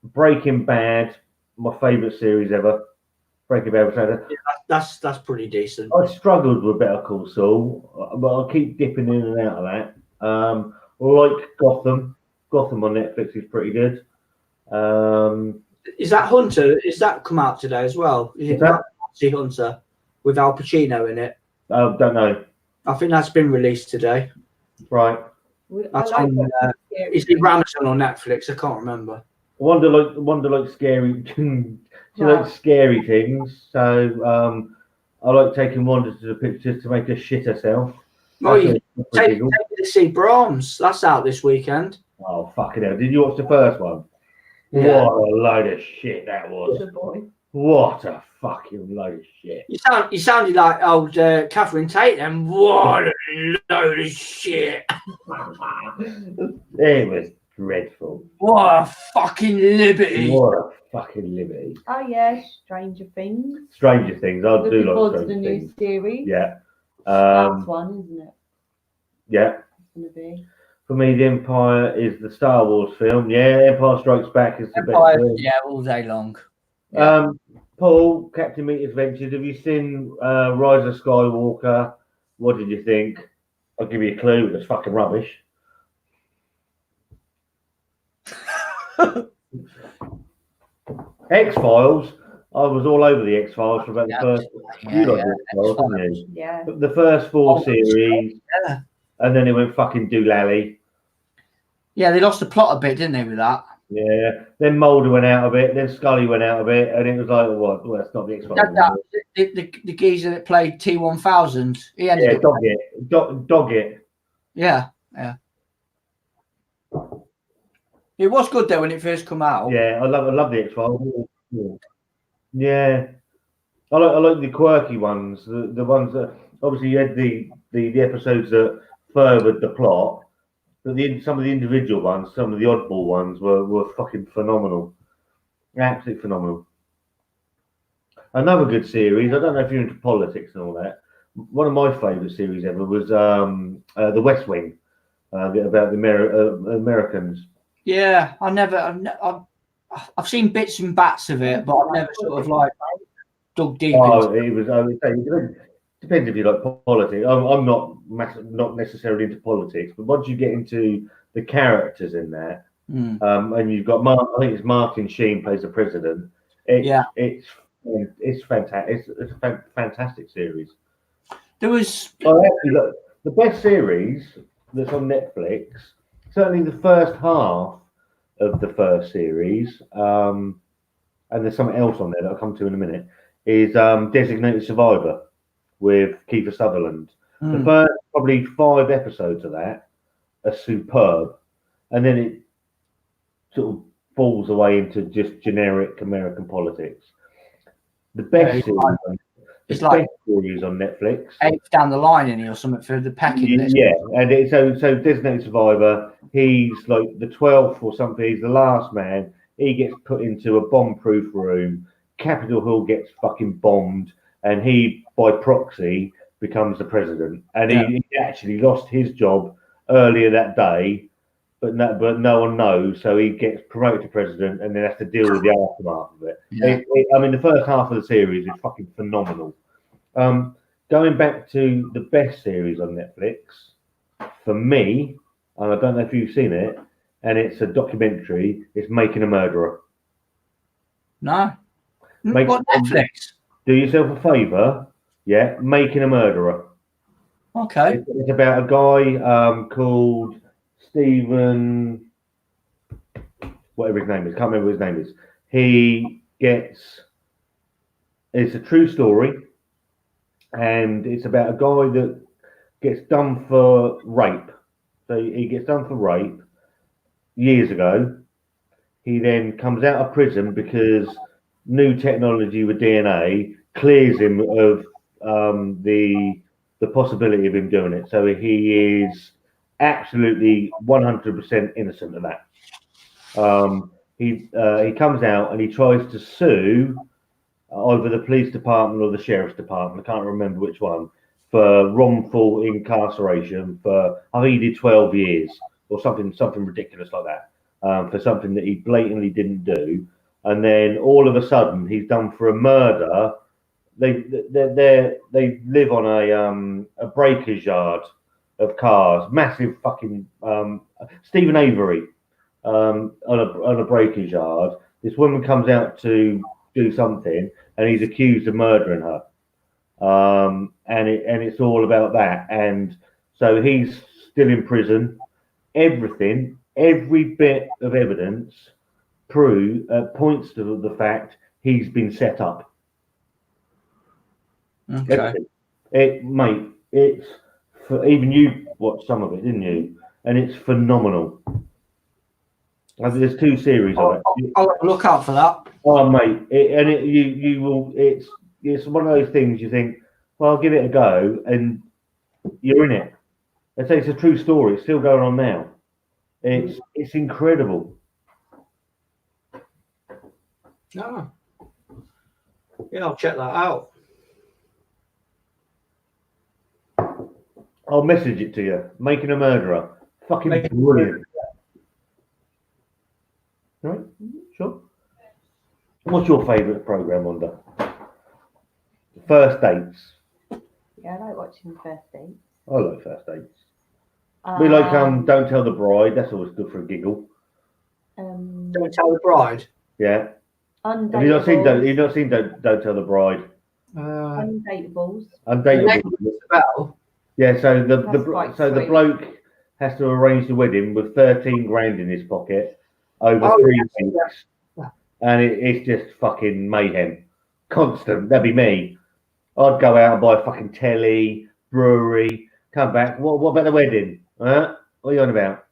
Breaking Bad. My favourite series ever. Breaking Bad.
Yeah, that's pretty decent.
I struggled with Better Call Saul, but I'll keep dipping in and out of that. Like Gotham. Gotham on Netflix is pretty good.
Is that Hunter? Is that come out today as well? Is it Nazi Hunter with Al Pacino in it?
Don't know.
I think that's been released today.
Right.
I
That's
like
on,
watching scary
is it
things.
Amazon or Netflix? I can't remember.
Wanda like scary. She
Right.
likes scary things. So I like taking Wanda to the pictures to make her shit herself.
Oh, you
That's
take
giggle.
me to see Brahms. That's out this weekend.
Oh fucking hell! Did you watch the first one?
Yeah.
What a load of shit that was.
The boy.
What a fucking load of shit.
You sounded like old Catherine Tate. And what a load of shit!
It was dreadful.
What a fucking liberty!
What a fucking liberty.
Oh yeah, Stranger Things.
Stranger Things. I do
Looking
like
forward to
Stranger
the new
Things.
series.
Yeah.
Last one, isn't it?
Yeah.
It's gonna be.
For me, The Empire is the Star Wars film. Yeah, Empire Strikes Back is the best film.
Yeah, all day long. Yeah.
Paul, Captain Meat Adventures. Have you seen Rise of Skywalker? What did you think? I'll give you a clue. It's fucking rubbish. X-Files. I was all over the X-Files for about the first. You like the X-Files, didn't you?
Yeah.
The first four series,
Yeah.
and then it went fucking doolally.
Yeah, they lost the plot a bit, didn't they, with that?
Yeah. Then Mulder went out of it. Then Scully went out of it, and it was like, what? Well, that's not the X-Files.
The geezer that played T-1000, he ended
Yeah,
up.
dog it.
Yeah. It was good though when it first come out.
Yeah, I love the X-Files. Yeah, I like the quirky ones, the ones that obviously you had the episodes that furthered the plot, but some of the individual ones, some of the oddball ones were fucking phenomenal, absolutely phenomenal. Another good series. I don't know if you're into politics and all that. One of my favourite series ever was The West Wing, about the Americans.
Yeah, I've seen bits and bats of it, but I've never sort of like dug deep into it.
It was. I would say it depends if you like politics. I'm not necessarily into politics, but once you get into the characters in there, and you've got I think it's Martin Sheen plays the president. It's fantastic. It's a fantastic series.
There was
actually, look, the best series that's on Netflix. Certainly, the first half of the first series, and there's something else on there that I'll come to in a minute, is Designated Survivor with Kiefer Sutherland. The first probably 5 episodes of that are superb, and then it sort of falls away into just generic American politics. The best series on Netflix.
8th down the line, or something for the packing list.
Yeah, and so Designated Survivor, he's like the 12th or something. He's the last man. He gets put into a bomb-proof room. Capitol Hill gets fucking bombed, and he, by proxy, becomes the president. And he actually lost his job earlier that day, but no one knows. So he gets promoted to president, and then has to deal with the aftermath of it.
Yeah.
I mean, the first half of the series is fucking phenomenal. Going back to the best series on Netflix, for me, and I don't know if you've seen it, and it's a documentary, it's Making a Murderer.
No. What, Netflix?
Do yourself a favour, Making a Murderer.
Okay.
It's about a guy called Stephen, whatever his name is, can't remember what his name is. It's a true story, and it's about a guy that gets done for rape. So he gets done for rape years ago. He then comes out of prison because new technology with DNA clears him of the possibility of him doing it. So he is absolutely 100% innocent of that. He comes out and he tries to sue either the police department or the sheriff's department. I can't remember which one, for wrongful incarceration for, I think he did 12 years or something ridiculous like that, for something that he blatantly didn't do. And then all of a sudden he's done for a murder. They live on a breakers yard of cars, massive fucking Stephen Avery on a breakers yard. This woman comes out to do something, and he's accused of murdering her. And it's all about that. And so he's still in prison. everything, every bit of evidence points to the fact he's been set up.
Okay.
Mate, it's for, even you watched some of it, didn't you? And it's phenomenal. There's 2 series of it.
I'll look out for that.
Oh, mate, you will. It's one of those things you think, well, I'll give it a go, and you're in it. I say it's a true story. It's still going on now. It's incredible.
No. Yeah, I'll check that out.
I'll message it to you. Making a Murderer. Fucking brilliant. Right? Sure. What's your favourite program, Wanda? First Dates.
Yeah, I like watching First Dates.
I like First Dates. We like Don't Tell the Bride. That's always good for a giggle.
Don't Tell the Bride.
Yeah.
Undateables.
Have you not seen Don't Tell the Bride?
Undateables.
Undateables. Yeah. So the bloke has to arrange the wedding with 13 grand in his pocket over 3 weeks, and it's just fucking mayhem. Constant. That'd be me. I'd go out and buy a fucking telly, brewery, come back. What about the wedding? Huh? What are you on about?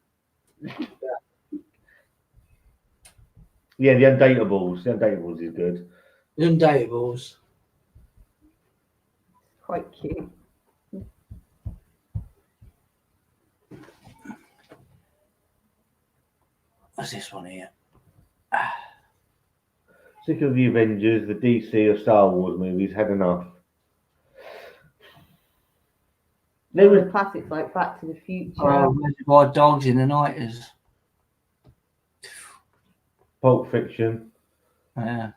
Yeah, the Undateables. The Undateables is good.
The Undateables.
Quite cute.
What's this one here?
Sick of the Avengers, the DC or Star Wars movies. Had enough.
There were classics like Back to the Future.
Reservoir Dogs in the 90s.
Pulp Fiction.
Yeah.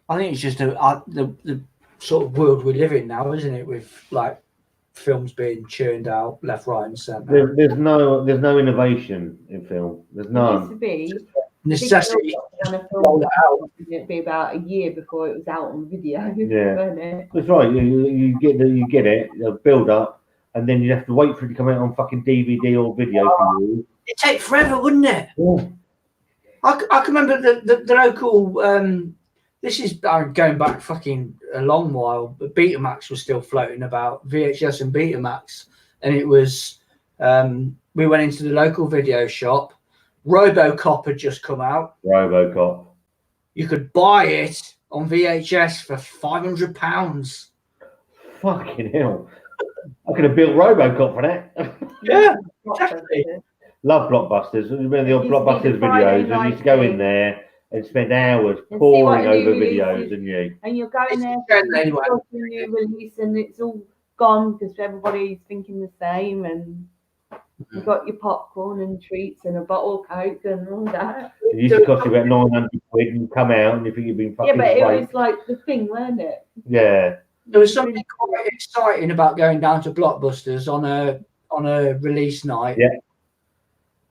I think it's just the sort of world we live in now, isn't it? With like films being churned out left, right, and centre.
There's no innovation in film. There's none.
It used to be
Necessity.
when a film out, it'd be about a year before it was out on video.
Yeah,
wasn't it?
that's right. You get it. They'll build up, and then you have to wait for it to come out on fucking DVD or video for you.
It'd take forever, wouldn't it?
Yeah.
I can remember the local. This is going back fucking a long while, but Betamax was still floating about, VHS and Betamax, and it was. We went into the local video shop. RoboCop had just come out.
RoboCop.
You could buy it on VHS for £500.
Fucking hell! I could have built RoboCop for that.
Yeah, exactly.
Love Blockbusters. Remember the old Blockbusters videos? I used to go in there and spend hours poring over videos, didn't you?
And you're going there
Anyway.
for a new release, and it's all gone because everybody's thinking the same, and you've got your popcorn and treats and a bottle of Coke and all that.
It used to cost you about 900 quid and you come out and you think you've been fucking
Yeah, but
great.
it was like the thing, weren't it?
Yeah.
There was something quite exciting about going down to Blockbusters on a release night.
Yeah.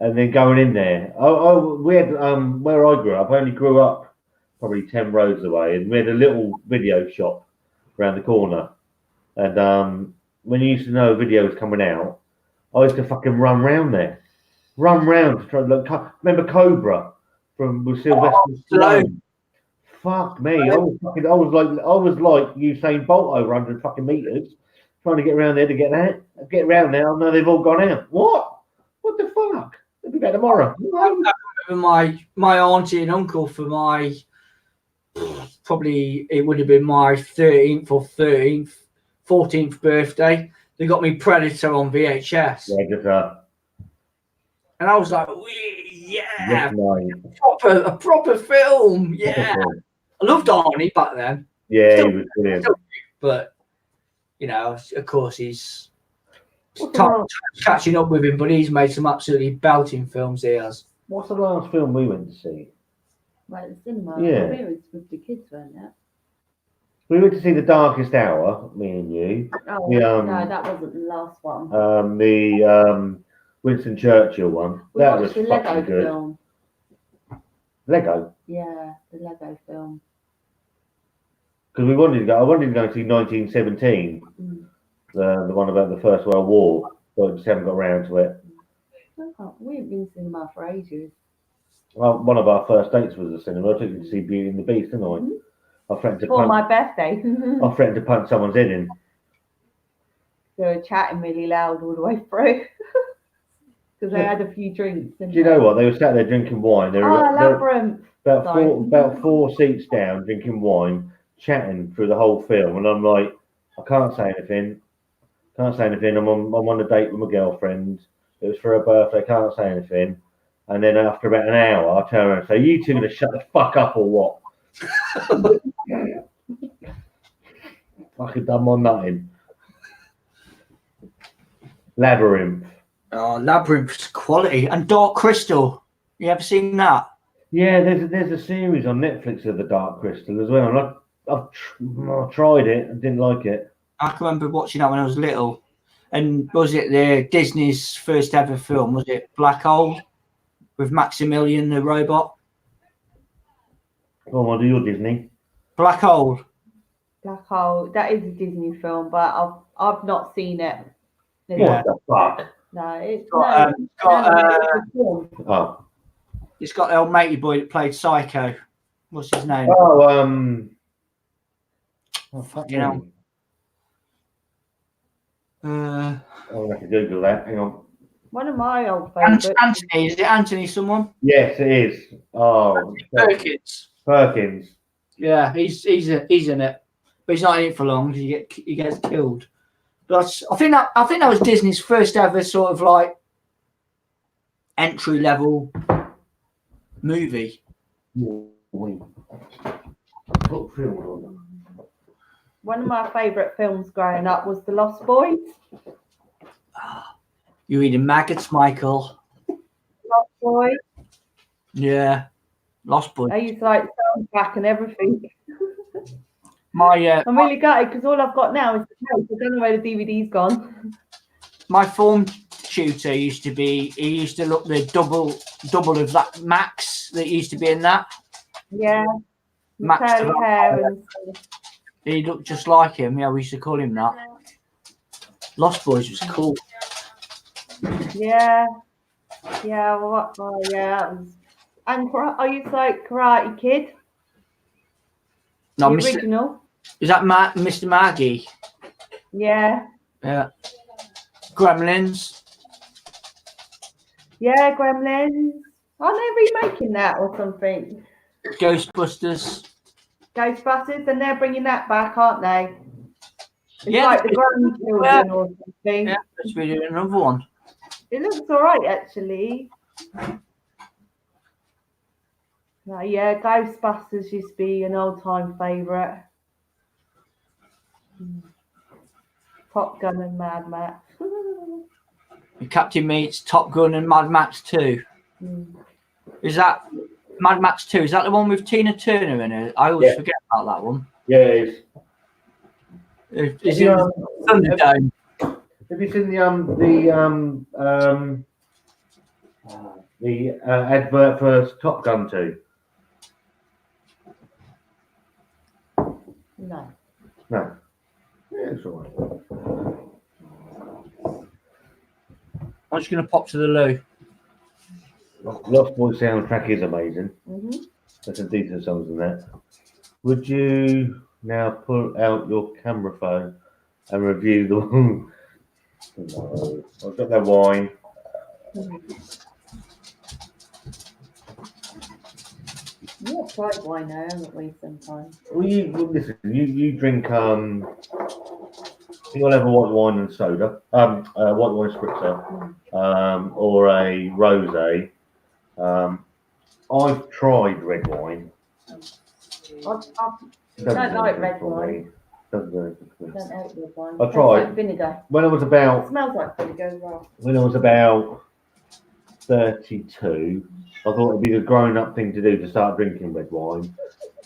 And then going in there. We had where I grew up. I only grew up probably 10 roads away, and we had a little video shop around the corner. And when you used to know a video was coming out, I used to fucking run round there, to try to look. Remember Cobra with Sylvester Stallone? Fuck me! I was like Usain Bolt over 100 fucking meters, trying to get around there to get around now. No, they've all gone out. What the fuck? They'll be back tomorrow.
I remember my auntie and uncle for my probably it would have been my 13th or 14th birthday. They got me Predator on VHS.
Yeah,
and I was like, yeah, a proper film. Yeah. I loved Arnie back then.
Yeah, he was brilliant.
But, you know, of course, he's catching up with him, but he's made some absolutely belting films, he has.
What's the last film we went to see?
Like the cinema.
Yeah.
It was with the kids, weren't it?
We went to see The Darkest Hour, me and you.
Oh, no, that wasn't the last one.
The Winston Churchill one. That was
the
fucking
Lego
good.
film.
Lego?
Yeah, the Lego film.
Because I wanted to go and see 1917. the one about the First World War, but just haven't got around to it.
We haven't been to cinema for ages.
Well, one of our first dates was the cinema. I took you to see Beauty and the Beast, didn't I? I threatened to
For
punch.
my birthday.
I threatened to punch someone's head in.
They were chatting really loud all the way through. Because they had a few drinks.
Do you know what? They were sat there drinking wine. They were
Labyrinth.
about four seats down, drinking wine, chatting through the whole film. And I'm like, I can't say anything. Can't say anything. I'm on a date with my girlfriend. It was for her birthday. Can't say anything. And then after about an hour, I turn around and say, "You two gonna shut the fuck up or what?" Fucking done my nutting. Labyrinth.
Oh, Labyrinth's quality. And Dark Crystal. You ever seen that?
Yeah, there's a series on Netflix of the Dark Crystal as well. And I tried it. I didn't like it.
I can remember watching that when I was little. And was it the Disney's first ever film? Was it Black Hole with Maximilian the robot?
Oh, do your Disney.
Black Hole.
Black Hole. That is a Disney film, but I've not seen it.
Yeah.
What the fuck?
No, it's
It's got the old matey boy that played Psycho. What's his name?
Fuck
You know.
I'll have to Google that. Hang on.
one of my old favourites.
Anthony, is it Anthony someone?
Yes, it is. Oh, Perkins.
Yeah, he's in it, but he's not in it for long because he gets killed. But I think that was Disney's first ever sort of like entry level movie.
One of my favourite films growing up was The Lost Boys.
You're eating maggots, Michael.
Lost Boys.
Yeah, Lost Boys.
I used to like soundtrack and everything.
I'm
really gutted because all I've got now is the tape. I don't know where the DVD's gone.
My form tutor used to look the double of that Max that used to be in that.
Yeah.
Max
curly hair and stuff.
He looked just like him. Yeah, we used to call him that. Lost Boys was cool.
Yeah. Yeah. What? Oh, yeah. And I used to like Karate Kid.
No,
the original.
Is that Mr. Maggie?
Yeah.
Yeah. Gremlins.
Yeah, Gremlins. Aren't they remaking that or something?
Ghostbusters.
Ghostbusters, and they're bringing that back, aren't they? It's
Yeah,
like the grandchildren or something.
Yeah, let's be doing another one.
It looks all right, actually. Yeah, Ghostbusters used to be an old-time favourite. Top Gun and Mad Max.
Captain Meets, Top Gun, and Mad Max 2. Is that Mad Max 2? Is that the one with Tina Turner in it? I always forget about that one.
Yeah, it is.
Is it Thunderdome?
Have you seen the advert for Top Gun 2?
No.
No. Yeah, it's all right.
I'm just going to pop to the loo.
Lost Boys soundtrack is amazing. There's some decent songs in that. Would you now pull out your camera phone and review the? No, I've got that wine.
Not quite wine now, haven't we? Sometimes.
Well, listen. You drink you'll have a white wine and soda, white wine spritzer, or a rosé. I've tried red wine.
I don't like red wine.
Doesn't do anything for me.
Don't like red wine.
I tried.
Like vinegar.
When I was
It
about
smells like vinegar as well.
32, I thought it'd be a grown-up thing to do to start drinking red wine,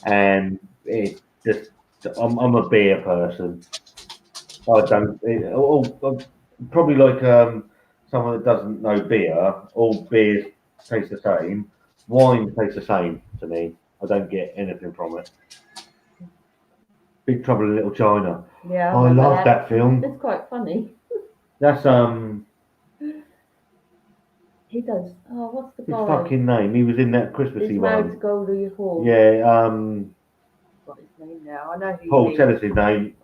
and it just I'm a beer person. I don't. Probably like someone that doesn't know beer. All beers taste the same. Wine tastes the same to me. I don't get anything from it. Big Trouble in Little China.
Yeah,
I
remember
love that film.
It's quite funny.
That's
He does. Oh, what's the
his
guy?
fucking name. He was in that Christmassy
He's married to
one.
Goldie Hawn.
Yeah,
What's his name now? I know who
Paul,
you
tell
mean.
us his name.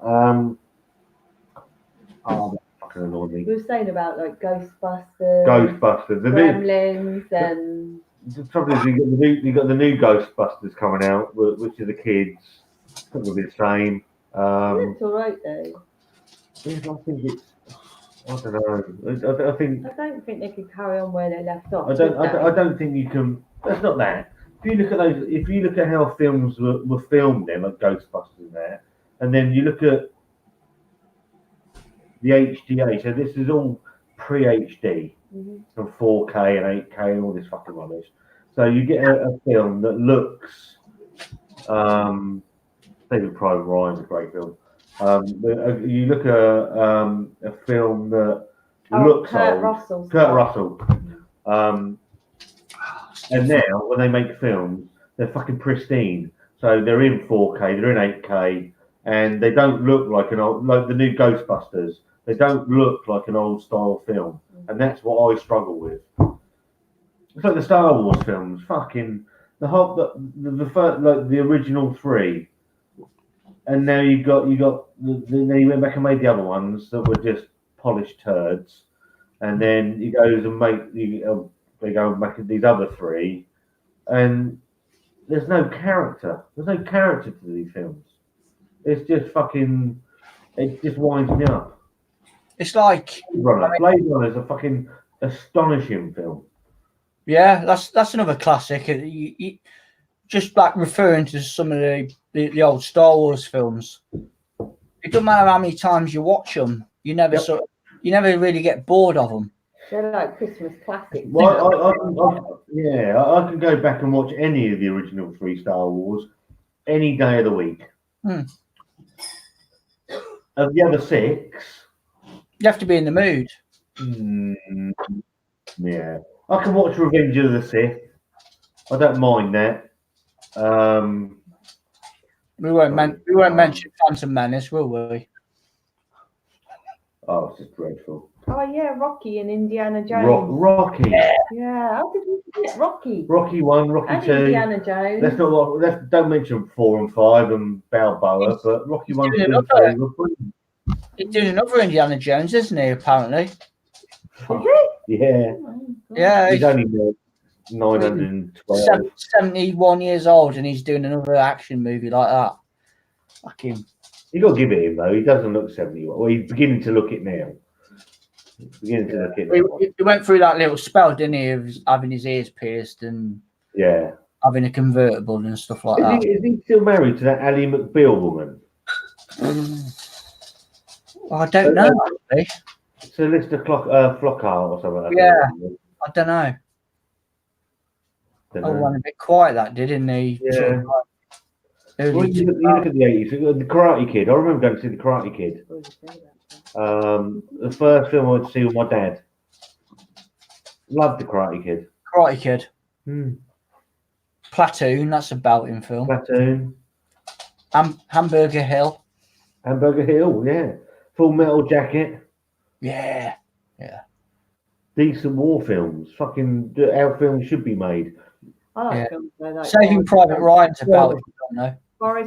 Oh, that fucking annoyed me.
We were saying about like Ghostbusters,
Ghostbusters.
Gremlins, and
The trouble is, you got the new Ghostbusters coming out, which are the kids. It's not gonna be the same.
it looked alright though.
I think it's. I don't know. I think.
I don't think they could carry on where they left off.
I don't think you can. That's not that. If you look at those, if you look at how films were filmed, then like Ghostbusters and that, and then you look at the HDA. So this is all pre-HD and 4K and 8K and all this fucking rubbish. So you get a film that looks. David Private Ryan's a great film. You look at a film that looks
Kurt
old.
Russell.
Kurt Russell. And now when they make films, they're fucking pristine. So they're in 4K, they're in 8K, and they don't look like like the new Ghostbusters. They don't look like an old style film, and that's what I struggle with. It's like the Star Wars films, fucking the whole the first, like the original three, and now you then you went back and made the other ones that were just polished turds, and then he goes and they go and make these other three, and there's no character. There's no character to these films. It's just fucking. It just winds me up.
It's like
Blade Runner is a fucking astonishing film.
Yeah, that's another classic. You just like referring to some of the old Star Wars films. It doesn't matter how many times you watch them, you never you never really get bored of them.
They're like Christmas classics.
Well, I can go back and watch any of the original three Star Wars any day of the week. Of the other six,
you have to be in the mood.
Yeah, I can watch Revenge of the Sith. I don't mind that.
We won't mention Phantom Menace, will we?
Oh, it's just dreadful.
Oh yeah, Rocky and Indiana Jones.
Rocky.
Yeah, how did we forget Rocky?
Rocky 1, Rocky
and
2.
Indiana Jones.
Don't mention 4 and 5 and Balboa, but Rocky 1, 2, and 3 were brilliant.
He's doing another Indiana Jones, isn't he? Apparently.
Yeah.
Yeah.
He's only 912.
71 years old, and he's doing another action movie like that. Fuck him.
You got to give it him though. He doesn't look 71. Well, he's beginning to look it now. He
went through that little spell, didn't he, of having his ears pierced and having a convertible and stuff like that.
Is he still married to that Ally McBeal woman?
I don't know. Actually.
Celista Flockhart or something.
Yeah, I don't know. I went a bit quiet that didn't he?
Yeah. Well, you look at the 80s, the Karate Kid. I remember going to see the Karate Kid. The first film I went to see with my dad. Loved the Karate Kid.
Karate Kid. Platoon, that's a belting film.
Platoon.
Hamburger Hill.
Hamburger Hill, yeah. Full Metal Jacket.
Yeah.
Decent war films. Fucking how films should be made.
I like films like
Saving Private Ryan's a belting film, though.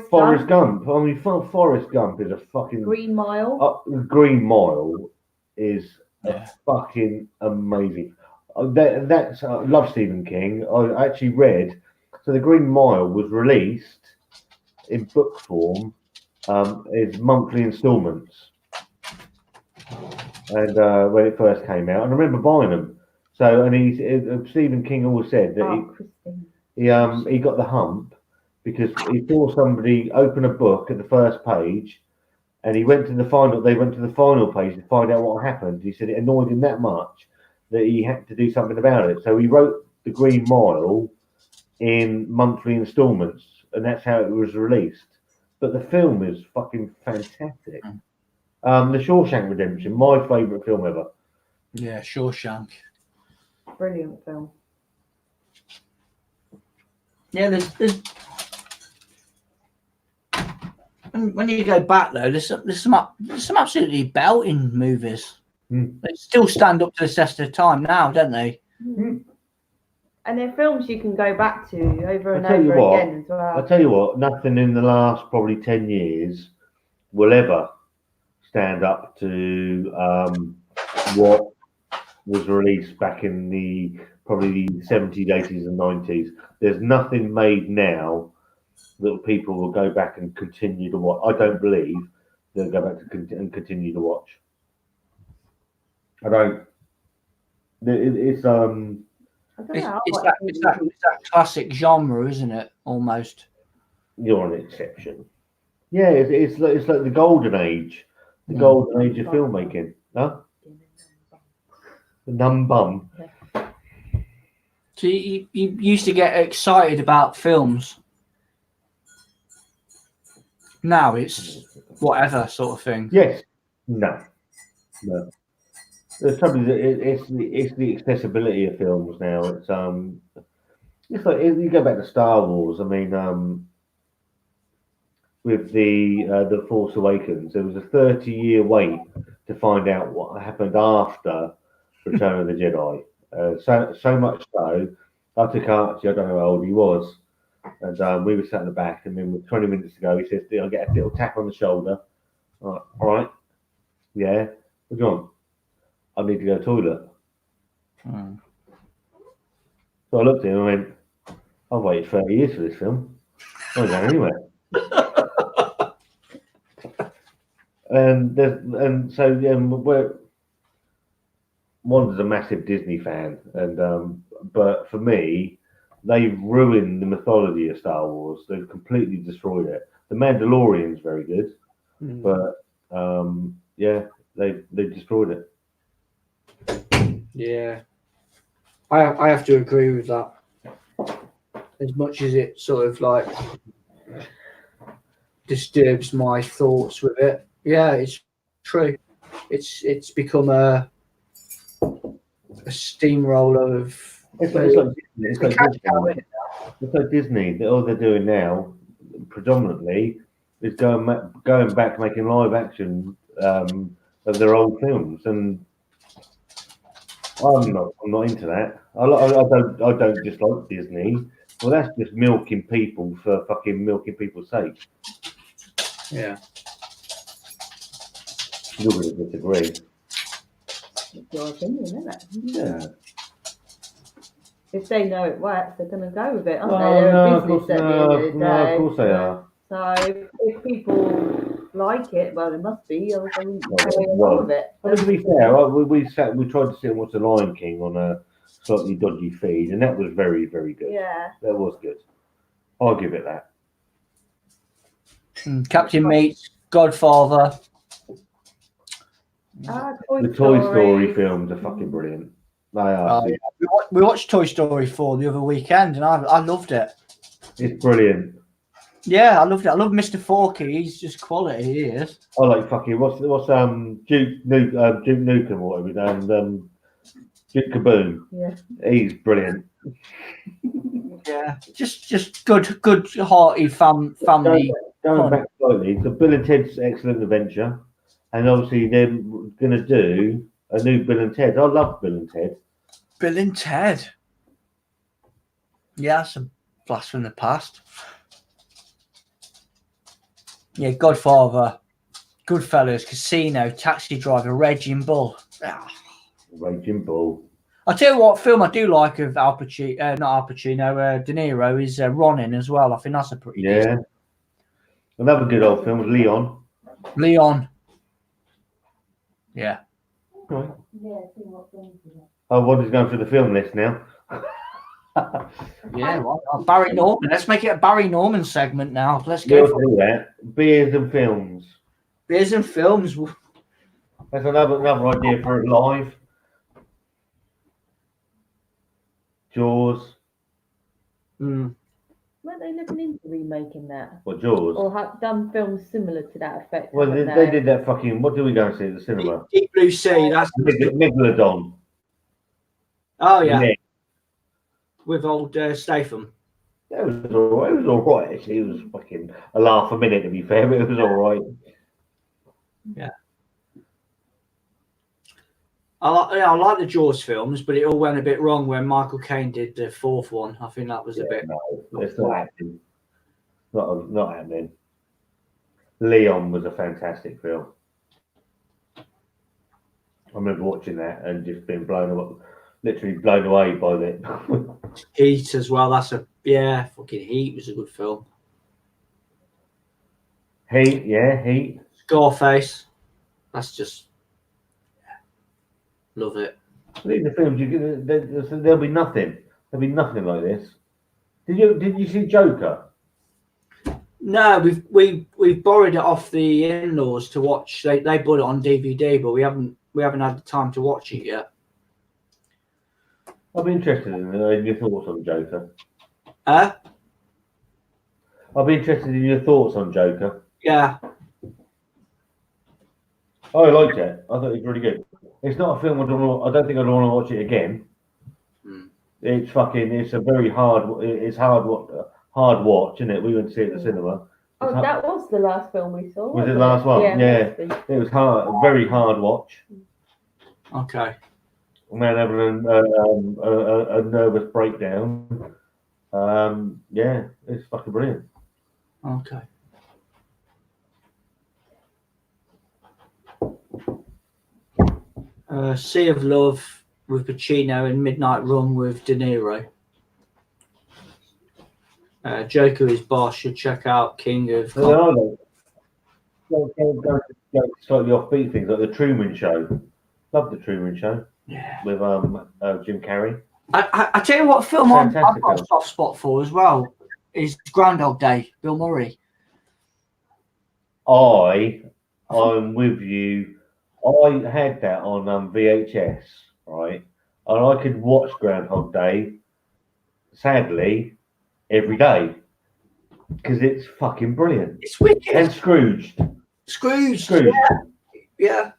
Forrest Gump. I mean, Forrest Gump is a fucking...
Green Mile.
Green Mile is fucking amazing. I love Stephen King. I actually read... So the Green Mile was released in book form as monthly instalments. And when it first came out. And I remember buying them. So, and Stephen King always said that he got the hump because he saw somebody open a book at the first page, and they went to the final page to find out what happened. He said it annoyed him that much that he had to do something about it. So he wrote The Green Mile in monthly installments, and that's how it was released. But the film is fucking fantastic. The Shawshank Redemption, my favourite film ever.
Yeah, Shawshank.
Brilliant film.
Yeah, there's when you go back though, there's some absolutely belting movies. They still stand up to the test of time now, don't they?
And they're films you can go back to over and
I'll tell you
over
what,
again as well.
I'll tell you what, nothing in the last probably 10 years will ever stand up to what was released back in the probably the 70s, 80s, and 90s. There's nothing made now that people will go back and continue to watch. I don't believe they'll go back to and continue to watch. I don't. It's
I don't know.
It's that classic genre, isn't it? Almost.
You're an exception. Yeah, it's like the golden age, the golden age of filmmaking. Huh? The numb bum.
So you used to get excited about films. Now it's whatever sort of thing.
Yes. No. The trouble is, it's the accessibility of films now. It's like you go back to Star Wars. I mean, with the Force Awakens, there was a 30-year wait to find out what happened after Return of the Jedi. So much so, I took Archie. I don't know how old he was, and we were sat in the back. And then 20 minutes ago, he says, "I get a little tap on the shoulder." All right, yeah. What do you want? I need to go to the toilet. So I looked at him and went, I've waited 30 years for this film. I'm not going anywhere. Wanda's a massive Disney fan, but for me, they've ruined the mythology of Star Wars. They've completely destroyed it. The Mandalorian's very good, but they destroyed it.
Yeah, I have to agree with that. As much as it sort of like disturbs my thoughts with it, yeah, it's true. It's become a steamroller of.
It's like Disney. All they're doing now, predominantly, is going back making live action of their old films, and I'm not into that. I don't dislike Disney. Well, that's just milking people for fucking milking people's sake.
Yeah.
You're going to disagree.
It's your opinion, isn't it?
Yeah.
If they know it works, they're going to go with it, aren't
Oh,
they? They're
no,
a
of
business
course,
at the end of the day.
no, of course they are.
So if people like it, well, it must be, or they wouldn't carry
Well,
on with it.
I mean, to be fair, we tried to sit and watch The Lion King on a slightly dodgy feed, and that was very, very good.
Yeah.
That was good. I'll give it that.
Captain Meats, Godfather.
The Toy Story films are fucking brilliant. They are.
We watched Toy Story 4 the other weekend, and I loved it.
It's brilliant.
Yeah, I loved it. I love Mr. Forky. He's just quality. He is.
I like fucking what's Duke Nukem or whatever, and Duke Kaboom.
Yeah.
He's brilliant.
Yeah, just good hearty family.
Going back slightly, so Bill and Ted's Excellent Adventure, and obviously they're going to do a new Bill and Ted. I love Bill and Ted.
Bill and Ted. Yeah, that's a blast from the past. Yeah, Godfather, Goodfellas, Casino, Taxi Driver, Raging Bull.
Raging Bull.
I'll tell you what film I do like of Al Pacino, not Al Pacino, De Niro is Ronin as well. I think that's a pretty decent.
Another good old film was Leon.
Yeah.
Right. Oh, what is going through the film list now?
Yeah, well, Barry Norman. Let's make it a Barry Norman segment now. Let's
We'll
go for
do that. Beers and films.
Beers and films.
That's another idea for it live. Jaws.
Weren't they looking into remaking that?
What, Jaws?
Or have done films similar to that effect?
Well, they did that fucking. What do we go and see at the cinema?
Deep Blue Sea. That's
Megalodon.
oh yeah. With old Statham.
It was all right. It was all right. Actually, it was fucking a laugh a minute, to be fair, but it was all right.
I like the Jaws films, but it all went a bit wrong when Michael Caine did the fourth one. I think that was a bit.
No, it's not happening. Not happening. Leon was a fantastic film. I remember watching that and just being literally blown away by it.
Heat as well. Fucking Heat was a good film.
Heat.
Scarface. That's just love it.
These are films there'll be nothing. There'll be nothing like this. Did you see Joker?
No, we've borrowed it off the in-laws to watch. They bought it on DVD, but we haven't had the time to watch it yet.
I'm interested in your thoughts on Joker.
Huh?
I'll be interested in your thoughts on Joker.
Yeah.
I liked it. I thought it was really good. It's not a film I don't think I'd want to watch it again. It's a very hard watch, isn't it? We went to see it at the cinema.
That was the last film we saw.
Was it the last one? Yeah. It was hard, a very hard watch.
Okay.
Man having a nervous breakdown. Yeah, it's fucking brilliant.
Okay. Sea of Love with Pacino and Midnight Run with De Niro. Joker is boss. Should check out King of.
Go slightly offbeat things like the Truman Show. Love the Truman Show.
Yeah.
With Jim Carrey.
I tell you what film I've
Fantastic
got a
film.
soft spot for as well is Groundhog Day. Bill Murray.
I'm with you. I had that on VHS, right? And I could watch Groundhog Day, sadly, every day because it's fucking brilliant.
It's wicked.
And Scrooged.
Yeah.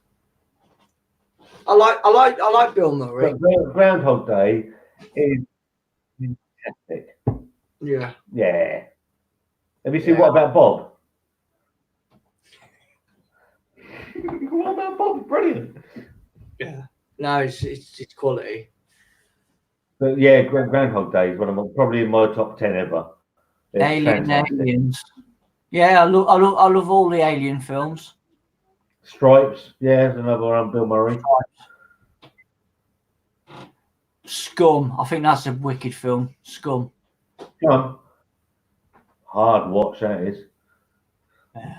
I like Bill Murray.
But Groundhog Day is fantastic.
Yeah.
Yeah. Have you seen What About Bob? What About Bob? Brilliant.
Yeah. No, it's quality.
But yeah, Groundhog Day is probably in my top 10 ever. It's
Aliens. Yeah, I love all the Alien films.
Stripes, yeah, there's another one. Bill Murray.
Scum. I think that's a wicked film. Scum.
Come on. Hard watch that is.
Yeah.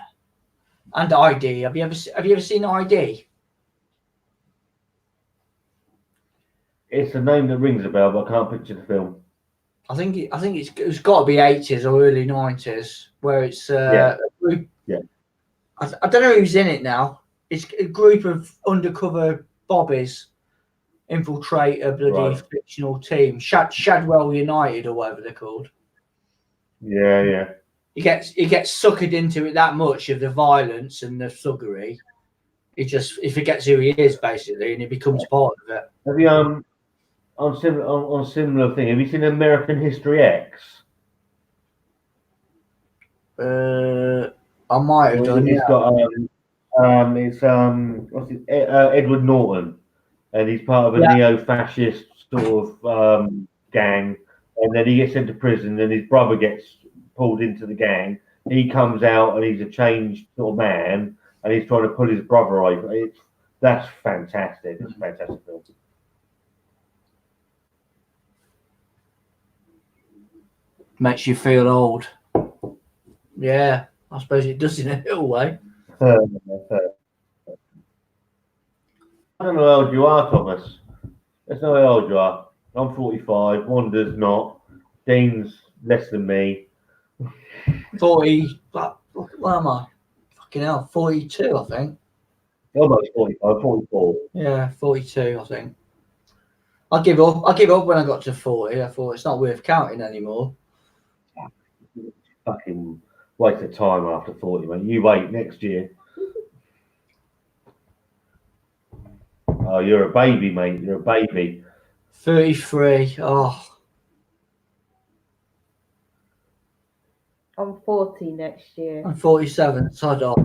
And ID. Have you ever seen ID?
It's a name that rings a bell, but I can't picture the film.
I think it's got to be 80s or early 90s, where it's a group.
Yeah.
I don't know who's in it now. It's a group of undercover bobbies infiltrate a bloody fictional team, Shadwell United or whatever they're called.
Yeah.
He gets suckered into it that much of the violence and the thuggery. He forgets who he is basically, and he becomes part of it.
Have you on similar thing? Have you seen American History X?
I might have done.
It's got what's it? Edward Norton, and he's part of a neo-fascist sort of gang, and then he gets into prison, and his brother gets pulled into the gang. He comes out, and he's a changed sort of man, and he's trying to pull his brother over. That's fantastic. It's a fantastic film.
Makes you feel old. Yeah, I suppose it does in a little way.
I don't know how old you are, Thomas. Let's know how old you are. I'm 45. Wanda's not. Dean's less than me.
40. What am I? Fucking hell, 42, I think.
Almost 45, 44.
Yeah, 42, I think. I give up when I got to 40. I thought it's not worth counting anymore.
Fucking waste of time after 40, mate. You wait next year. Oh, you're a baby, mate. You're a baby.
33. Oh.
I'm 40 next year.
I'm 47. Sod off.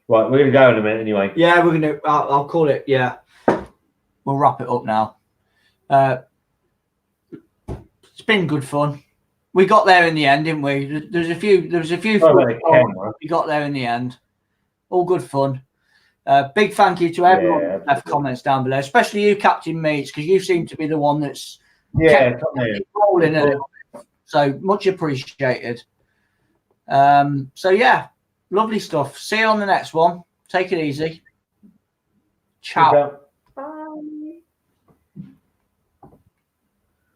Right, we're gonna go in a minute anyway.
Yeah, we're gonna. I'll call it. Yeah, we'll wrap it up now. It's been good fun. We got there in the end, didn't we? There was a few. We got there in the end. All good fun. Big thank you to everyone who left comments down below, especially you, Captain Meats, because you seem to be the one that's kept rolling a little bit. So much appreciated. So yeah, lovely stuff. See you on the next one. Take it easy. Ciao.